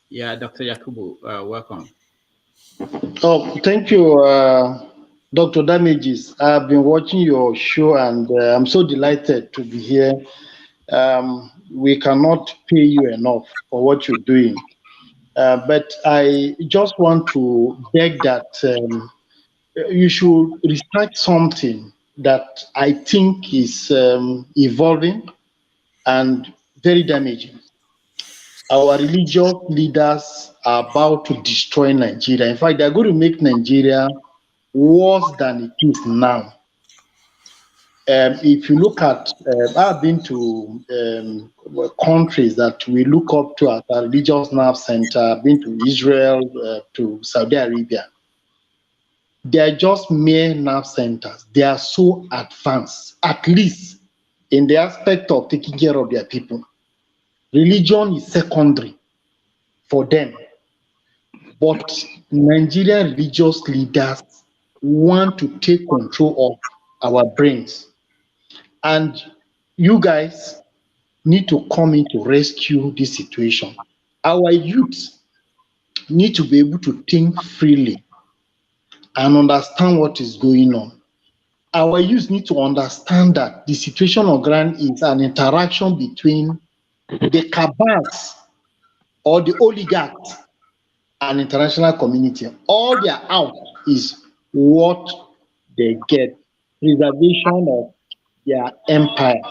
Yeah, Dr. Yakubu, welcome. Oh, thank you, Dr. Damages. I've been watching your show and I'm so delighted to be here. We cannot pay you enough for what you're doing. But I just want to beg that you should research something that I think is evolving and very damaging. Our religious leaders are about to destroy Nigeria. In fact, they're going to make Nigeria worse than it is now. If you look at, I've been to countries that we look up to as a religious nerve center. I've been to Israel, to Saudi Arabia. They are just mere nerve centers. They are so advanced, at least in the aspect of taking care of their people. Religion is secondary for them. But Nigerian religious leaders want to take control of our brains. And you guys need to come in to rescue this situation. Our youth need to be able to think freely and understand what is going on. Our youth need to understand that the situation on ground is an interaction between the cabals or the oligarchs and international community. All they are out is what they get, preservation of their empire.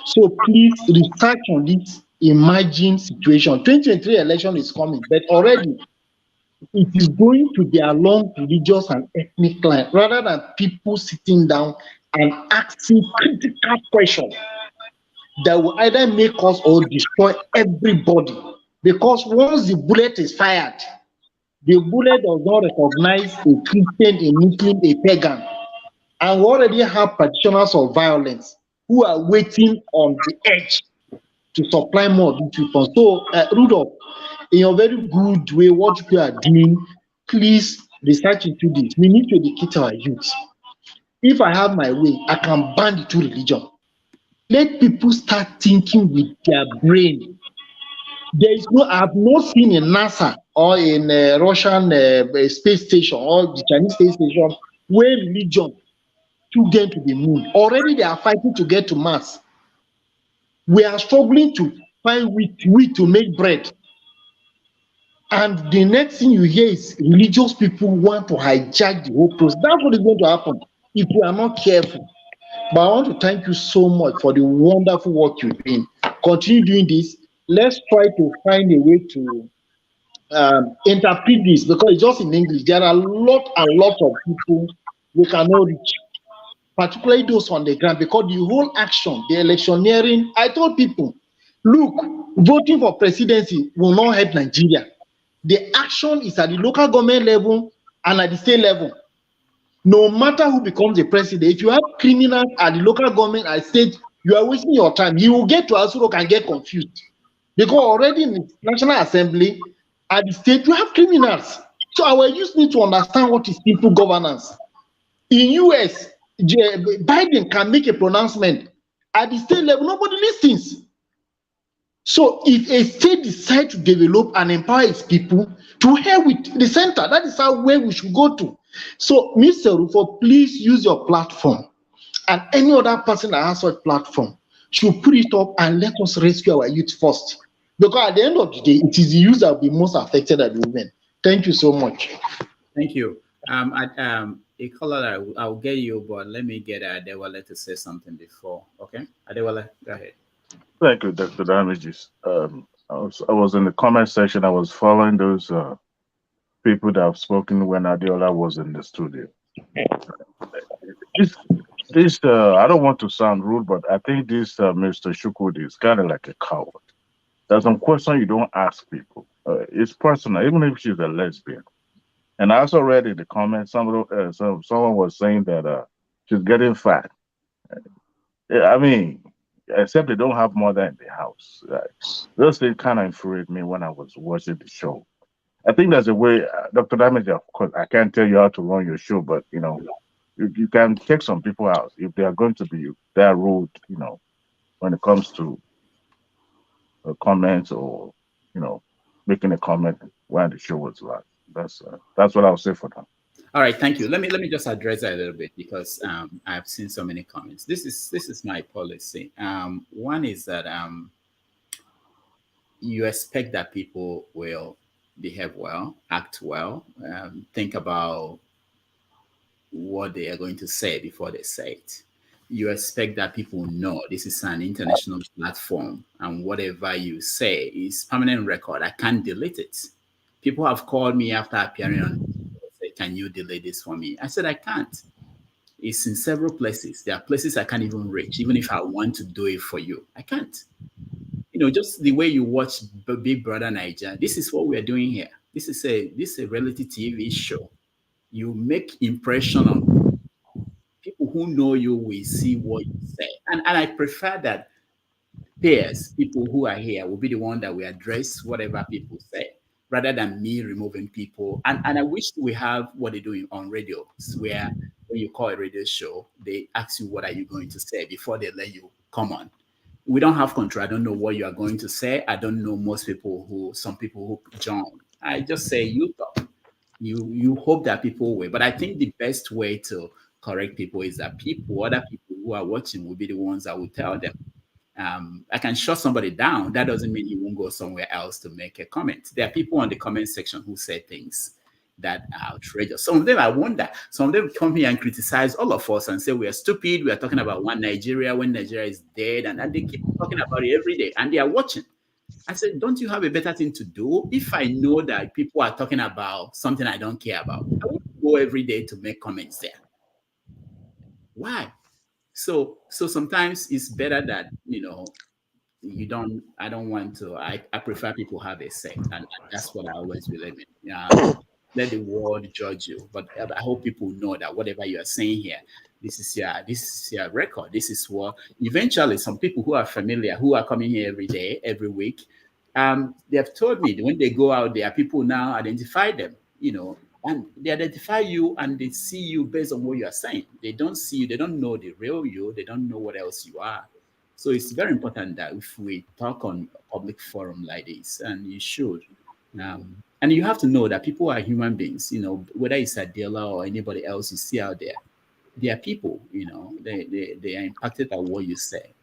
So please research on this emerging situation. 2023 election is coming, but already it is going to be along religious and ethnic lines rather than people sitting down and asking critical questions that will either make us or destroy everybody. Because once the bullet is fired, the bullet does not recognize a Christian, a Muslim, a pagan. And we already have practitioners of violence who are waiting on the edge to supply more of these weapons. So, Rudolph, in a very good way, what you are doing, please research into this. We need to educate our youth. If I have my way, I can ban the two religions. Let people start thinking with their brain. There is no, I have not seen in NASA or in Russian space station or the Chinese space station where religion took them to the moon. Already they are fighting to get to Mars. We are struggling to find wheat to make bread. And the next thing you hear is religious people want to hijack the whole process. That's what is going to happen if we are not careful. But I want to thank you so much for the wonderful work you're doing. Continue doing this. Let's try to find a way to interpret this, because it's just in English. There are a lot of people we cannot reach, particularly those on the ground, because the whole action, the electioneering, I told people, look, voting for presidency will not help Nigeria. The action is at the local government level and at the state level. No matter who becomes the president, if you have criminals at the local government and state, you are wasting your time. You will get to Asurok and get confused. Because already in the National Assembly, at the state, you have criminals. So our youth need to understand what is simple governance. In US, Biden can make a pronouncement. At the state level, nobody listens. So if a state decides to develop and empower its people, to hell with the center. That is how where we should go to. So, Mr. Rufo, please use your platform, and any other person that has such platform should put it up and let us rescue our youth first. Because at the end of the day, it is the youth that will be most affected at the women. Thank you so much. Thank you. A caller, I'll get you, but let me get Adeola to say something before. Okay, Adeola, go ahead. Thank you, Dr. Damages. I was in the comment section. I was following those people that have spoken when Adeola was in the studio. I don't want to sound rude, but I think this Mr. Shukwudi is kind of like a coward. There's some question you don't ask people. It's personal, even if she's a lesbian. And I also read in the comments, someone was saying that she's getting fat. I mean, except they don't have mother in the house. Those things kind of infuriated me when I was watching the show. I think there's a way, Dr. Damage, of course, I can't tell you how to run your show, but, you can take some people out if they are going to be that rude, when it comes to comments or, making a comment when the show was live. That's what I'll say for now. All right, thank you. Let me just address that a little bit because I've seen so many comments. This is my policy. One is that you expect that people will behave well, act well, think about what they are going to say before they say it. You expect that people know this is an international platform and whatever you say is permanent record. I can't delete it. People have called me after appearing on, say, can you delete this for me? I said, I can't. It's in several places. There are places I can't even reach, even if I want to do it for you. I can't. Just the way you watch Big Brother Nigeria, this is what we're doing here. This is a reality TV show. You make impression on people who know you will see what you say. And I prefer that peers, people who are here, will be the one that will address whatever people say, rather than me removing people. And I wish we have what they do on radio, where when you call a radio show, they ask you, what are you going to say before they let you come on. We don't have control. I don't know what you are going to say. I don't know some people who join. I just say, you talk. You hope that people will. But I think the best way to correct people is that other people who are watching will be the ones that will tell them. I can shut somebody down. That doesn't mean he won't go somewhere else to make a comment. There are people on the comment section who say things that are outrageous. Some of them, I wonder, some of them come here and criticize all of us and say we are stupid. We are talking about one Nigeria when Nigeria is dead. And they keep talking about it every day and they are watching. I said, don't you have a better thing to do? If I know that people are talking about something I don't care about, I wouldn't go every day to make comments there. Why? So sometimes it's better that, I don't want to, I prefer people have a say. And that's what I always believe in. Let the world judge you. But I hope people know that whatever you are saying here, this is your record. This is what eventually some people who are familiar, who are coming here every day, every week, they have told me that when they go out there, people now identify them, and they identify you and they see you based on what you are saying. They don't see you, they don't know the real you, they don't know what else you are. So it's very important that if we talk on a public forum like this, and you should, and you have to know that people are human beings, whether it's Adeola or anybody else you see out there, they are people, they are impacted by what you say.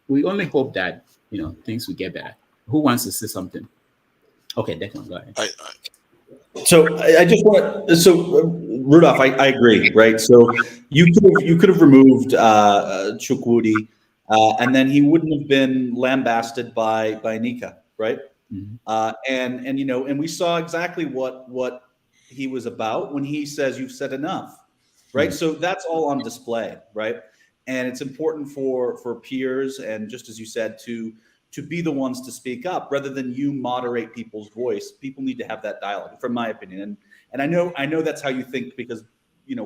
We only hope that, things will get better. Who wants to say something? Okay, Declan, go ahead. So I just want Rudolph, I agree, right? So you could have removed Chukwudi, and then he wouldn't have been lambasted by Nika, right? Mm-hmm. And we saw exactly what he was about when he says you've said enough, right? Mm-hmm. So that's all on display, right? And it's important for peers and, just as you said, to be the ones to speak up rather than you moderate people's voice. People need to have that dialogue, from my opinion. And I know that's how you think because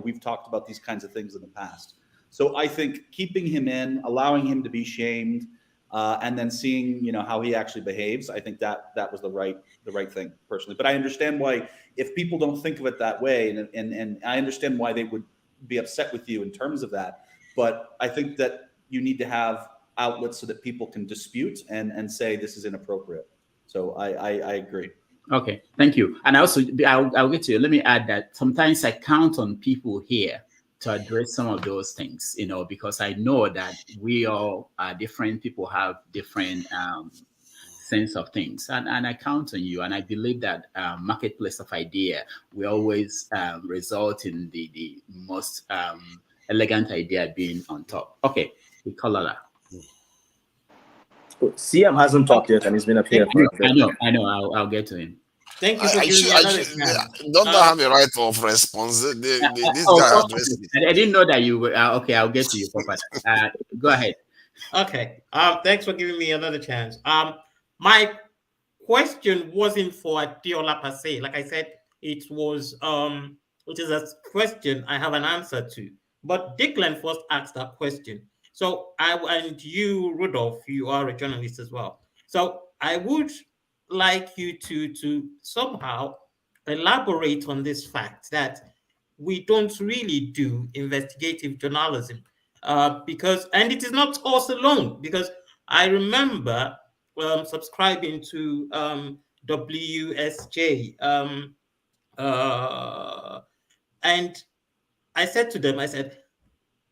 we've talked about these kinds of things in the past. So I think keeping him in, allowing him to be shamed, and then seeing how he actually behaves, I think that was the right thing personally. But I understand why, if people don't think of it that way, and I understand why they would be upset with you in terms of that. But I think that you need to have outlets so that people can dispute and say this is inappropriate. So I agree. Okay, thank you. And also, I'll get to you. Let me add that sometimes I count on people here to address some of those things, because I know that we all are different. People have different sense of things, and I count on you. And I believe that marketplace of idea will always result in the most elegant idea being on top. Okay, we call that. CM hasn't talked yet, and he's been up here for a bit. I know. I'll get to him. Thank you for giving me another chance. Don't have a right of response. This guy addressed me. I didn't know that you were. Okay, I'll get to you, Papa. Go ahead. Okay. Thanks for giving me another chance. My question wasn't for Adeola per se. Like I said, it is a question I have an answer to. But Declan first asked that question. So and you, Rudolph, you are a journalist as well. So I would like you to somehow elaborate on this fact that we don't really do investigative journalism because it is not us alone, because I remember subscribing to WSJ and I said to them,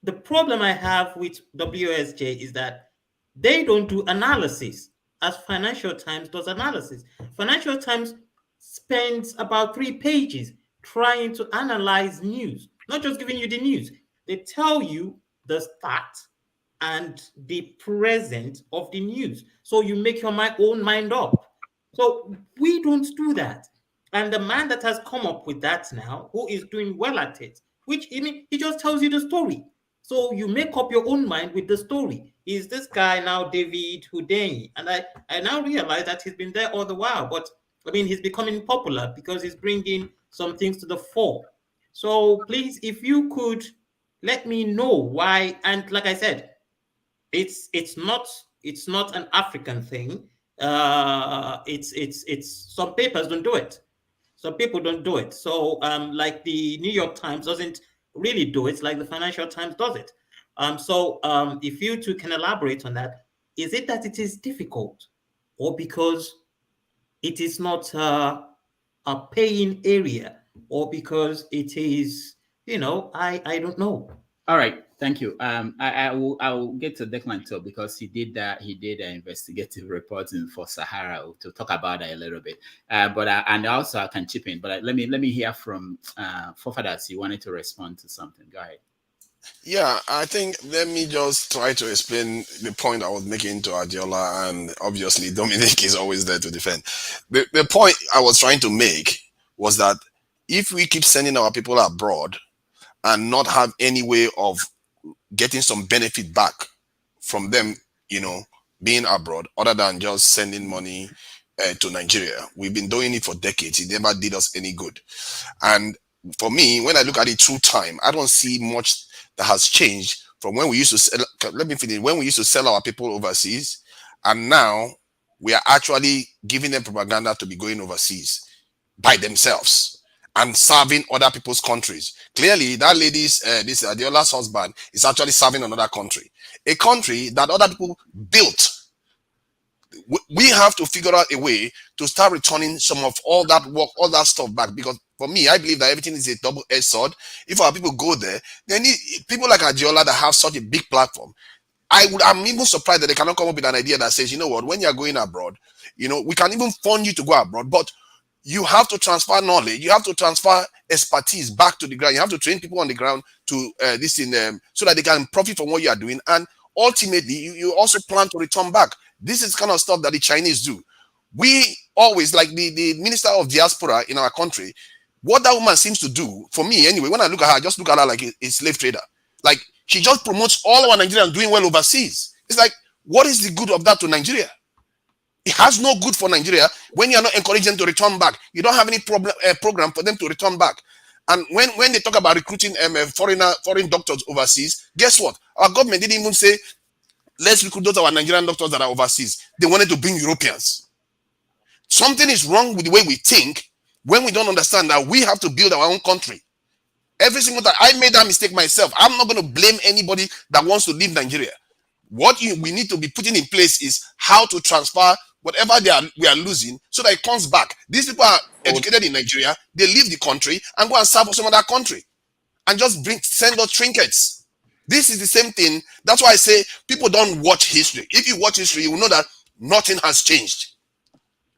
the problem I have with WSJ is that they don't do analysis as Financial Times does analysis. Financial Times spends about 3 pages trying to analyze news, not just giving you the news. They tell you the stat and the present of the news. So you make your own mind up. So we don't do that. And the man that has come up with that now, who is doing well at it, he just tells you the story. So you make up your own mind with the story. Is this guy now David Hudeni? And I now realize that he's been there all the while, but he's becoming popular because he's bringing some things to the fore. So please, if you could let me know why. And like I said, it's not an African thing. It's some papers don't do it. Some people don't do it. So like the New York Times doesn't really do it like the Financial Times does it. So if you two can elaborate on that, is it that it is difficult, or because it is not a paying area, or because it is, I don't know. All right, thank you. I will get to Declan too, because he did an investigative reporting for Sahara to talk about that a little bit. And also I can chip in. But let me hear from Fofadas. You wanted to respond to something. Go ahead. Yeah, I think let me just try to explain the point I was making to Adeola, and obviously Dominic is always there to defend. The point I was trying to make was that if we keep sending our people abroad and not have any way of getting some benefit back from them, being abroad, other than just sending money to Nigeria. We've been doing it for decades. It never did us any good. And for me, when I look at it through time, I don't see much that has changed from when we used to sell, when we used to sell our people overseas, and now we are actually giving them propaganda to be going overseas by themselves and serving other people's countries. Clearly, that lady's, this Adeola's husband, is actually serving another country. A country that other people built. We have to figure out a way to start returning some of all that work, all that stuff back. Because for me, I believe that everything is a double-edged sword. If our people go there, they need people like Adeola that have such a big platform. I'm even surprised that they cannot come up with an idea that says, you know what, when you're going abroad, we can even fund you to go abroad, but you have to transfer knowledge, you have to transfer expertise back to the ground, you have to train people on the ground to so that they can profit from what you are doing, and ultimately you also plan to return back. This is kind of stuff that the Chinese do. We always, like the minister of diaspora in our country, what that woman seems to do, for me anyway, when I look at her, I just look at her like a slave trader. Like, she just promotes all our Nigerians doing well overseas. It's like, what is the good of that to Nigeria? It has no good for Nigeria when you are not encouraging them to return back. You don't have any program for them to return back. And when they talk about recruiting foreign doctors overseas, guess what? Our government didn't even say, let's recruit those our Nigerian doctors that are overseas. They wanted to bring Europeans. Something is wrong with the way we think when we don't understand that we have to build our own country. Every single time I made that mistake myself. I'm not going to blame anybody that wants to leave Nigeria. What we need to be putting in place is how to transfer whatever we are losing so that it comes back. These people are educated in Nigeria, they leave the country and go and serve for some other country and just send us trinkets. This is the same thing. That's why I say people don't watch history. If you watch history, you will know that nothing has changed.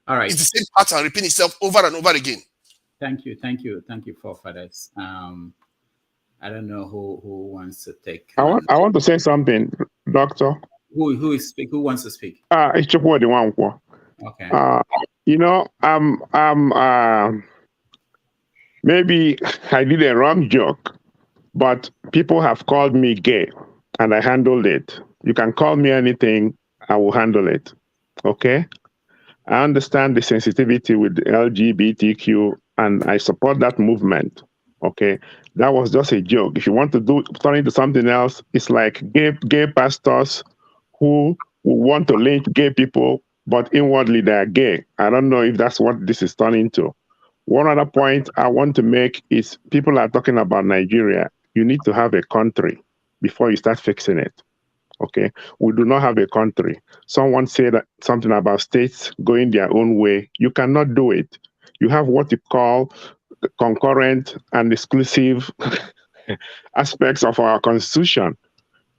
All right. It's the same pattern repeating itself over and over again. Thank you, forefathers. I don't know who wants to take. I want to say something, Doctor. Who wants to speak? It's Chukwudi Nwankwo. Okay. You know, maybe I did a wrong joke, but people have called me gay, and I handled it. You can call me anything, I will handle it. Okay? I understand the sensitivity with LGBTQ, and I support that movement. Okay, that was just a joke. If you want to turn into something else, it's like gay pastors who want to lynch gay people, but inwardly they are gay. I don't know if that's what this is turning to. One other point I want to make is people are talking about Nigeria. You need to have a country before you start fixing it. Okay, we do not have a country. Someone said something about states going their own way. You cannot do it. You have what you call concurrent and exclusive aspects of our constitution,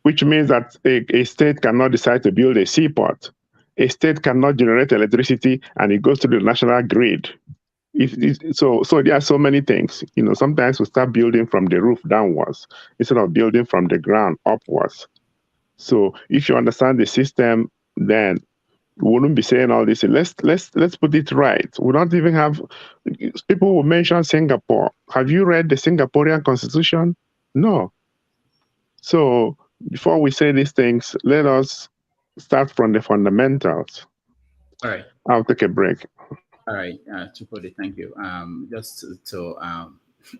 which means that a state cannot decide to build a seaport. A state cannot generate electricity and it goes to the national grid. So there are so many things. You know, sometimes we start building from the roof downwards instead of building from the ground upwards. So if you understand the system, then we wouldn't be saying all this. Let's put it right. We don't even have people will mention Singapore. Have you read the Singaporean constitution? No. So before we say these things, let us start from the fundamentals. All right. I'll take a break. All right, Chukwudi, thank you. Just to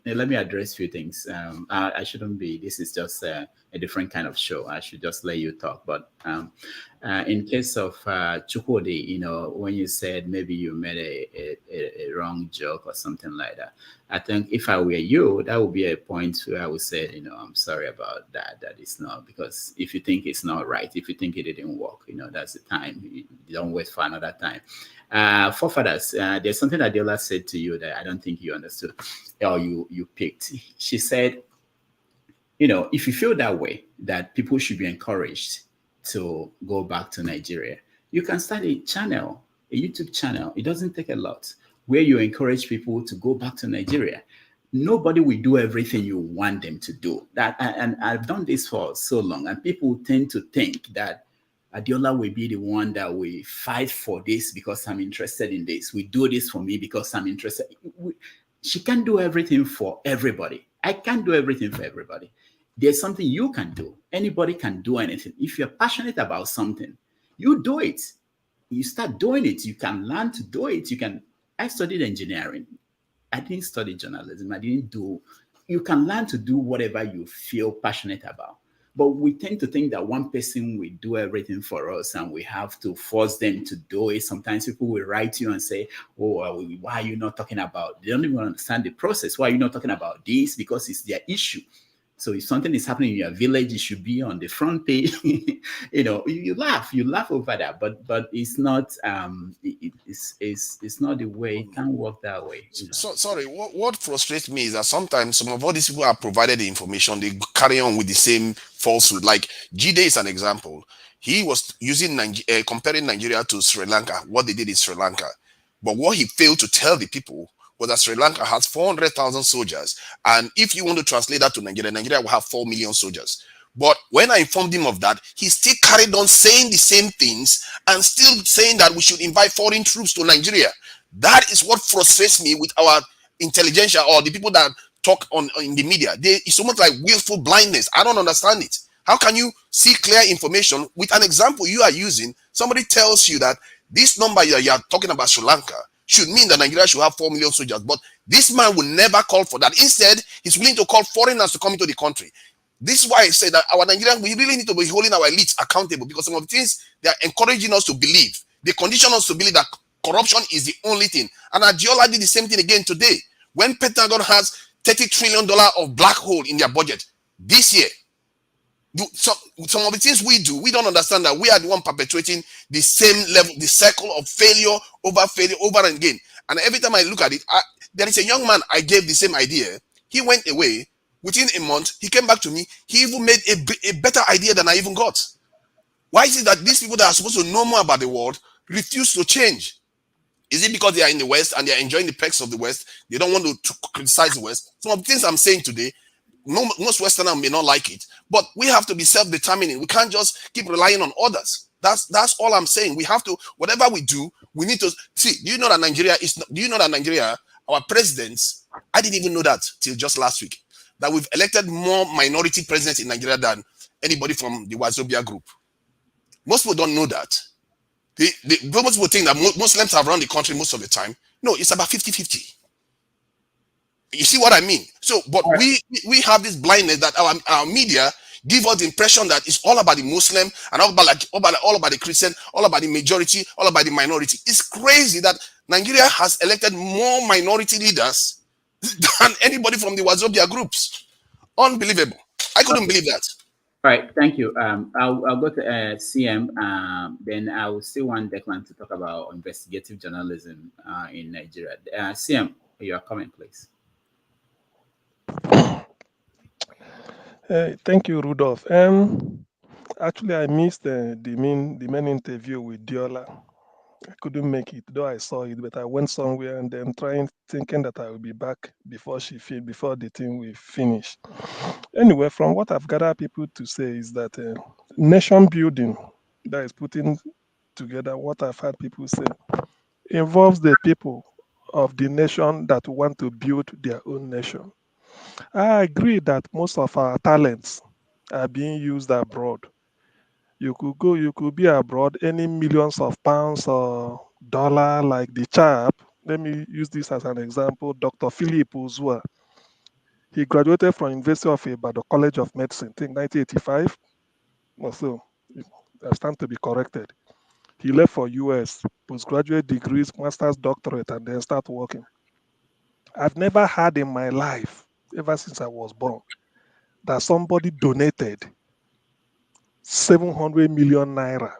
let me address a few things. I shouldn't be. This is just a different kind of show. I should just let you talk. But in case of Chukwudi, you know, when you said maybe you made a wrong joke or something like that, I think if I were you, that would be a point where I would say, you know, I'm sorry about that. That is not, because if you think it's not right, if you think it didn't work, you know, that's the time. You don't wait for another time. Forefathers, there's something that Adeola said to you that I don't think you understood or you picked. She said, you know, if you feel that way, that people should be encouraged to go back to Nigeria, you can start a channel, a YouTube channel. It doesn't take a lot, where you encourage people to go back to Nigeria. Nobody will do everything you want them to do. And I've done this for so long, and people tend to think that Adeola will be the one that will fight for this because I'm interested in this. We do this for me because I'm interested. She can't do everything for everybody. I can't do everything for everybody. There's something you can do. Anybody can do anything. If you're passionate about something, you do it. You start doing it. You can learn to do it. I studied engineering. I didn't study journalism. You can learn to do whatever you feel passionate about. But we tend to think that one person will do everything for us and we have to force them to do it. Sometimes people will write to you and say, oh, why are you not talking about, they don't even understand the process. Why are you not talking about this? Because it's their issue. So if something is happening in your village, it should be on the front page. You know, you laugh over that, but it's not it's not the way. It can't work that way. You know? So sorry, what frustrates me is that sometimes some of all these people are provided the information, they carry on with the same falsehood. Like Jide is an example. He was using comparing Nigeria to Sri Lanka, what they did in Sri Lanka. But what he failed to tell the people was that Sri Lanka has 400,000 soldiers. And if you want to translate that to Nigeria, Nigeria will have 4 million soldiers. But when I informed him of that, he still carried on saying the same things and still saying that we should invite foreign troops to Nigeria. That is what frustrates me with our intelligentsia or the people that talk in the media. It's almost like willful blindness. I don't understand it. How can you see clear information with an example you are using? Somebody tells you that this number you are talking about Sri Lanka should mean that Nigeria should have 4 million soldiers. But this man will never call for that. Instead, he's willing to call foreigners to come into the country. This is why I say that our Nigerians, we really need to be holding our elites accountable, because some of the things they are encouraging us to believe, they condition us to believe that corruption is the only thing. And Adeola did the same thing again today. When Pentagon has $30 trillion of black hole in their budget this year, some of the things we do, we don't understand that we are the one perpetuating the same level, the cycle of failure over and again. And every time I look at it, there is a young man I gave the same idea. He went away. Within a month, he came back to me. He even made a better idea than I even got. Why is it that these people that are supposed to know more about the world refuse to change? Is it because they are in the West and they are enjoying the perks of the West? They don't want to criticize the West. Some of the things I'm saying today, most Westerners may not like it, but we have to be self-determining. We can't just keep relying on others. That's all I'm saying. We have to, whatever we do, we need to see. Do you know that Nigeria, our presidents, I didn't even know that till just last week, that we've elected more minority presidents in Nigeria than anybody from the Wazobia group. Most people don't know that. Most people think that Muslims have run the country most of the time. No, it's about 50-50. You see what I mean? So, but we have this blindness that our media give us the impression that it's all about the Muslim and all about the Christian, all about the majority, all about the minority. It's crazy that Nigeria has elected more minority leaders than anybody from the Wazobia groups. Unbelievable. I couldn't believe that. All right, thank you. I'll go to CM. Then I will still want Declan to talk about investigative journalism in Nigeria. CM, your comment, please. Thank you, Rudolph. Actually, I missed the main interview with Adeola. I couldn't make it, though I saw it, but I went somewhere and then thinking that I will be back before the thing will finish. Anyway, from what I've gathered people to say is that nation building that is putting together, what I've heard people say, involves the people of the nation that want to build their own nation. I agree that most of our talents are being used abroad. You could be abroad, earning millions of pounds or dollar, like the chap. Let me use this as an example. Dr. Philip Uzua. He graduated from University of Ibadan College of Medicine, I think 1985 or so. I stand to be corrected. He left for US, postgraduate degrees, master's, doctorate, and then start working. I've never had in my life, ever since I was born, that somebody donated 700 million naira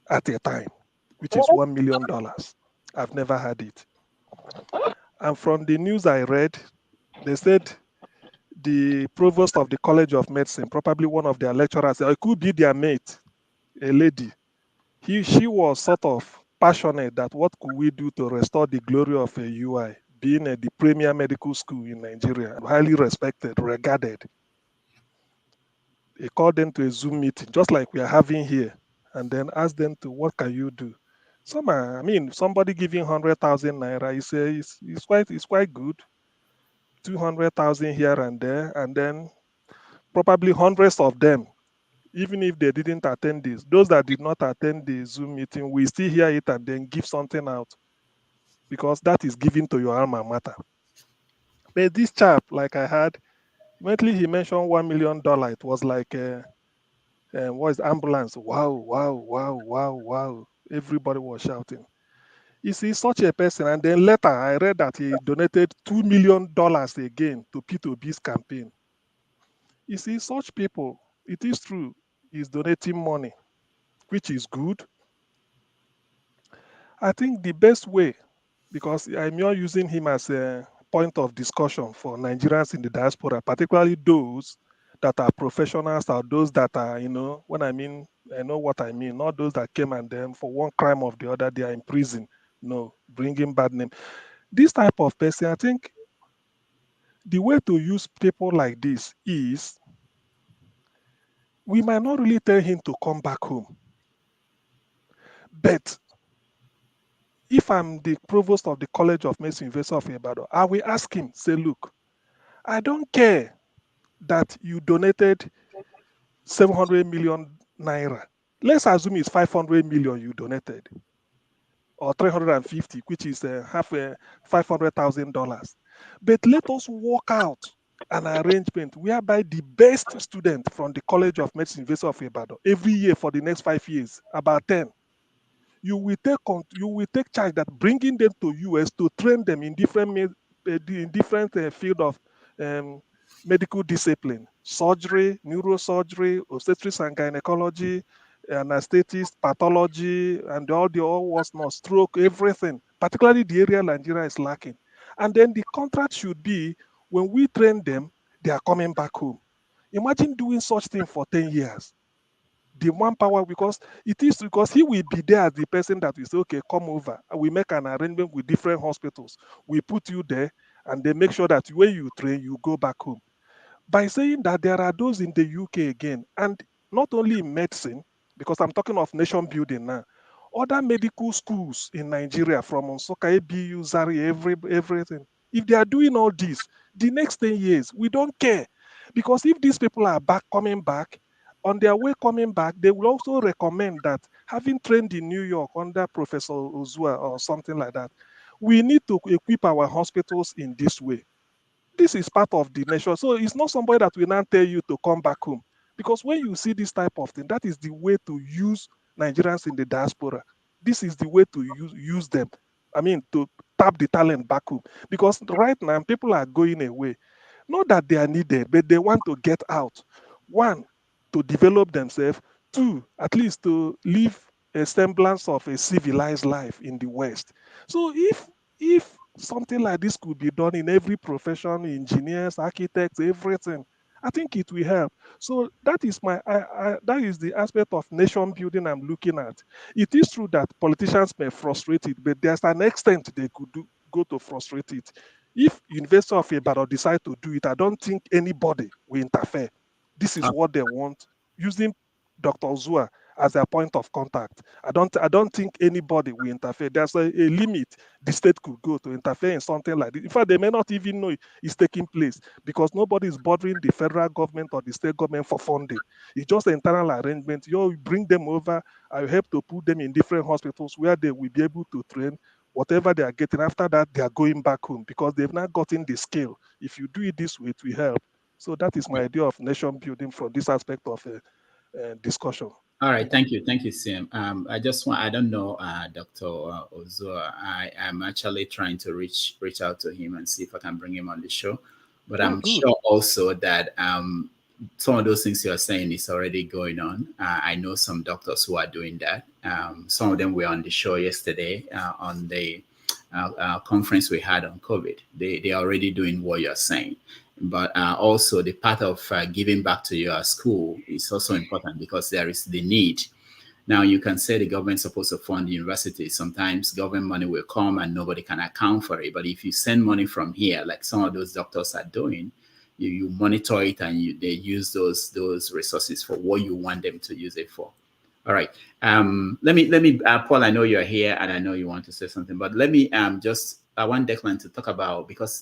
at a time, which is $1 million. I've never had it. And from the news I read, they said the provost of the College of Medicine, probably one of their lecturers, or it could be their mate, a lady. She was sort of passionate that what could we do to restore the glory of a UI, being the premier medical school in Nigeria, highly respected, regarded. They called them to a Zoom meeting, just like we are having here, and then asked them to, what can you do? Somebody giving 100,000 naira, it's quite good. 200,000 here and there, and then probably hundreds of them, even if they didn't attend this, those that did not attend the Zoom meeting, we still hear it and then give something out, because that is given to your alma mater. But this chap, like I had, immediately he mentioned $1 million. It was like what's ambulance? Wow, wow, wow, wow, wow. Everybody was shouting. You see, such a person, and then later I read that he donated $2 million again to P2B's campaign. You see, such people, it is true, is donating money, which is good. I think the best way, because I'm not using him as a point of discussion for Nigerians in the diaspora, particularly those that are professionals or those that are, when I know what I mean, not those that came and then for one crime or the other, they are in prison, bringing bad name. This type of person, I think the way to use people like this is, we might not really tell him to come back home. But if I'm the provost of the College of Medicine, University of Ibadan, I will ask him, say, look, I don't care that you donated 700 million naira. Let's assume it's 500 million you donated, or 350, which is half $500,000. But let us work out an arrangement whereby the best student from the College of Medicine, University of Ibadan, every year for the next 5 years, about 10, you will take charge that bringing them to US to train them in different field of medical discipline: surgery, neurosurgery, obstetrics and gynecology, anesthetists, pathology, and all what's not, stroke, everything, particularly the area Nigeria is lacking. And then the contract should be, when we train them, they are coming back home. Imagine doing such thing for 10 years. The manpower, because he will be there as the person that will say, okay, come over. And we make an arrangement with different hospitals. We put you there, and they make sure that when you train, you go back home. By saying that there are those in the UK again, and not only in medicine, because I'm talking of nation building now, other medical schools in Nigeria, from Onsoka, ABU, Zari, everything. If they are doing all this, the next 10 years, we don't care. Because if these people are coming back, on their way coming back, they will also recommend that, having trained in New York under Professor Ozua or something like that, we need to equip our hospitals in this way. This is part of the nation. So it's not somebody that will now tell you to come back home. Because when you see this type of thing, that is the way to use Nigerians in the diaspora. This is the way to use them. I mean, to tap the talent back home. Because right now, people are going away. Not that they are needed, but they want to get out. One, to develop themselves. Two, at least to live a semblance of a civilized life in the West. So if something like this could be done in every profession, engineers, architects, everything, I think it will help. So that is that is the aspect of nation building I'm looking at. It is true that politicians may frustrate it, but there's an extent they could go to frustrate it. If University of Ibadan decide to do it, I don't think anybody will interfere. This is what they want, using Dr. Zua as their point of contact. I don't think anybody will interfere. There's a limit the state could go to interfere in something like this. In fact, they may not even know it's taking place, because nobody is bothering the federal government or the state government for funding. It's just an internal arrangement. You bring them over, I help to put them in different hospitals where they will be able to train. Whatever they are getting, after that, they are going back home, because they've not gotten the skill. If you do it this way, it will help. So that is my idea of nation building from this aspect of discussion. All right, thank you, Sim. I don't know, Dr. Ozua. I am actually trying to reach out to him and see if I can bring him on the show. But I'm sure also that some of those things you are saying is already going on. I know some doctors who are doing that. Some of them were on the show yesterday on the conference we had on COVID. They are already doing what you're saying. But also the part of giving back to your school is also important, because there is the need. Now, you can say the government's supposed to fund universities. Sometimes government money will come and nobody can account for it. But if you send money from here, like some of those doctors are doing, you monitor it and they use those resources for what you want them to use it for. All right. Let me Paul, I know you're here and I know you want to say something, but let me I want Declan to talk about, because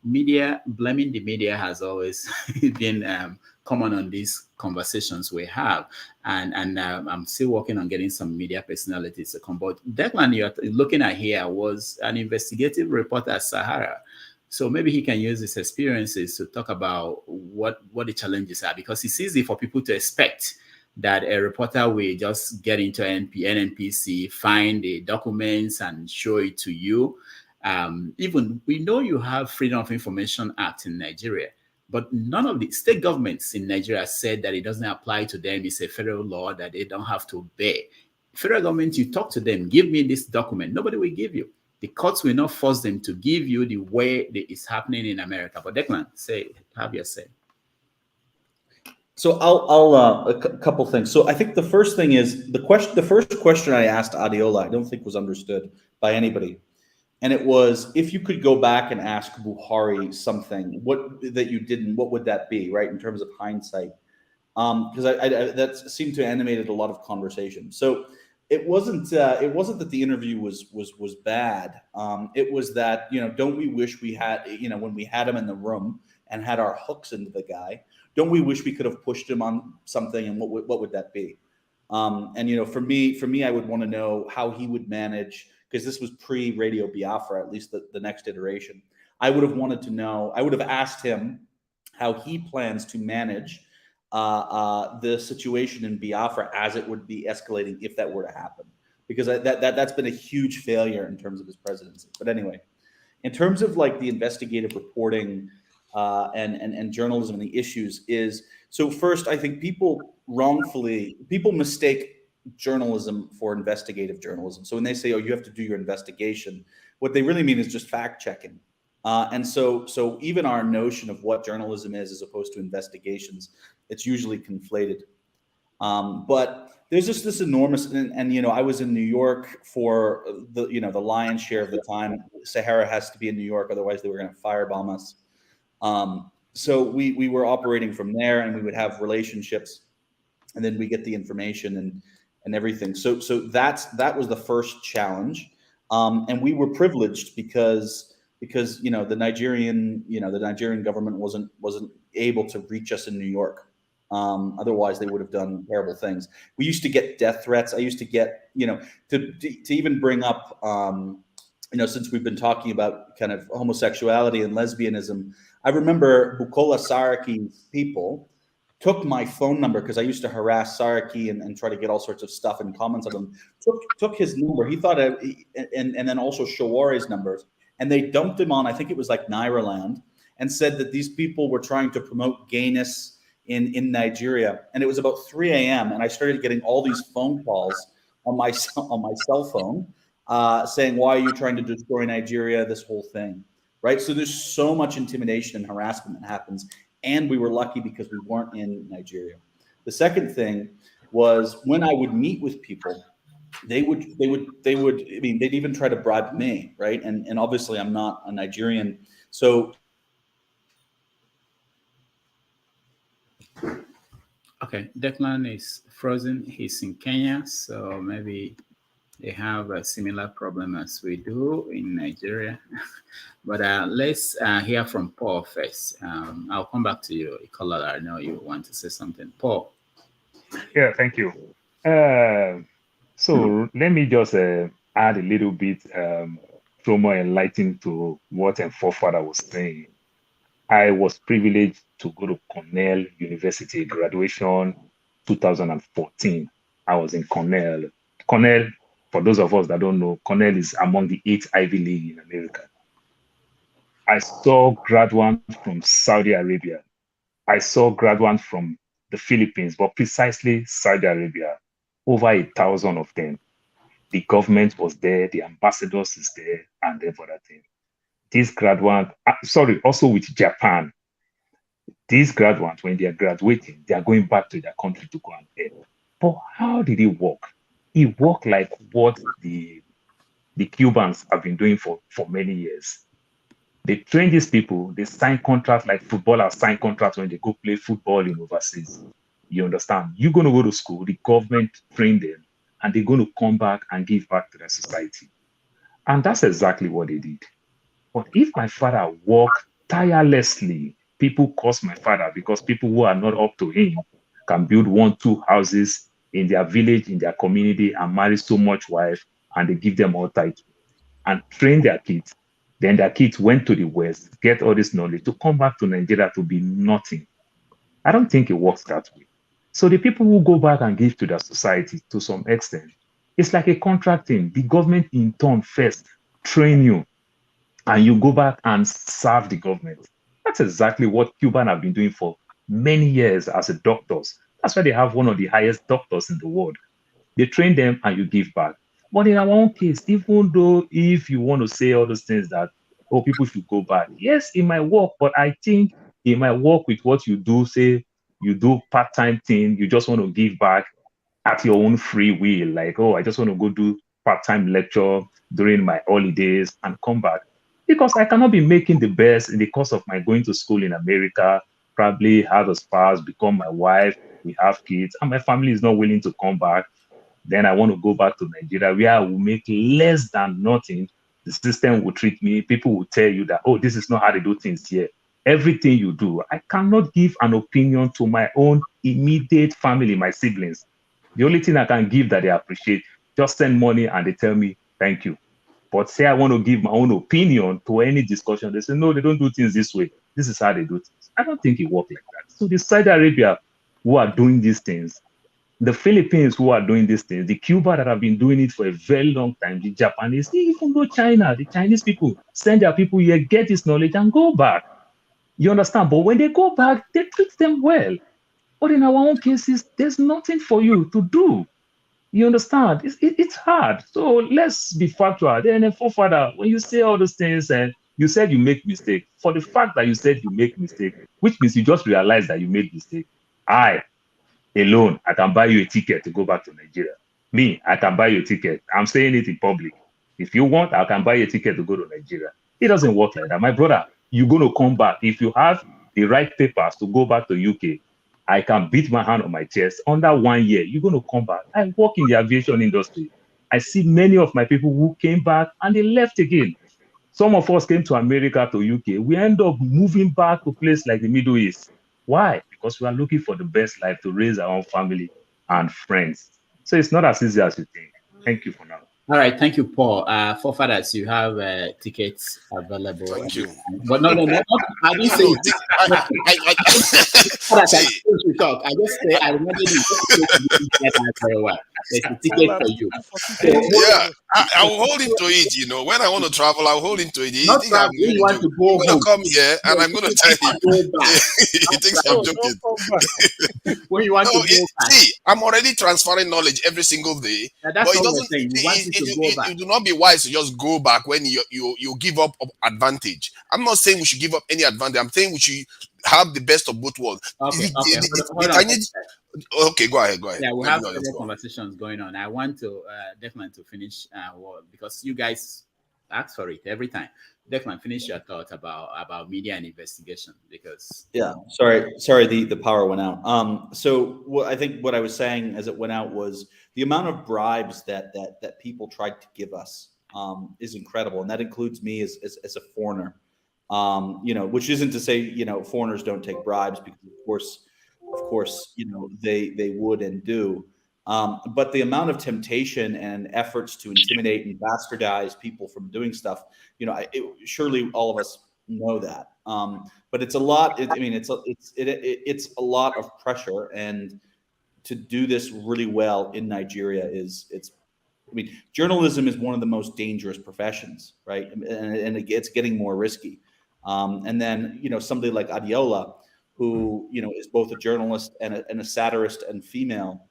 blaming the media has always been common on these conversations we have, and I'm still working on getting some media personalities to come. But Declan, you're looking at here, was an investigative reporter at Sahara, so maybe he can use his experiences to talk about what the challenges are, because it's easy for people to expect that a reporter will just get into NNPC, find the documents and show it to you. Even we know you have Freedom of Information Act in Nigeria, but none of the state governments in Nigeria said that it doesn't apply to them. It's a federal law that they don't have to obey. Federal government, you talk to them, give me this document. Nobody will give you. The courts will not force them to give you the way that it's happening in America. But Declan, have your say. So I'll a couple things. So I think the first thing is the first question I asked Adeola, I don't think was understood by anybody. And it was, if you could go back and ask Buhari something, that you didn't, what would that be, right? In terms of hindsight, because that seemed to animated a lot of conversation. So it wasn't that the interview was bad. It was that, don't we wish we had, when we had him in the room and had our hooks into the guy, don't we wish we could have pushed him on something, and what would that be? And for me, I would want to know how he would manage, because this was pre-Radio Biafra, at least the next iteration. I would have wanted to know, I would have asked him how he plans to manage the situation in Biafra as it would be escalating if that were to happen, because that's been a huge failure in terms of his presidency. But anyway, in terms of like the investigative reporting, and journalism and the issues is, so first, I think people mistake journalism for investigative journalism. So when they say, oh, you have to do your investigation, what they really mean is just fact checking. And so even our notion of what journalism is as opposed to investigations, it's usually conflated. But there's just this enormous, and you know, I was in New York for the lion's share of the time. Sahara has to be in New York, otherwise they were going to firebomb us. So we were operating from there, and we would have relationships, and then we get the information and everything. So that was the first challenge, and we were privileged because you know the Nigerian government wasn't able to reach us in New York. Otherwise, they would have done terrible things. We used to get death threats. I used to get, you know, to even bring up, you know, since we've been talking about kind of homosexuality and lesbianism, I remember Bukola Saraki's people took my phone number because I used to harass Saraki and try to get all sorts of stuff and comments of him. Took his number. He thought, and then also Shaware's numbers, and they dumped him on, I think it was like Nairaland, and said that these people were trying to promote gayness in Nigeria. And it was about 3 a.m. and I started getting all these phone calls on my cell phone saying, why are you trying to destroy Nigeria, this whole thing, right? So there's so much intimidation and harassment that happens, and we were lucky because we weren't in Nigeria. The second thing was when I would meet with people, they would I mean, they'd even try to bribe me, right? And obviously I'm not a Nigerian, so okay, Declan is frozen. He's in Kenya, so maybe they have a similar problem as we do in Nigeria. But let's hear from Paul first. I'll come back to you, Ikola. I know you want to say something. Paul. Yeah, thank you. So let me just add a little bit, throw more enlightened to what a forefather was saying. I was privileged to go to Cornell University, graduation 2014. I was in Cornell. Cornell, for those of us that don't know, Cornell is among the 8 Ivy League in America. I saw graduates from Saudi Arabia. I saw graduates from the Philippines, but precisely Saudi Arabia, over 1,000 of them. The government was there, the ambassadors is there, and everything. These graduates, also with Japan, these graduates, when they are graduating, they are going back to their country to go and help. But how did it work? It worked like what the Cubans have been doing for many years. They train these people, they sign contracts like footballers sign contracts when they go play football in overseas. You understand? You're going to go to school, the government train them, and they're going to come back and give back to their society. And that's exactly what they did. But if my father worked tirelessly, people curse my father because people who are not up to him can build 1, 2 houses in their village, in their community, and marry so much wife, and they give them all titles and train their kids. Then their kids went to the West, get all this knowledge to come back to Nigeria to be nothing. I don't think it works that way. So the people who go back and give to their society to some extent, it's like a contract thing. The government in turn first train you, and you go back and serve the government. That's exactly what Cubans have been doing for many years as a doctors. That's why they have one of the highest doctors in the world. They train them and you give back. But in our own case, even though if you want to say all those things that, oh, people should go back, yes, it might work, but I think it might work with what you do. Say you do part-time thing, you just want to give back at your own free will. Like, oh, I just want to go do part-time lecture during my holidays and come back. Because I cannot be making the best in the course of my going to school in America, probably have a spouse, become my wife, we have kids, and my family is not willing to come back. Then I want to go back to Nigeria where I will make less than nothing. The system will treat me. People will tell you that, oh, this is not how they do things here. Everything you do, I cannot give an opinion to my own immediate family, my siblings. The only thing I can give that they appreciate, just send money and they tell me, thank you. But say I want to give my own opinion to any discussion, they say, no, they don't do things this way. This is how they do things. I don't think it works like that. So the Saudi Arabia who are doing these things, the Philippines who are doing these things, the Cuba that have been doing it for a very long time, the Japanese, even though China, the Chinese people send their people here, get this knowledge and go back. You understand? But when they go back, they treat them well. But in our own cases, there's nothing for you to do. You understand? It's hard. So let's be factual. Then, forefather, when you say all those things, and you said you make mistake, for the fact that you said you make mistake, which means you just realize that you made mistake. I alone, I can buy you a ticket to go back to Nigeria. Me, I can buy you a ticket. I'm saying it in public. If you want, I can buy you a ticket to go to Nigeria. It doesn't work like that. My brother, you're going to come back. If you have the right papers to go back to UK, I can beat my hand on my chest. Under 1 year, you're going to come back. I work in the aviation industry. I see many of my people who came back and they left again. Some of us came to America, to UK. We end up moving back to places like the Middle East. Why? Because we are looking for the best life to raise our own family and friends. So it's not as easy as you think. Thank you for now. All right, thank you, Paul. Forefathers, you have tickets available. Thank you. But no. I didn't say we talk. I just say I remember you very well. There's a ticket for you. Yeah, I will hold him to it. You know, when I want to travel, I'll hold him to it. Not travel, you want to go I'm going to come here and I'm going to tell him. He thinks I'm joking. When you want to go back. See, I'm already transferring knowledge every single day. That's but it what doesn't. It do not be wise to just go back when you give up advantage. I'm not saying we should give up any advantage. I'm saying we should have the best of both worlds. Okay. Okay, go ahead. Yeah, we have several conversations going on. I want to Declan to finish because you guys ask for it every time. Declan, finish your thought about media and investigation because sorry, the power went out. So I think what I was saying as it went out was the amount of bribes that people tried to give us is incredible, and that includes me as a foreigner. Which isn't to say foreigners don't take bribes, because of course they would and do. But the amount of temptation and efforts to intimidate and bastardize people from doing stuff, surely all of us know that. But it's a lot. It's a lot of pressure, and to do this really well in Nigeria journalism is one of the most dangerous professions, right? And it's getting more risky. And then somebody like Adeola, who is both a journalist and a satirist and female.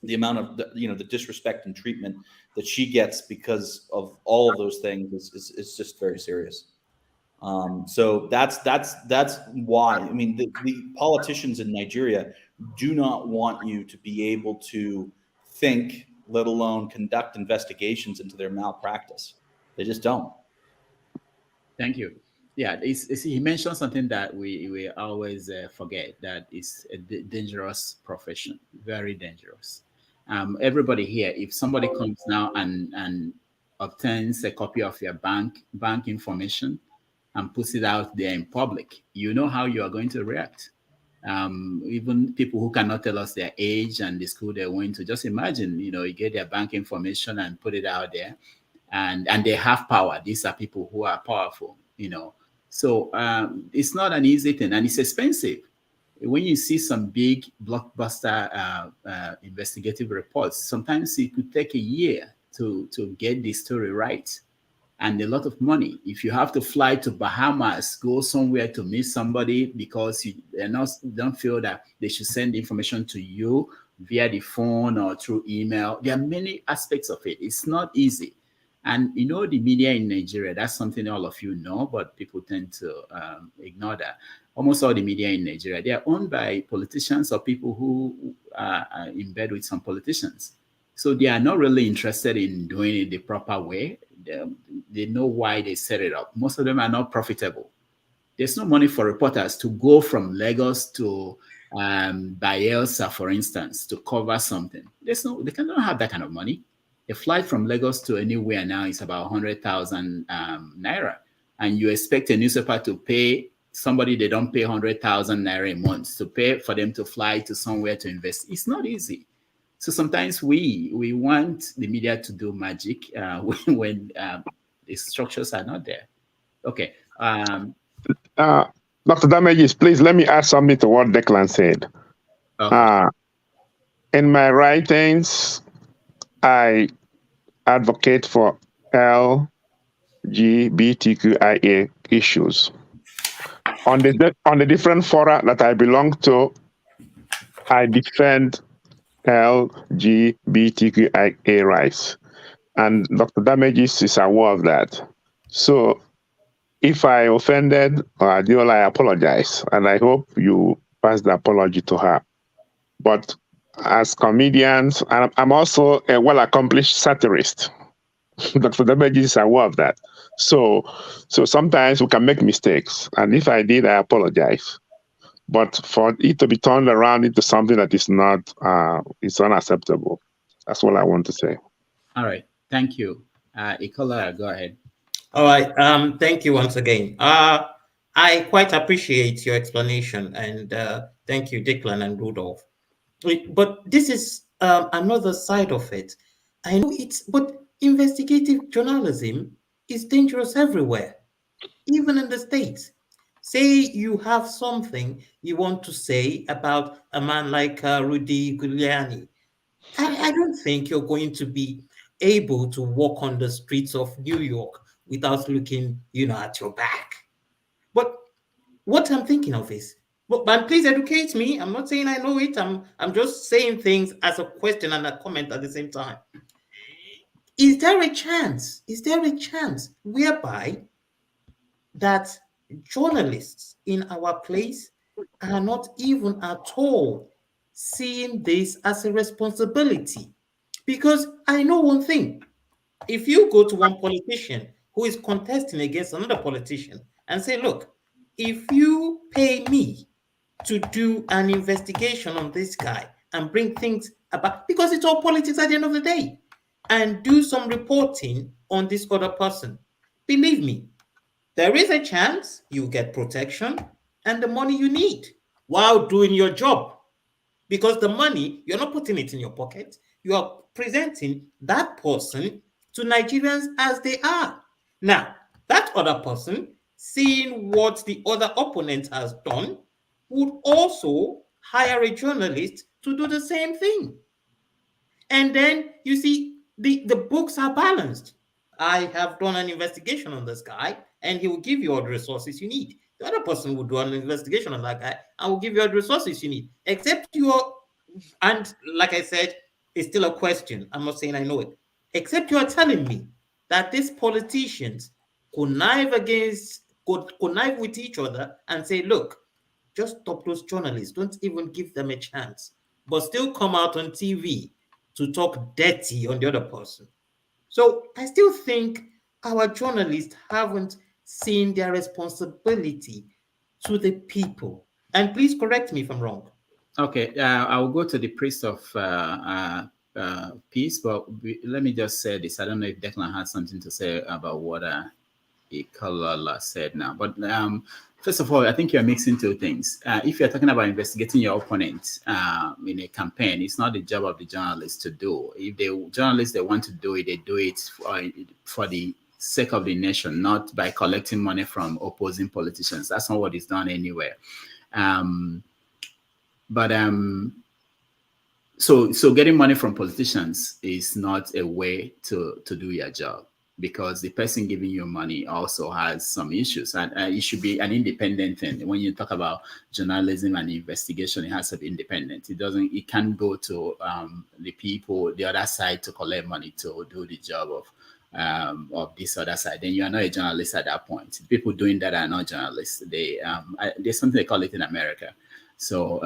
The amount of the disrespect and treatment that she gets because of all of those things is just very serious. So that's why the politicians in Nigeria do not want you to be able to think, let alone conduct investigations into their malpractice. They just don't. Thank you. Yeah, he mentioned something that we always forget, that is a dangerous profession, very dangerous. Everybody here, if somebody comes now and obtains a copy of your bank information and puts it out there in public, you know how you are going to react. Even people who cannot tell us their age and the school they went to, just imagine, you get their bank information and put it out there, and they have power. These are people who are powerful, So it's not an easy thing, and it's expensive. When you see some big blockbuster investigative reports, sometimes it could take a year to get the story right, and a lot of money. If you have to fly to Bahamas, go somewhere to meet somebody because they don't feel that they should send information to you via the phone or through email. There are many aspects of it. It's not easy. And the media in Nigeria, that's something all of you know, but people tend to ignore that. Almost all the media in Nigeria, they are owned by politicians or people who are in bed with some politicians. So they are not really interested in doing it the proper way. They know why they set it up. Most of them are not profitable. There's no money for reporters to go from Lagos to Bayelsa, for instance, to cover something. They cannot have that kind of money. A flight from Lagos to anywhere now is about 100,000 naira. And you expect a newspaper to pay somebody they don't pay 100,000 naira a month to pay for them to fly to somewhere to invest. It's not easy. So sometimes we want the media to do magic when the structures are not there. Okay. Dr. Damages, please let me add something to what Declan said. Okay. In my writings, I advocate for LGBTQIA issues. on the different fora that I belong to, I defend LGBTQIA rights, and Dr. Damages is aware of that. So if I offended Adeola, I apologize, and I hope you pass the apology to her. But as comedians, I'm also a well-accomplished satirist. Dr. Damages is aware of that. So sometimes we can make mistakes, and if I did, I apologize. But for it to be turned around into something that is not, it's unacceptable. That's what I want to say. All right, thank you. Ikola, go ahead. All right. Thank you once again. I quite appreciate your explanation, and thank you, Declan and Rudolph. But this is another side of it. I know but investigative journalism is dangerous everywhere, even in the States. Say you have something you want to say about a man like Rudy Giuliani. I don't think you're going to be able to walk on the streets of New York without looking, at your back. But what I'm thinking of is, but please educate me. I'm not saying I know it. I'm just saying things as a question and a comment at the same time. Is there a chance whereby that journalists in our place are not even at all seeing this as a responsibility? Because I know one thing. If you go to one politician who is contesting against another politician and say, look, if you pay me to do an investigation on this guy and bring things about, because it's all politics at the end of the day, and do some reporting on this other person, believe me, there is a chance you get protection and the money you need while doing your job. Because the money, you're not putting it in your pocket. You are presenting that person to Nigerians as they are. Now, that other person, seeing what the other opponent has done, would also hire a journalist to do the same thing. And then you see the books are balanced. I have done an investigation on this guy, and he will give you all the resources you need. The other person will do an investigation on that guy and will give you all the resources you need. Except and like I said, it's still a question. I'm not saying I know it. Except you are telling me that these politicians connive with each other and say, look, just stop those journalists. Don't even give them a chance. But still come out on TV to talk dirty on the other person. So I still think our journalists haven't seen their responsibility to the people. And please correct me if I'm wrong. Okay, I will go to the priest of peace, but let me just say this. I don't know if Declan has something to say about what Ikalala said now. But first of all, I think you're mixing two things. If you're talking about investigating your opponent in a campaign, it's not the job of the journalist to do. If the journalists, they want to do it, they do it for the sake of the nation, not by collecting money from opposing politicians. That's not what is done anywhere. So getting money from politicians is not a way to do your job, because the person giving you money also has some issues, and it should be an independent thing. When you talk about journalism and investigation, it has to be independent. It can't go to the people, the other side, to collect money to do the job of this other side. Then you are not a journalist at that point. People doing that are not journalists. There's something they call it in America. So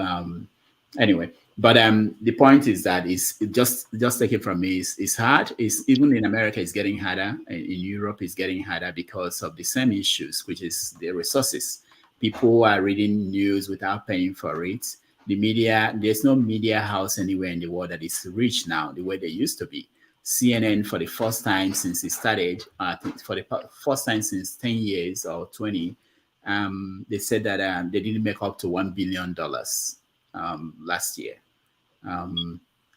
anyway, but the point is that it's just take it from me. It's hard. It's even in America, it's getting harder. In Europe, it's getting harder because of the same issues, which is the resources. People are reading news without paying for it. The media, there's no media house anywhere in the world that is rich now the way they used to be. CNN, for the first time since it started, I think for the first time since 10 years or 20, they said that they didn't make up to $1 billion last year.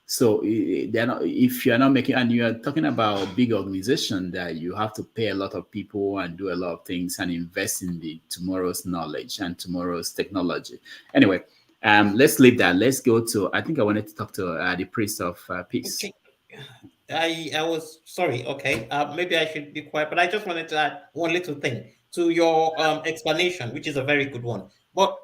So they're not, if you're not making, and you're talking about a big organization that you have to pay a lot of people and do a lot of things and invest in the tomorrow's knowledge and tomorrow's technology. Anyway, let's leave that. Let's go to, I think I wanted to talk to the priest of peace. Okay. I was sorry. Okay, maybe I should be quiet, but I just wanted to add one little thing to your explanation, which is a very good one. But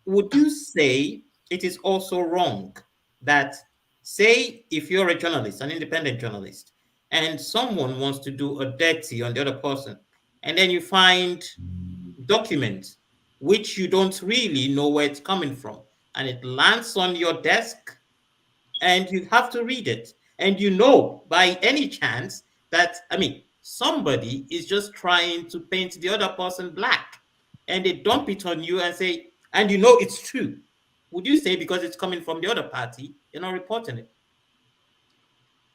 would you say it is also wrong that, say, if you're a journalist, an independent journalist, and someone wants to do a dirty on the other person, and then you find documents which you don't really know where it's coming from, and it lands on your desk, and you have to read it, and you know by any chance that, I mean, somebody is just trying to paint the other person black, and they dump it on you and say, and you know it's true, would you say because it's coming from the other party, you're not reporting it?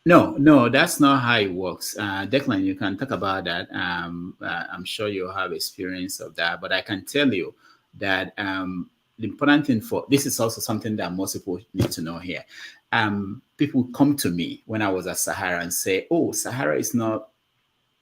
No, no, that's not how it works. Declan, you can talk about that. I'm sure you have experience of that, but I can tell you that the important thing for this is also something that most people need to know here. People come to me when I was at Sahara and say, "Oh, Sahara is not.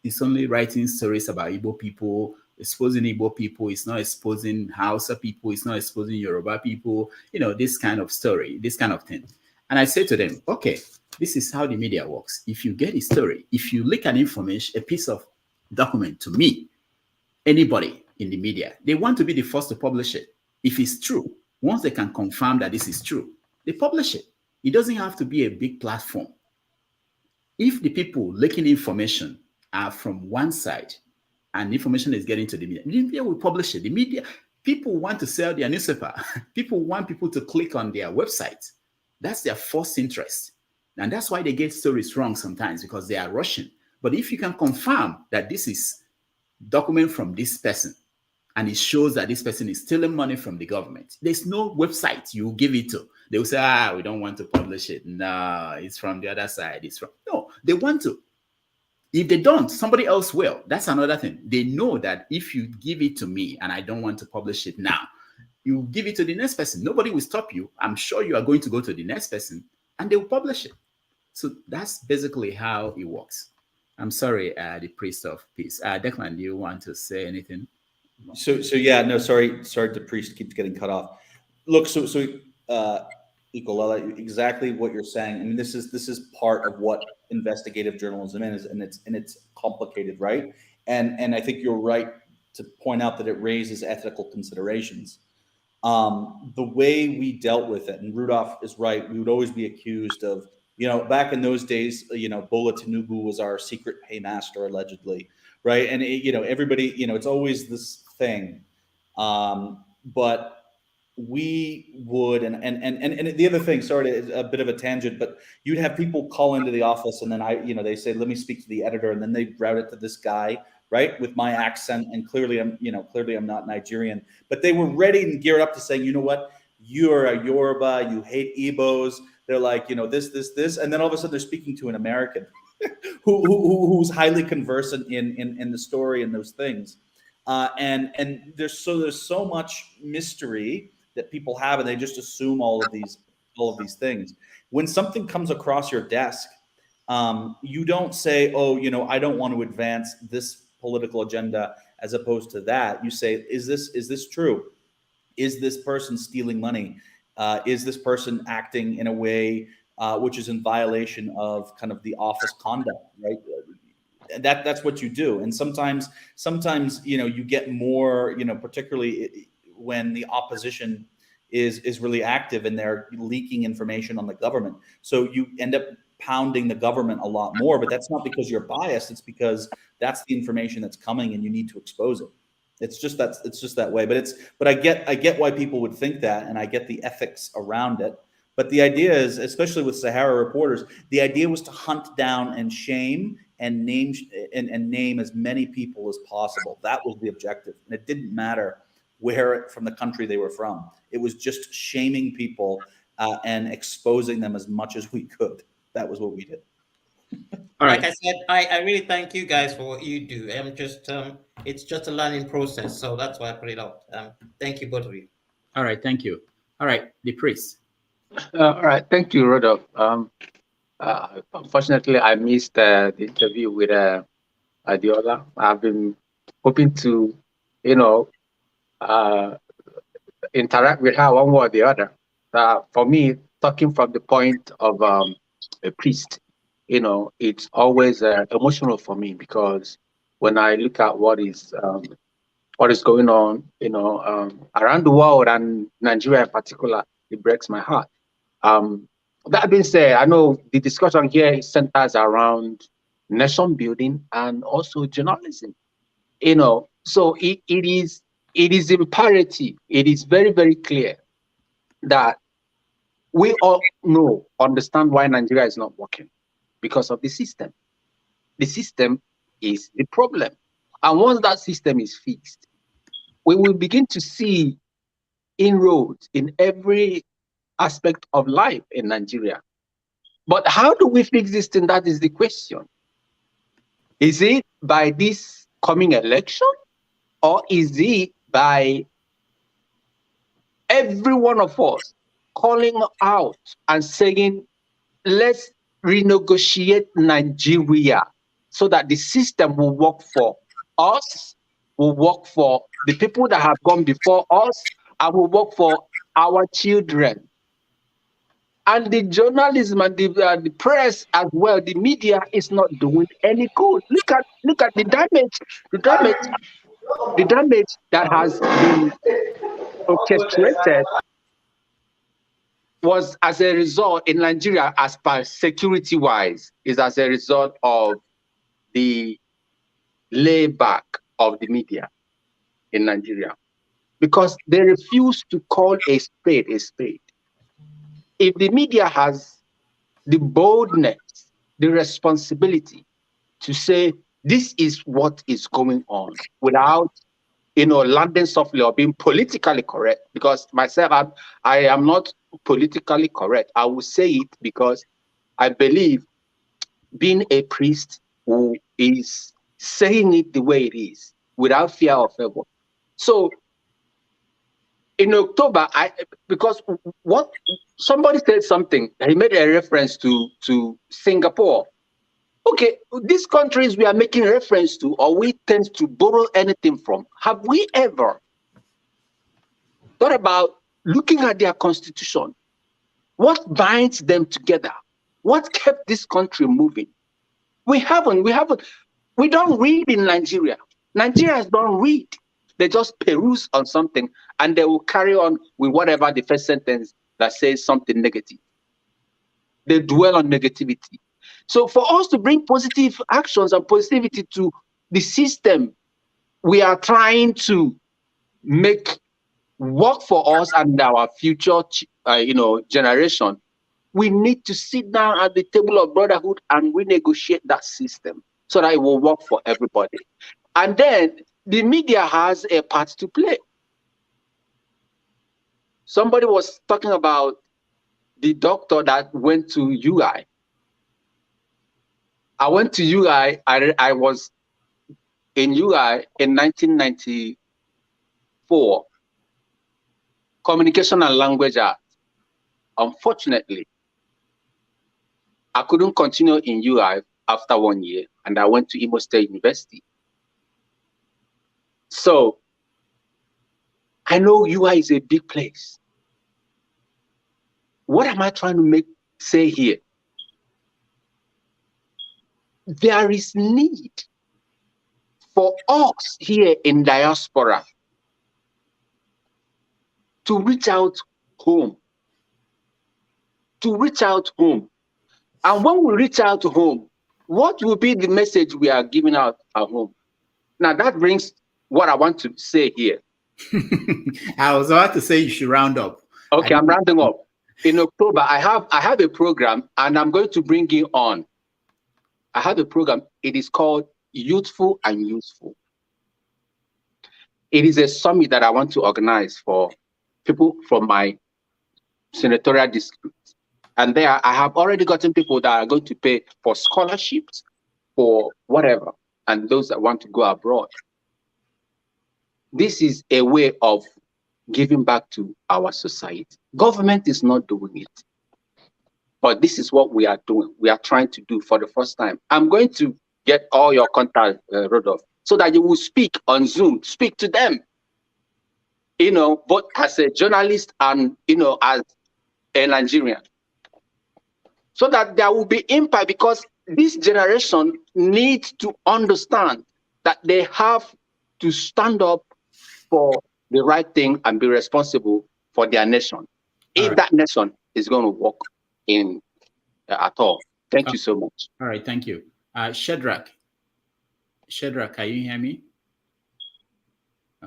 It's only writing stories about Igbo people." Exposing Igbo people, it's not exposing Hausa people, it's not exposing Yoruba people, this kind of story, this kind of thing. And I say to them, okay, this is how the media works. If you get a story, if you leak an information, a piece of document to me, anybody in the media, they want to be the first to publish it. If it's true, once they can confirm that this is true, they publish it. It doesn't have to be a big platform. If the people leaking information are from one side, and information is getting to the media will publish it. The media, people want to sell their newspaper. People want people to click on their website. That's their first interest. And that's why they get stories wrong sometimes, because they are rushing. But if you can confirm that this is document from this person, and it shows that this person is stealing money from the government, there's no website you give it to. They will say, we don't want to publish it. No, it's from the other side. No, they want to. If they don't, somebody else will. That's another thing. They know that if you give it to me and I don't want to publish it now, you give it to the next person. Nobody will stop you. I'm sure you are going to go to the next person and they will publish it. So that's basically how it works. I'm sorry, the priest of peace. Declan, do you want to say anything? So yeah, no, sorry, the priest keeps getting cut off. Look, Ikolela, exactly what you're saying. I mean, this is part of what investigative journalism is, and it's complicated, right? And I think you're right to point out that it raises ethical considerations. The way we dealt with it, and Rudolph is right, we would always be accused of, back in those days, Bola Tinubu was our secret paymaster, allegedly, right? And everybody, it's always this thing. But we would, and the other thing, sorry, it's a bit of a tangent, but you'd have people call into the office, and then they say, let me speak to the editor, and then they route it to this guy, right, with my accent, and clearly I'm not Nigerian, but they were ready and geared up to saying, you know what, you're a Yoruba, you hate Igbos. They're like, this, and then all of a sudden they're speaking to an American who's highly conversant in the story and those things, and there's so much mystery that people have, and they just assume all of these things. When something comes across your desk, you don't say, oh, I don't want to advance this political agenda as opposed to that. You say, is this true? Is this person stealing money? Is this person acting in a way which is in violation of kind of the office conduct, right? That's what you do. And sometimes you get more, particularly when the opposition is really active and they're leaking information on the government. So you end up pounding the government a lot more, but that's not because you're biased. It's because that's the information that's coming and you need to expose it. It's just that way. But I get why people would think that, and I get the ethics around it. But the idea is, especially with Sahara reporters, the idea was to hunt down and shame and name as many people as possible. That was the objective. And it didn't matter where from the country they were from. It was just shaming people and exposing them as much as we could. That was what we did. All right. Like I said, I really thank you guys for what you do. It's just a learning process. So that's why I put it out. Thank you, both of you. All right. Thank you. All right. The priest. All right. Thank you, Rudolph. Unfortunately, I missed the interview with Adeola. I've been hoping to, interact with her one way or the other. For me, talking from the point of a priest, it's always emotional for me, because when I look at what is going on, around the world and Nigeria in particular, it breaks my heart. That being said, I know the discussion here centers around nation building and also journalism. So it is imperative. It is very, very clear that we all understand why Nigeria is not working, because of the system. The system is the problem. And once that system is fixed, we will begin to see inroads in every aspect of life in Nigeria. But how do we fix this thing? That is the question. Is it by this coming election, or is it by every one of us calling out and saying, let's renegotiate Nigeria so that the system will work for us, will work for the people that have gone before us, and will work for our children? And the journalism and the press as well, the media is not doing any good. Look at the damage that has been orchestrated was as a result in Nigeria, as per security-wise, is as a result of the layback of the media in Nigeria, because they refuse to call a spade a spade. If the media has the boldness, the responsibility to say this is what is going on without landing softly or being politically correct, because myself, I am not politically correct. I will say it because I believe, being a priest who is saying it the way it is without fear of favor. So in October, because what somebody said something, he made a reference to Singapore. Okay, these countries we are making reference to, or we tend to borrow anything from, have we ever thought about looking at their constitution? What binds them together? What kept this country moving? We haven't. We don't read in Nigeria. Nigerians don't read. They just peruse on something and they will carry on with whatever the first sentence that says something negative. They dwell on negativity. So for us to bring positive actions and positivity to the system we are trying to make work for us and our future generation, we need to sit down at the table of brotherhood and renegotiate that system so that it will work for everybody. And then the media has a part to play. Somebody was talking about the doctor that went to UI. I went to UI. I was in UI in 1994, communication and language arts. Unfortunately, I couldn't continue in UI after 1 year, and I went to Imo State University. So I know UI is a big place. What am I trying to say here? There is need for us here in diaspora to reach out home. And when we reach out to home, what will be the message we are giving out at home? Now that brings what I want to say here. I was about to say you should round up. Okay, I'm rounding up. In October, I have a program, and I'm going to bring you on. I have a program. It is called Youthful and Useful. It is a summit that I want to organize for people from my senatorial district. And there, I have already gotten people that are going to pay for scholarships, for whatever, and those that want to go abroad. This is a way of giving back to our society. Government is not doing it, but this is what we are doing. We are trying to do for the first time. I'm going to get all your contact, Rodolph, so that you will speak on Zoom, speak to them, both as a journalist and, as a Nigerian, so that there will be impact, because this generation needs to understand that they have to stand up for the right thing and be responsible for their nation. If that nation is going to work in at all. Thank you so much. All right, thank you. Shadrach, can you hear me?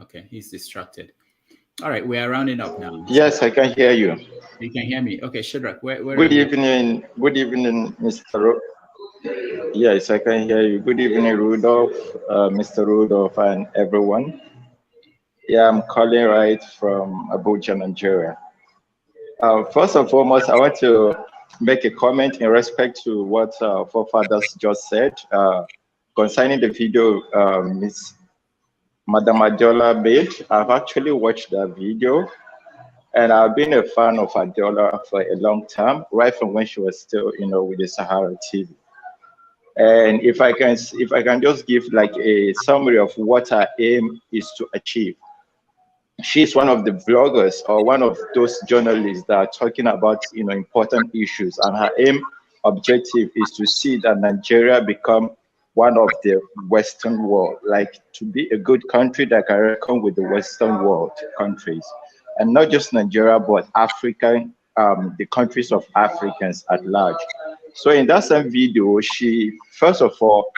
Okay, he's distracted. All right, we are rounding up now. Yes, I can hear you. You can hear me. Okay, Shadrach, where Good evening. Good evening, Mr. Yes, I can hear you. Good evening, Rudolph, Mr. Rudolph, and everyone. Yeah, I'm calling right from Abuja, Nigeria. First and foremost, I want to make a comment in respect to what forefathers just said concerning the video Miss Madam Adeola made. I've actually watched that video, and I've been a fan of Adeola for a long time, right from when she was still, with the Sahara TV. And if I can just give like a summary of what her aim is to achieve. She's one of the vloggers or one of those journalists that are talking about important issues, and her objective is to see that Nigeria become one of the Western world, like to be a good country that can reckon with the Western world countries, and not just Nigeria but African, the countries of Africans at large. So in that same video, she first of all,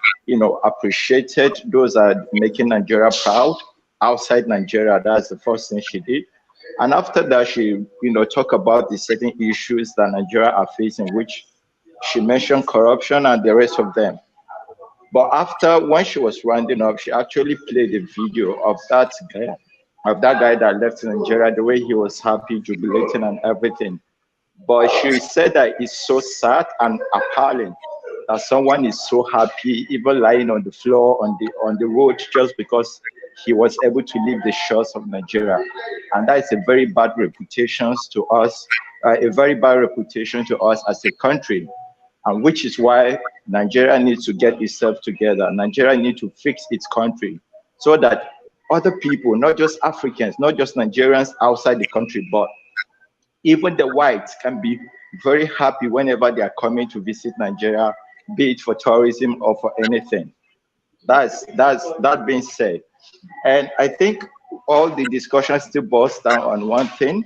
appreciated those that are making Nigeria proud outside Nigeria. That's the first thing she did. And after that, she, talked about the certain issues that Nigeria are facing, which she mentioned corruption and the rest of them. But after, when she was rounding up, she actually played a video of that guy that left Nigeria, the way he was happy, jubilating and everything. But she said that it's so sad and appalling that someone is so happy, even lying on the floor on the road, just because he was able to leave the shores of Nigeria. And that is a very bad reputation to us, as a country, and which is why Nigeria needs to get itself together. Nigeria needs to fix its country so that other people, not just Africans, not just Nigerians outside the country, but even the whites can be very happy whenever they are coming to visit Nigeria, be it for tourism or for anything. That being said, and I think all the discussion still boils down on one thing,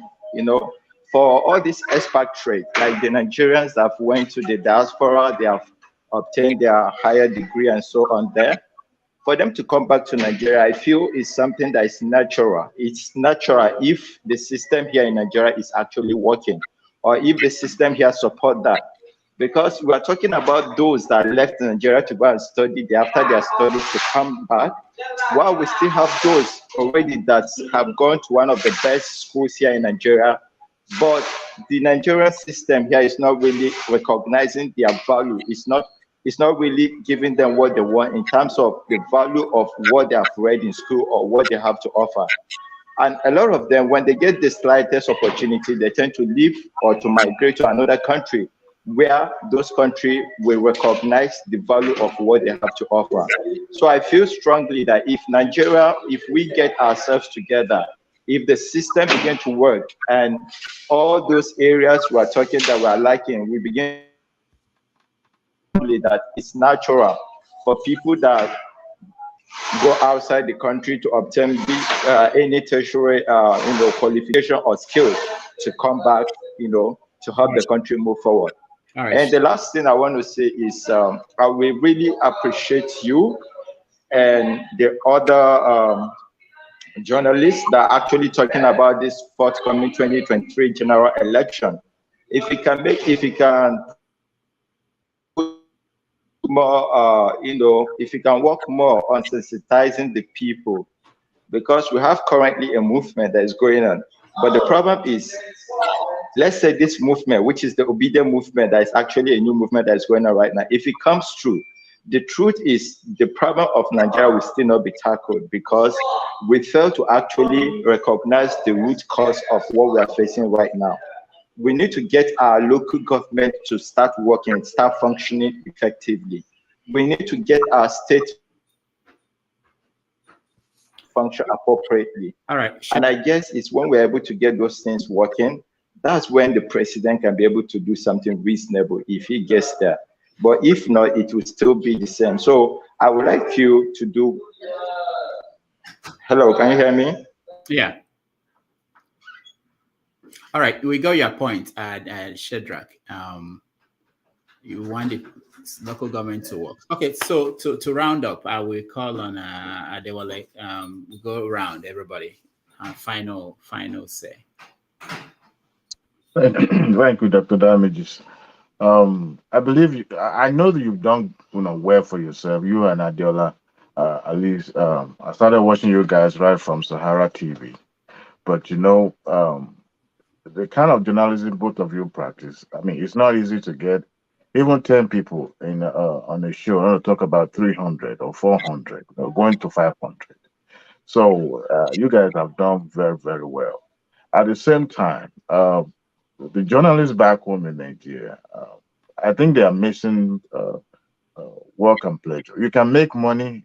for all this expatriate, like the Nigerians that have went to the diaspora, they have obtained their higher degree and so on there. For them to come back to Nigeria, I feel is something that is natural. It's natural if the system here in Nigeria is actually working, or if the system here support that. Because we are talking about those that left Nigeria to go and study after their studies to come back, while we still have those already that have gone to one of the best schools here in Nigeria, but the Nigerian system here is not really recognizing their value. It's not really giving them what they want in terms of the value of what they have read in school or what they have to offer. And a lot of them, when they get the slightest opportunity, they tend to leave or to migrate to another country where those countries will recognize the value of what they have to offer. So I feel strongly that if Nigeria, if we get ourselves together, if the system begin to work and all those areas we are talking that we are lacking, we begin that it's natural for people that go outside the country to obtain any tertiary qualification or skills to come back, to help the country move forward. All right. And the last thing I want to say is I will really appreciate you and the other journalists that are actually talking about this forthcoming 2023 general election. If you can more, if you can work more on sensitizing the people, because we have currently a movement that is going on. But the problem is, let's say this movement, which is the obedient movement, that is actually a new movement that is going on right now, if it comes true, the truth is the problem of Nigeria will still not be tackled because we fail to actually recognize the root cause of what we are facing right now. We need to get our local government to start working, start functioning effectively. We need to get our state function appropriately. All right. And I guess it's when we're able to get those things working, that's when the president can be able to do something reasonable if he gets there. But if not, it will still be the same. So I would like you to do. Hello, can you hear me? Yeah. All right, we got your point, Shedrack. You want the local government to work. Okay, so to round up, I will call on Adeola. Go around, everybody. Final say. Thank you, Dr. Damages. I believe I know that you've done well for yourself. You and Adeola, at least I started watching you guys right from Sahara TV. But the kind of journalism both of you practice, I mean, it's not easy to get even 10 people in on a show. I want to talk about 300 or 400, going to 500. So you guys have done very, very well. At the same time, the journalists back home in Nigeria, I think they are missing work and pleasure. You can make money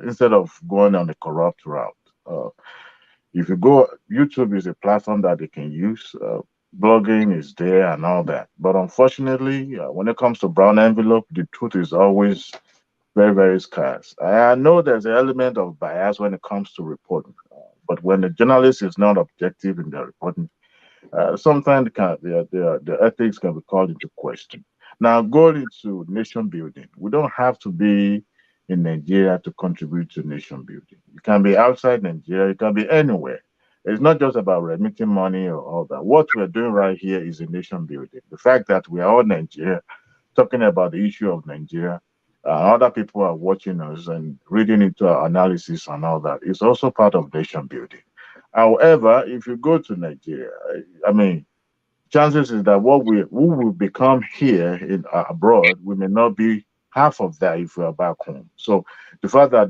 instead of going on the corrupt route. If you go, YouTube is a platform that they can use. Blogging is there and all that. But unfortunately, when it comes to brown envelope, the truth is always very, very scarce. I know there's an element of bias when it comes to reporting, but when the journalist is not objective in their reporting, sometimes the ethics can be called into question. Now, going into nation building, we don't have to be in Nigeria to contribute to nation building. You can be outside Nigeria, you can be anywhere. It's not just about remitting money or all that. What we're doing right here is a nation building. The fact that we are all Nigeria, talking about the issue of Nigeria, other people are watching us and reading into our analysis and all that. It's also part of nation building. However, if you go to Nigeria, I mean, chances is that what we will become here in abroad, we may not be half of that if we are back home. So the fact that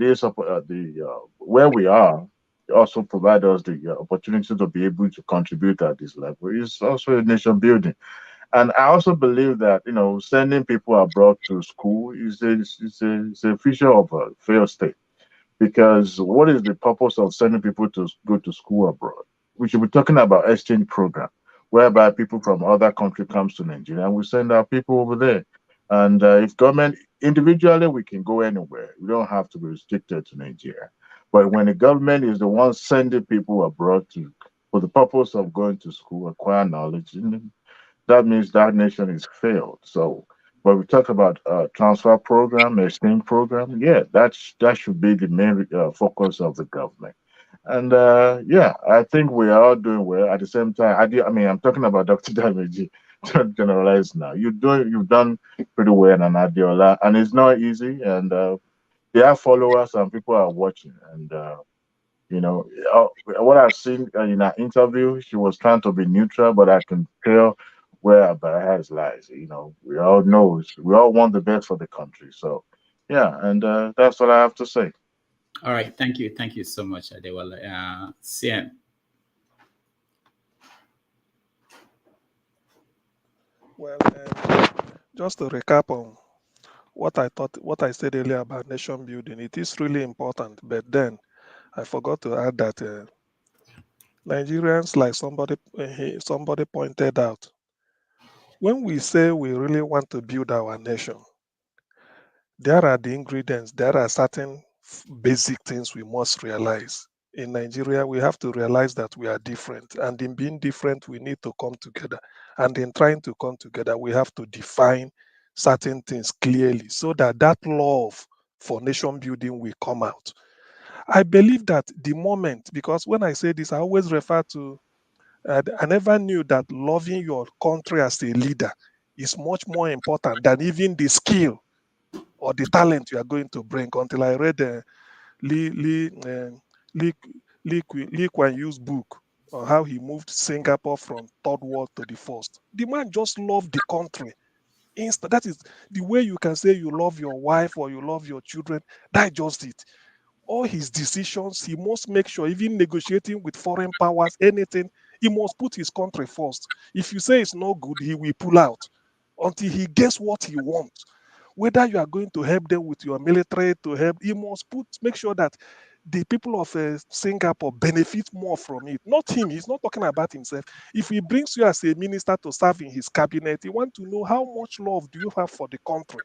where we are also provide us the opportunity to be able to contribute at this level is also a nation building. And I also believe that sending people abroad to school is a feature of a failed state. Because what is the purpose of sending people to go to school abroad? We should be talking about exchange program, whereby people from other country comes to Nigeria and we send our people over there. And if government individually, we can go anywhere. We don't have to be restricted to Nigeria. But when the government is the one sending people abroad for the purpose of going to school, acquire knowledge, that means that nation is failed. So when we talk about transfer program, exchange program, yeah, that should be the main focus of the government. And yeah, I think we are all doing well. At the same time, I mean, I'm talking about Dr. Dameji, don't generalize now. You've done pretty well, and Adeola, and it's not easy. And they have followers, and people are watching. And what I've seen in her interview, she was trying to be neutral, but I can tell where her bias lies. We all know, we all want the best for the country. So, yeah, and that's what I have to say. All right, thank you so much, Adeola. CM. Well, just to recap on what I said earlier about nation building, it is really important. But then I forgot to add that Nigerians, like somebody pointed out, when we say we really want to build our nation, there are the ingredients, there are certain basic things we must realize. In Nigeria, we have to realize that we are different. And in being different, we need to come together. And in trying to come together, we have to define certain things clearly so that love for nation building will come out. I believe that the moment, because when I say this, I always refer to, I never knew that loving your country as a leader is much more important than even the skill or the talent you are going to bring, until I read Lee Kuan Yew's book on how he moved Singapore from third world to the first. The man just loved the country. That is the way you can say you love your wife or you love your children. That's just it. All his decisions, he must make sure, even negotiating with foreign powers, anything, he must put his country first. If you say it's not good, he will pull out until he gets what he wants. Whether you are going to help them with your military to help, you must make sure that the people of Singapore benefit more from it. Not him. He's not talking about himself. If he brings you as a minister to serve in his cabinet, he wants to know how much love do you have for the country.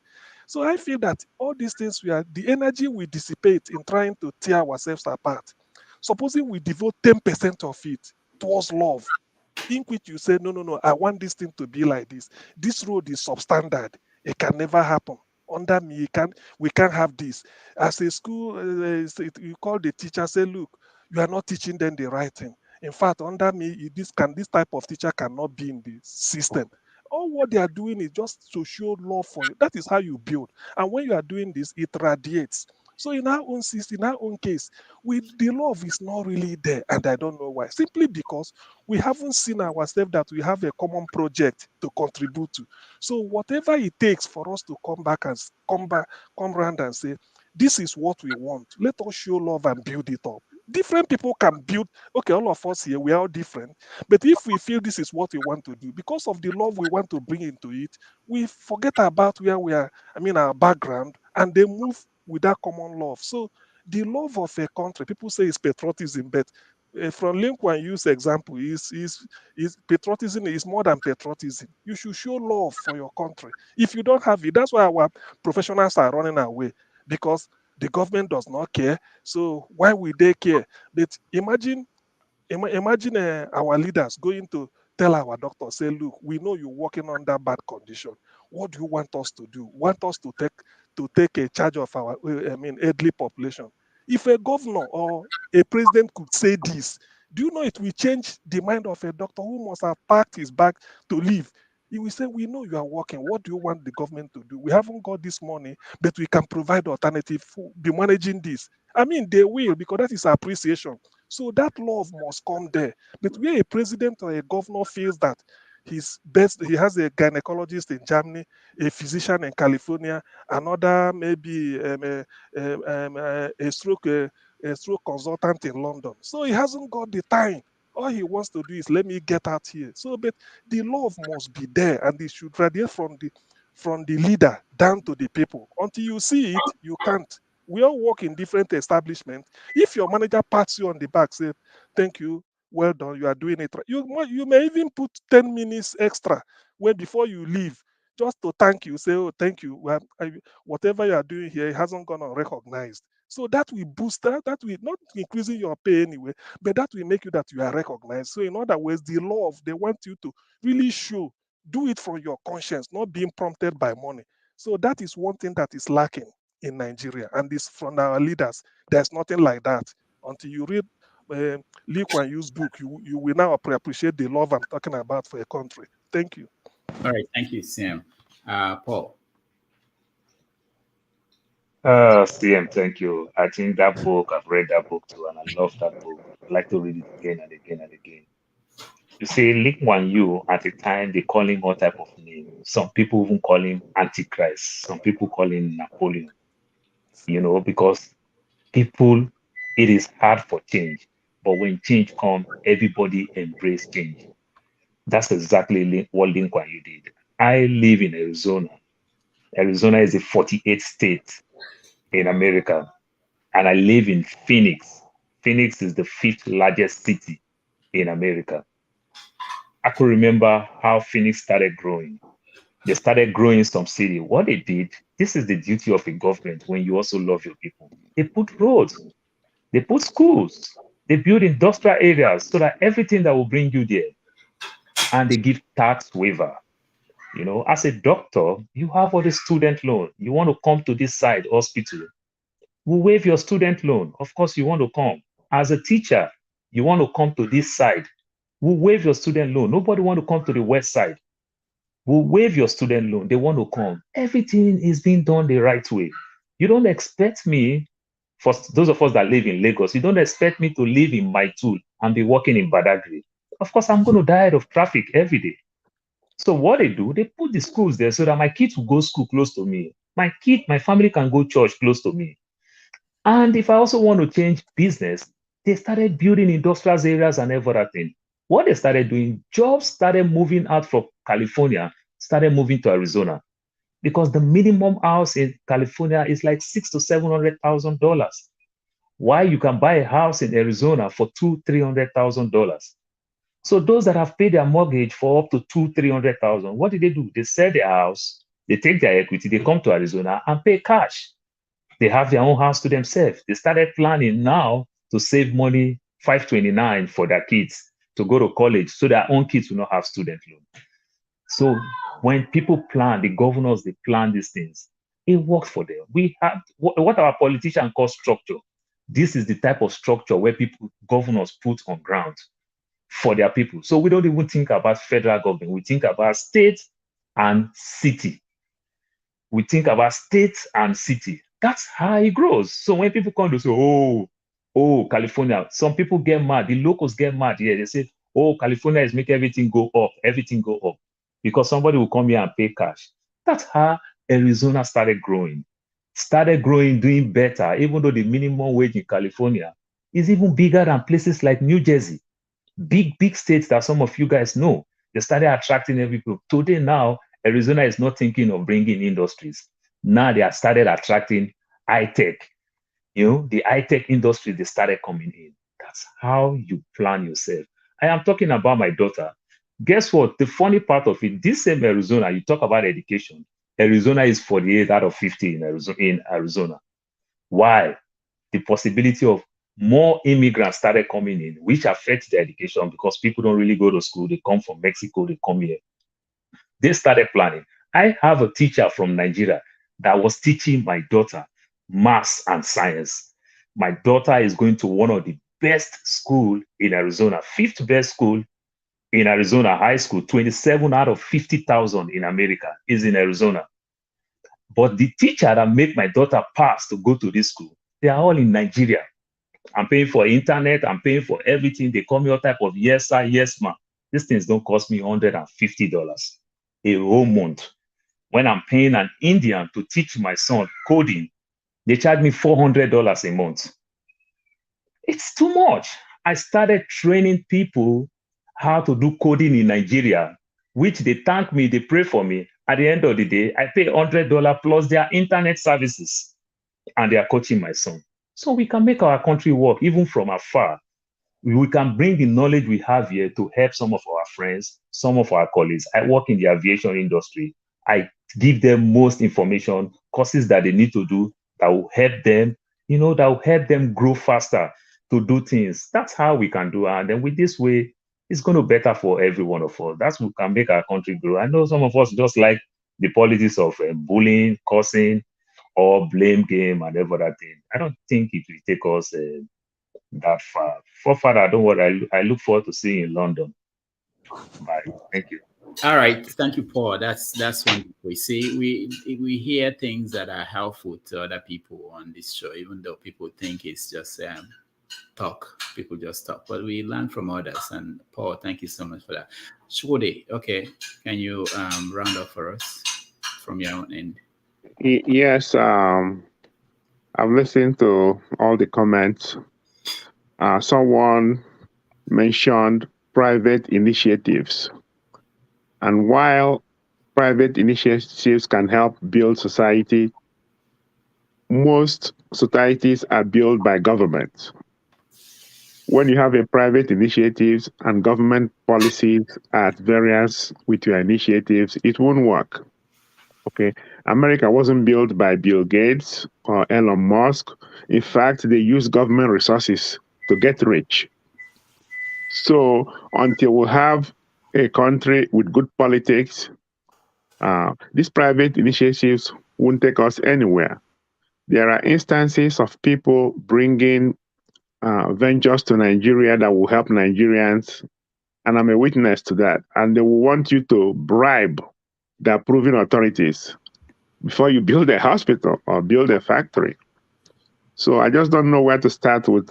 So I feel that all these things, the energy we dissipate in trying to tear ourselves apart. Supposing we devote 10% of it towards love, in which you say, no, I want this thing to be like this. This road is substandard. It can never happen. Under me, we can't have this. As a school, you call the teacher, say, look, you are not teaching them the right thing. In fact, under me, this type of teacher cannot be in the system. All what they are doing is just to show love for you. That is how you build. And when you are doing this, it radiates. So in our own system, in our own case, the love is not really there, and I don't know why. Simply because we haven't seen ourselves that we have a common project to contribute to. So whatever it takes for us to come back and come around and say, this is what we want. Let us show love and build it up. Different people can build. Okay, all of us here, we are all different. But if we feel this is what we want to do, because of the love we want to bring into it, we forget about where we are, our background, and they move with that common love. So the love of a country, people say it's patriotism, but from Lin Kuan Yew's example, is patriotism is more than patriotism. You should show love for your country. If you don't have it, that's why our professionals are running away, because the government does not care. So why will they care? But imagine our leaders going to tell our doctors, say, look, we know you're working under bad condition. What do you want us to do? Want us to take a charge of our elderly population? If a governor or a president could say this, do you know it will change the mind of a doctor who must have packed his bag to leave? He will say, we know you are working. What do you want the government to do? We haven't got this money, but we can provide alternative, be managing this. They will, because that is appreciation. So that love must come there. But where a president or a governor feels that he has a gynecologist in Germany, a physician in California, another maybe a stroke consultant in London. So he hasn't got the time. All he wants to do is let me get out here. So, but the love must be there, and it should radiate from the leader down to the people. Until you see it, you can't. We all work in different establishments. If your manager pats you on the back, say, thank you, well done, you are doing it right. You may even put 10 minutes extra before you leave, just to thank you, say, oh, thank you. Well, whatever you are doing here, it hasn't gone unrecognized. So that will boost that will not increasing your pay anyway, but that will make you that you are recognized. So in other words, the love, they want you to really show, do it from your conscience, not being prompted by money. So that is one thing that is lacking in Nigeria, and this from our leaders. There's nothing like that. Until you read Lee Kuan Yew's book, you will now appreciate the love I'm talking about for a country. Thank you. All right, thank you, Sam. Paul. CM, thank you. I think that book, I've read that book too, and I love that book. I like to read it again and again and again. You see, Lee Kuan Yew, at the time, they call him all type of name. Some people even call him Antichrist. Some people call him Napoleon. Because people, it is hard for change. But when change comes, everybody embrace change. That's exactly what Lee Kuan Yew did. I live in Arizona. Arizona is the 48th state in America. And I live in Phoenix. Phoenix is the 5th largest city in America. I could remember how Phoenix started growing. They started growing some city. What they did, this is the duty of a government when you also love your people. They put roads, they put schools, they build industrial areas so that everything that will bring you there. And they give tax waiver. As a doctor, you have all the student loan. You want to come to this side hospital, we'll waive your student loan. Of course, you want to come. As a teacher, you want to come to this side, we'll waive your student loan. Nobody want to come to the west side. We'll waive your student loan. They want to come. Everything is being done the right way. You don't expect me, for those of us that live in Lagos, you don't expect me to live in Maitul and be working in Badagry. Of course, I'm going to die of traffic every day. So what they do, they put the schools there so that my kids will go school close to me. My family can go church close to me. And if I also want to change business, they started building industrial areas and everything. What they started doing, jobs started moving out from California, started moving to Arizona, because the minimum house in California is like $600,000 to $700,000. Why you can buy a house in Arizona for $200,000-$300,000. So those that have paid their mortgage for up to $200,000-$300,000, what do? They sell their house, they take their equity, they come to Arizona and pay cash. They have their own house to themselves. They started planning now to save money, 529 for their kids to go to college, so their own kids will not have student loan. So when people plan, the governors, they plan these things, it works for them. We have what our politicians call structure. This is the type of structure where governors put on ground for their people. So we don't even think about federal government. We think about state and city. We think about state and city. That's how it grows. So when people come to say, oh, California, some people get mad. The locals get mad here. They say, oh, California is making everything go up, because somebody will come here and pay cash. That's how Arizona started growing, doing better, even though the minimum wage in California is even bigger than places like New Jersey. Big states that some of you guys know. They started attracting everything. Today now, Arizona is not thinking of bringing industries. Now they have started attracting high-tech. The high-tech industry, they started coming in. That's how you plan yourself. I am talking about my daughter. Guess what? The funny part of it, this same Arizona, you talk about education. Arizona is 48 out of 50 in Arizona. Why? The possibility of more immigrants started coming in, which affects their education because people don't really go to school. They come from Mexico, they come here. They started planning. I have a teacher from Nigeria that was teaching my daughter maths and science. My daughter is going to one of the best school in Arizona, 5th best school in Arizona, high school, 27 out of 50,000 in America is in Arizona. But the teacher that made my daughter pass to go to this school, they are all in Nigeria. I'm paying for internet, I'm paying for everything. They call me all type of yes, sir, yes, ma'am. These things don't cost me $150 a whole month. When I'm paying an Indian to teach my son coding, they charge me $400 a month. It's too much. I started training people how to do coding in Nigeria, which they thank me, they pray for me. At the end of the day, I pay $100 plus their internet services, and they are coaching my son. So we can make our country work even from afar. We can bring the knowledge we have here to help some of our friends, some of our colleagues. I work in the aviation industry. I give them most information, courses that they need to do that will help them, that will help them grow faster to do things. That's how we can do it. And then with this way, it's going to be better for every one of us. That's what can make our country grow. I know some of us just like the politics of bullying, cursing, or blame game and every other thing. I don't think it will take us that far. For further, don't worry. I look forward to seeing you in London. Bye. Thank you. All right, thank you, Paul. That's wonderful. We see we hear things that are helpful to other people on this show, even though people think it's just talk. People just talk, but we learn from others. And Paul, thank you so much for that. Shwode, okay, can you round up for us from your own end? Yes, I've listened to all the comments. Someone mentioned private initiatives. And while private initiatives can help build society, most societies are built by government. When you have a private initiatives and government policies at variance with your initiatives, it won't work. Okay, America wasn't built by Bill Gates or Elon Musk. In fact, they use government resources to get rich. So until we have a country with good politics, these private initiatives won't take us anywhere. There are instances of people bringing ventures to Nigeria that will help Nigerians, and I'm a witness to that. And they will want you to bribe the approving authorities before you build a hospital or build a factory. So I just don't know where to start with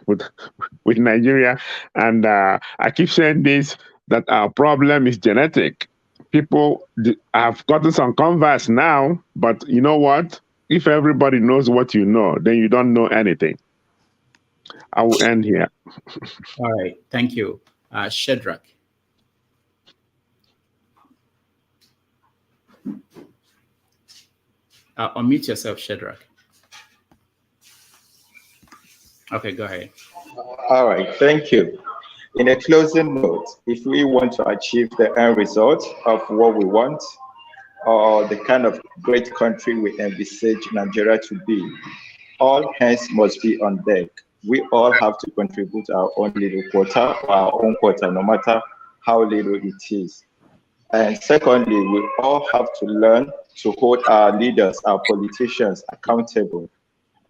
with Nigeria. And I keep saying this, that our problem is genetic. People have gotten some converse now, but you know what? If everybody knows what you know, then you don't know anything. I will end here. All right, thank you. Shadrach. Unmute yourself, Shadrach. Okay, go ahead. All right, thank you. In a closing note, if we want to achieve the end result of what we want, or the kind of great country we envisage Nigeria to be, all hands must be on deck. We all have to contribute our own little quota, or our own quota, no matter how little it is. And secondly, we all have to learn to hold our leaders, our politicians accountable.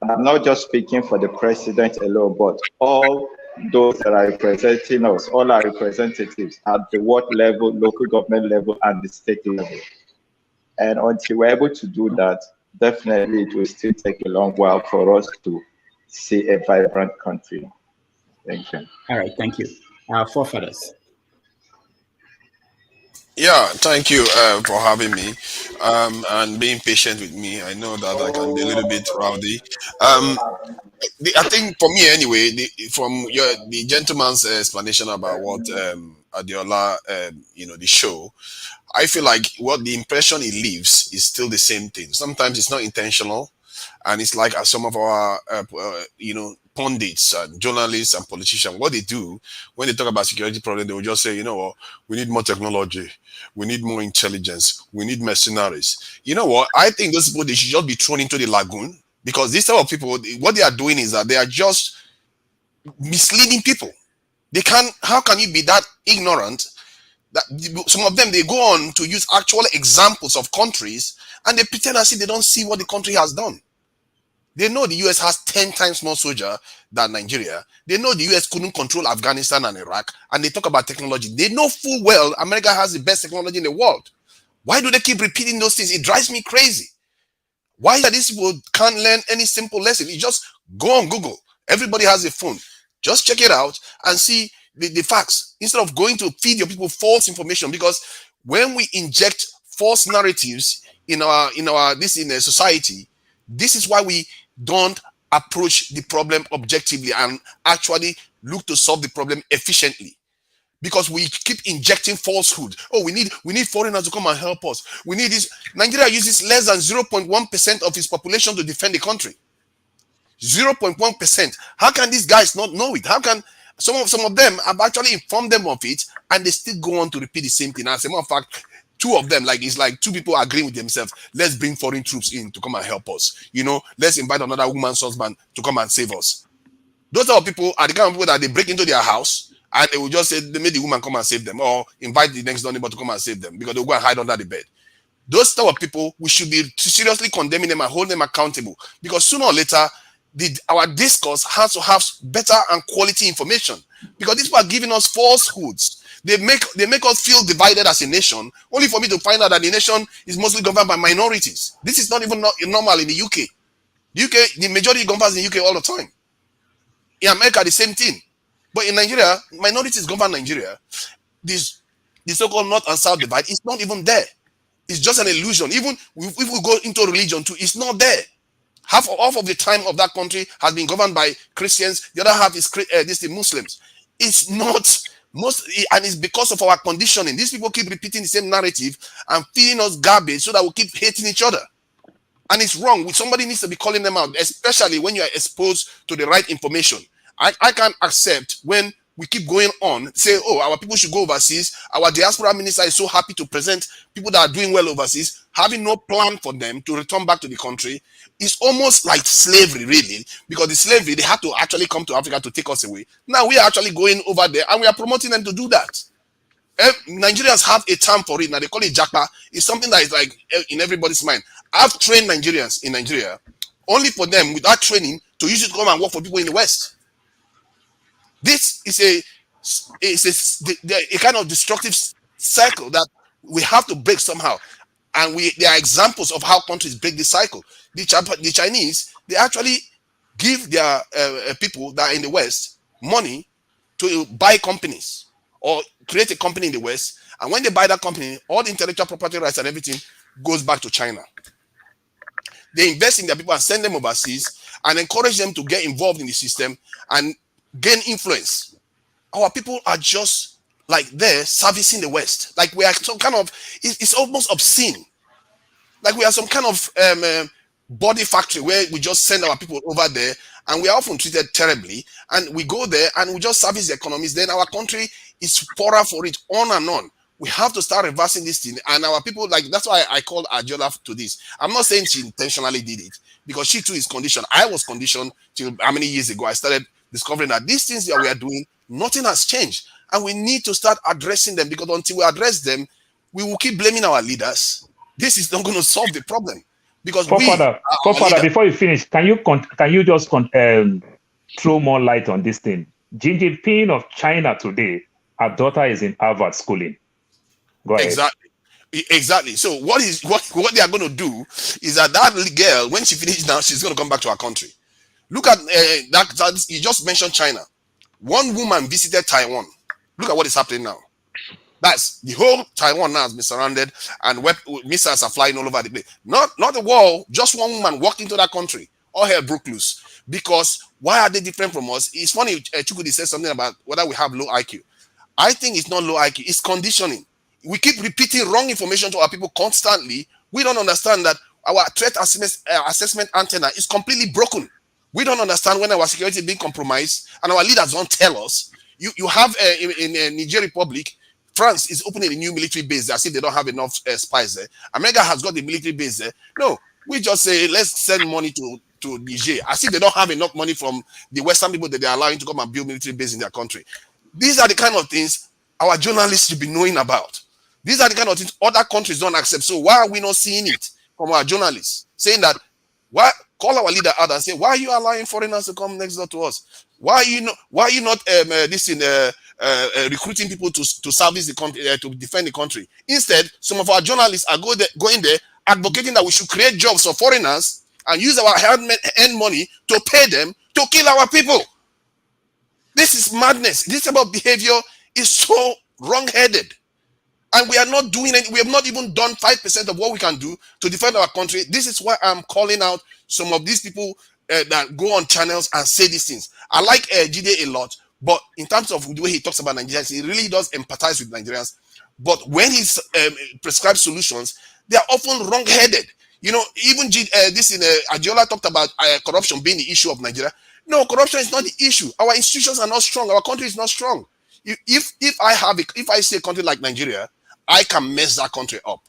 And I'm not just speaking for the president alone, but all those that are representing us, all our representatives at the ward level, local government level, and the state level. And until we're able to do that, definitely it will still take a long while for us to see a vibrant country. Thank you. All right, thank you. Our forefathers. Yeah, thank you for having me and being patient with me. I know that I can be a little bit rowdy. I think for me anyway, from the gentleman's explanation about what Adeola, the show, I feel like what the impression it leaves is still the same thing. Sometimes it's not intentional, and it's like some of our pundits and journalists and politicians, what they do when they talk about security problem, they will just say, you know what, we need more technology, we need more intelligence, we need mercenaries. You know what, I think those people, they should just be thrown into the lagoon, because these type of people, what they are doing is that they are just misleading people. How can you be that ignorant that some of them, they go on to use actual examples of countries and they pretend as if they don't see what the country has done. They know the US has 10 times more soldiers than Nigeria. They know the US couldn't control Afghanistan and Iraq, and they talk about technology. They know full well America has the best technology in the world. Why do they keep repeating those things? It drives me crazy. Why is that these people can't learn any simple lesson? You just go on Google. Everybody has a phone. Just check it out and see the facts, instead of going to feed your people false information. Because when we inject false narratives in a society, this is why we don't approach the problem objectively and actually look to solve the problem efficiently. Because we keep injecting falsehood. Oh, we need foreigners to come and help us. We need this. Nigeria uses less than 0.1% of its population to defend the country. 0.1%. How can these guys not know it? How can some of them have actually informed them of it, and they still go on to repeat the same thing? As a matter of fact, two of them, it's like two people agreeing with themselves. Let's bring foreign troops in to come and help us. Let's invite another woman's husband to come and save us. Those are people are the kind of people that they break into their house and they will just say they made the woman come and save them, or invite the next door neighbor to come and save them, because they'll go and hide under the bed. Those type of people, we should be seriously condemning them and hold them accountable, because sooner or later, our discourse has to have better and quality information, because these people are giving us falsehoods. They make us feel divided as a nation, only for me to find out that the nation is mostly governed by minorities. This is not even normal in the UK. The majority governs in the UK all the time. In America, the same thing. But in Nigeria, minorities govern Nigeria. The so-called North and South divide is not even there. It's just an illusion. Even if we go into religion too, it's not there. Half of the time of that country has been governed by Christians. The other half is the Muslims. It's not and it's because of our conditioning. These people keep repeating the same narrative and feeding us garbage so that we keep hating each other. And it's wrong. Somebody needs to be calling them out, especially when you are exposed to the right information. I can't accept when we keep going on, say, oh, our people should go overseas. Our diaspora minister is so happy to present people that are doing well overseas, having no plan for them to return back to the country. It's almost like slavery, really, because the slavery, they had to actually come to Africa to take us away. Now we are actually going over there and we are promoting them to do that. Nigerians have a term for it. Now they call it Japa. It's something that is like in everybody's mind. I've trained Nigerians in Nigeria only for them, without training, to use it to come and work for people in the West. This is a kind of destructive cycle that we have to break somehow. And there are examples of how countries break the cycle. The Chinese, they actually give their people that are in the West money to buy companies or create a company in the West. And when they buy that company, all the intellectual property rights and everything goes back to China. They invest in their people and send them overseas and encourage them to get involved in the system and gain influence. Our people are just like there servicing the West. Like we are some kind of, it's almost obscene. Like we are some kind of body factory where we just send our people over there and we are often treated terribly. And we go there and we just service the economies. Then our country is poorer for it, on and on. We have to start reversing this thing. And our people, like, that's why I called Adeola to this. I'm not saying she intentionally did it, because she too is conditioned. I was conditioned till how many years ago I started discovering that these things that we are doing, nothing has changed. And we need to start addressing them, because until we address them, we will keep blaming our leaders. This is not going to solve the problem, because Forefather, before you finish, can you just throw more light on this thing? Xi Jinping of China today, her daughter is in Harvard schooling. Go ahead. Exactly. So what they are going to do is that girl, when she finishes now, she's going to come back to her country. Look at that. You just mentioned China. One woman visited Taiwan. Look at what is happening now. That's the whole Taiwan now has been surrounded, and missiles are flying all over the place. Not a war, just one woman walked into that country. All hell broke loose. Because why are they different from us? It's funny, Chukwudi said something about whether we have low IQ. I think it's not low IQ, it's conditioning. We keep repeating wrong information to our people constantly. We don't understand that our threat assessment antenna is completely broken. We don't understand when our security is being compromised, and our leaders don't tell us. You have in Niger Republic, France is opening a new military base there, as if they don't have enough spies there. America has got the military base there. No, we just say, let's send money to Niger, as if they don't have enough money from the Western people that they're allowing to come and build military base in their country. These are the kind of things our journalists should be knowing about. These are the kind of things other countries don't accept. So why are we not seeing it from our journalists? Saying that, why call our leader out and say, why are you allowing foreigners to come next door to us? Why are you not recruiting people to service the country, to defend the country? Instead, some of our journalists are going there advocating that we should create jobs for foreigners and use our hand money to pay them to kill our people. This is madness. This about behavior is so wrong-headed. And we are not doing it. We have not even done 5% of what we can do to defend our country. This is why I'm calling out some of these people that go on channels and say these things. I like Jide a lot, but in terms of the way he talks about Nigerians, he really does empathize with Nigerians. But when he prescribes solutions, they are often wrong-headed. You know, even Adeola talked about corruption being the issue of Nigeria. No, corruption is not the issue. Our institutions are not strong. Our country is not strong. If I see a country like Nigeria, I can mess that country up,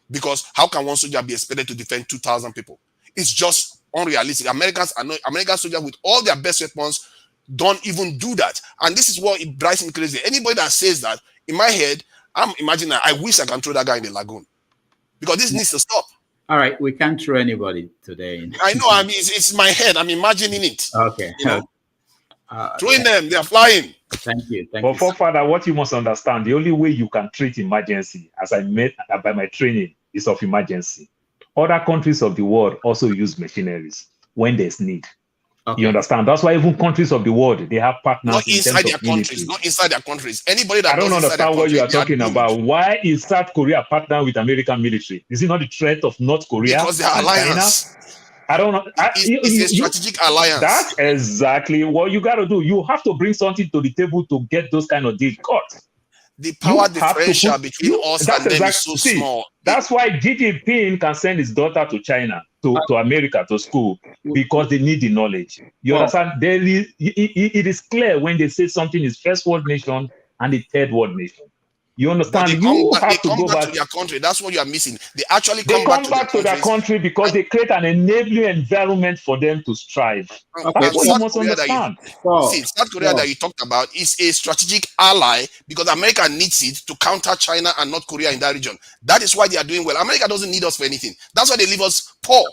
because how can one soldier be expected to defend 2,000 people? It's just unrealistic. American soldiers with all their best weapons don't even do that, and this is what it drives me crazy. Anybody that says that, in my head, I'm imagining I wish I can throw that guy in the lagoon, because this needs to stop. All right, we can't throw anybody today. I know. I mean, it's my head. I'm imagining it. Okay. You know? Throwing them, they're flying. Thank you. But Forefather, what you must understand, the only way you can treat emergency, as I made by my training, is of emergency. Other countries of the world also use machineries when there's need. Okay. You understand? That's why even countries of the world, they have partners not inside their countries. Military. Not inside their countries. Anybody that I don't understand what you are talking about. Why is South Korea partner with American military? Is it not the threat of North Korea? Because they're alliance. China? I don't know. It's a strategic alliance. That's exactly what you got to do. You have to bring something to the table to get those kind of deals cut. The power differential between us and them is so small. That's why Xi Jinping can send his daughter to China, to America, to school, because they need the knowledge. You understand? It is clear when they say something is first world nation and the third world nation. You understand? You have to go back to their country. That's what you are missing. They actually come back to their country because they create an enabling environment for them to strive. That's what you must understand. South Korea that you talked about is a strategic ally, because America needs it to counter China and North Korea in that region. That is why they are doing well. America doesn't need us for anything. That's why they leave us poor.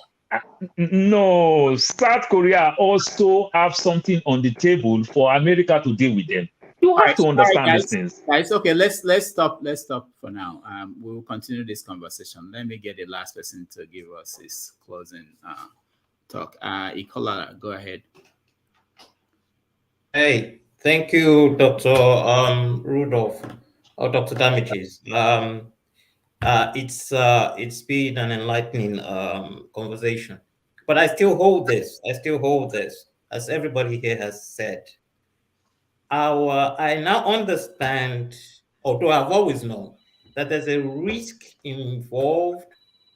No, South Korea also have something on the table for America to deal with them. You have to understand these things. Guys, okay, let's stop for now. We will continue this conversation. Let me get the last person to give us his closing talk. Ikola, go ahead. Hey, thank you, Dr. Rudolph, or Dr. Damages. It's been an enlightening conversation, but I still hold this. As everybody here has said. I now understand, although I've always known, that there's a risk involved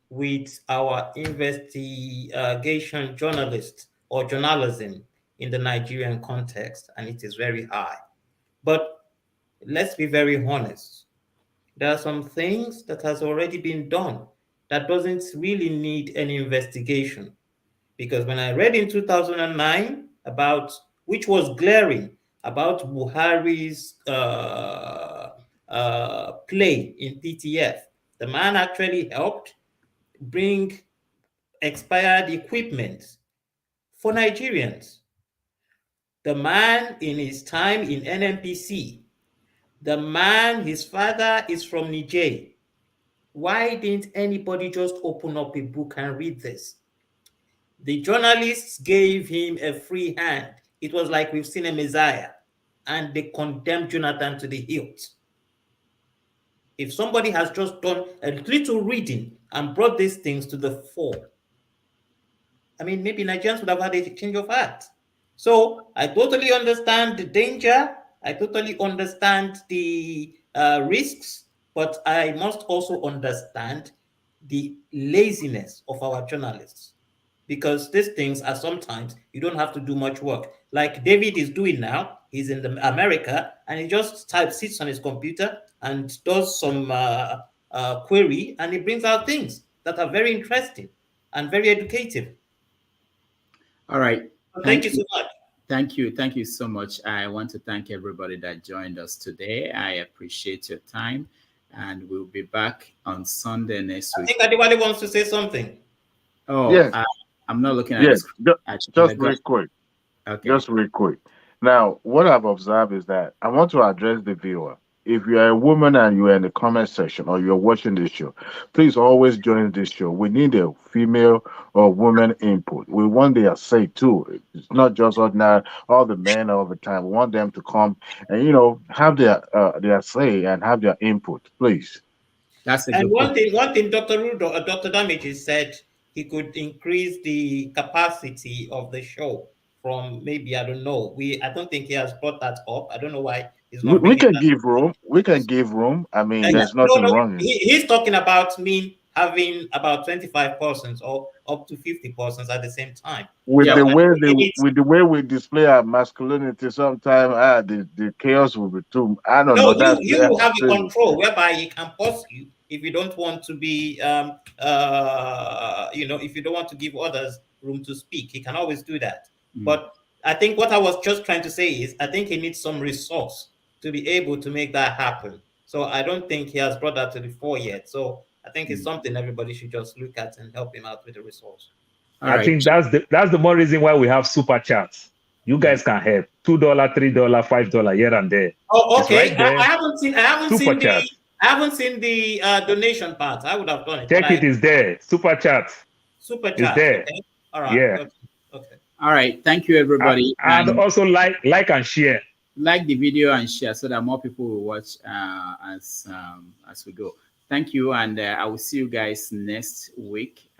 with our investigation journalists or journalism, in the Nigerian context, and it is very high. But let's be very honest. There are some things that has already been done that doesn't really need any investigation. Because when I read in 2009 about, which was glaring, about Buhari's play in PTF, the man actually helped bring expired equipment for Nigerians. The man in his time in NNPC, the man, his father is from Niger. Why didn't anybody just open up a book and read this? The journalists gave him a free hand. It was like we've seen a Messiah, and they condemned Jonathan to the hilt. If somebody has just done a little reading and brought these things to the fore, I mean, maybe Nigerians would have had a change of heart. So I totally understand the danger. I totally understand the risks, but I must also understand the laziness of our journalists, because these things are sometimes you don't have to do much work. Like David is doing now, he's in America, and he just sits on his computer and does some query, and he brings out things that are very interesting and very educative. All right. Thank you so much. Thank you. Thank you so much. I want to thank everybody that joined us today. I appreciate your time, and we'll be back on Sunday next week. I think anybody wants to say something. Oh, yes. I'm not looking at yes. this. Just real quick. Okay. Just real quick. Now, what I've observed is that I want to address the viewer. If you are a woman and you are in the comment section or you're watching this show, please always join this show. We need a female or woman input. We want their say too. It's not just ordinary all the men all the time. We want them to come and have their say and have their input, please. That's a and good one thing Dr. Damages said he could increase the capacity of the show from maybe, I don't know. I don't think he has brought that up. I don't know why he's not. We can give room. We can give room. I mean, there's nothing wrong. He's talking about me having about 25 persons or up to 50 persons at the same time. With the way we display our masculinity, sometimes the chaos will be too. I don't know. You will have a control whereby he can pause you if you don't want to be, if you don't want to give others room to speak. He can always do that. But I think what I was just trying to say is I think he needs some resource to be able to make that happen. So I don't think he has brought that to the fore yet. So I think it's something everybody should just look at and help him out with the resource. I think that's the more reason why we have super chats. You guys can help. $2, $3, $5 here and there. Oh, okay. Right there. I haven't seen the donation part. I would have done it. Check it is there. Super chat. Super chat. Is there. Okay. All right. Yeah. Okay. All right. Thank you, everybody. And also like and share. Like the video and share so that more people will watch as we go. Thank you, and I will see you guys next week.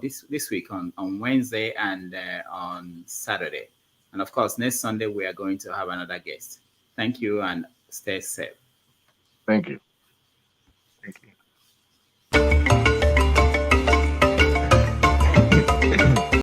This week on Wednesday and on Saturday, and of course next Sunday we are going to have another guest. Thank you, and stay safe. Thank you. Thank you.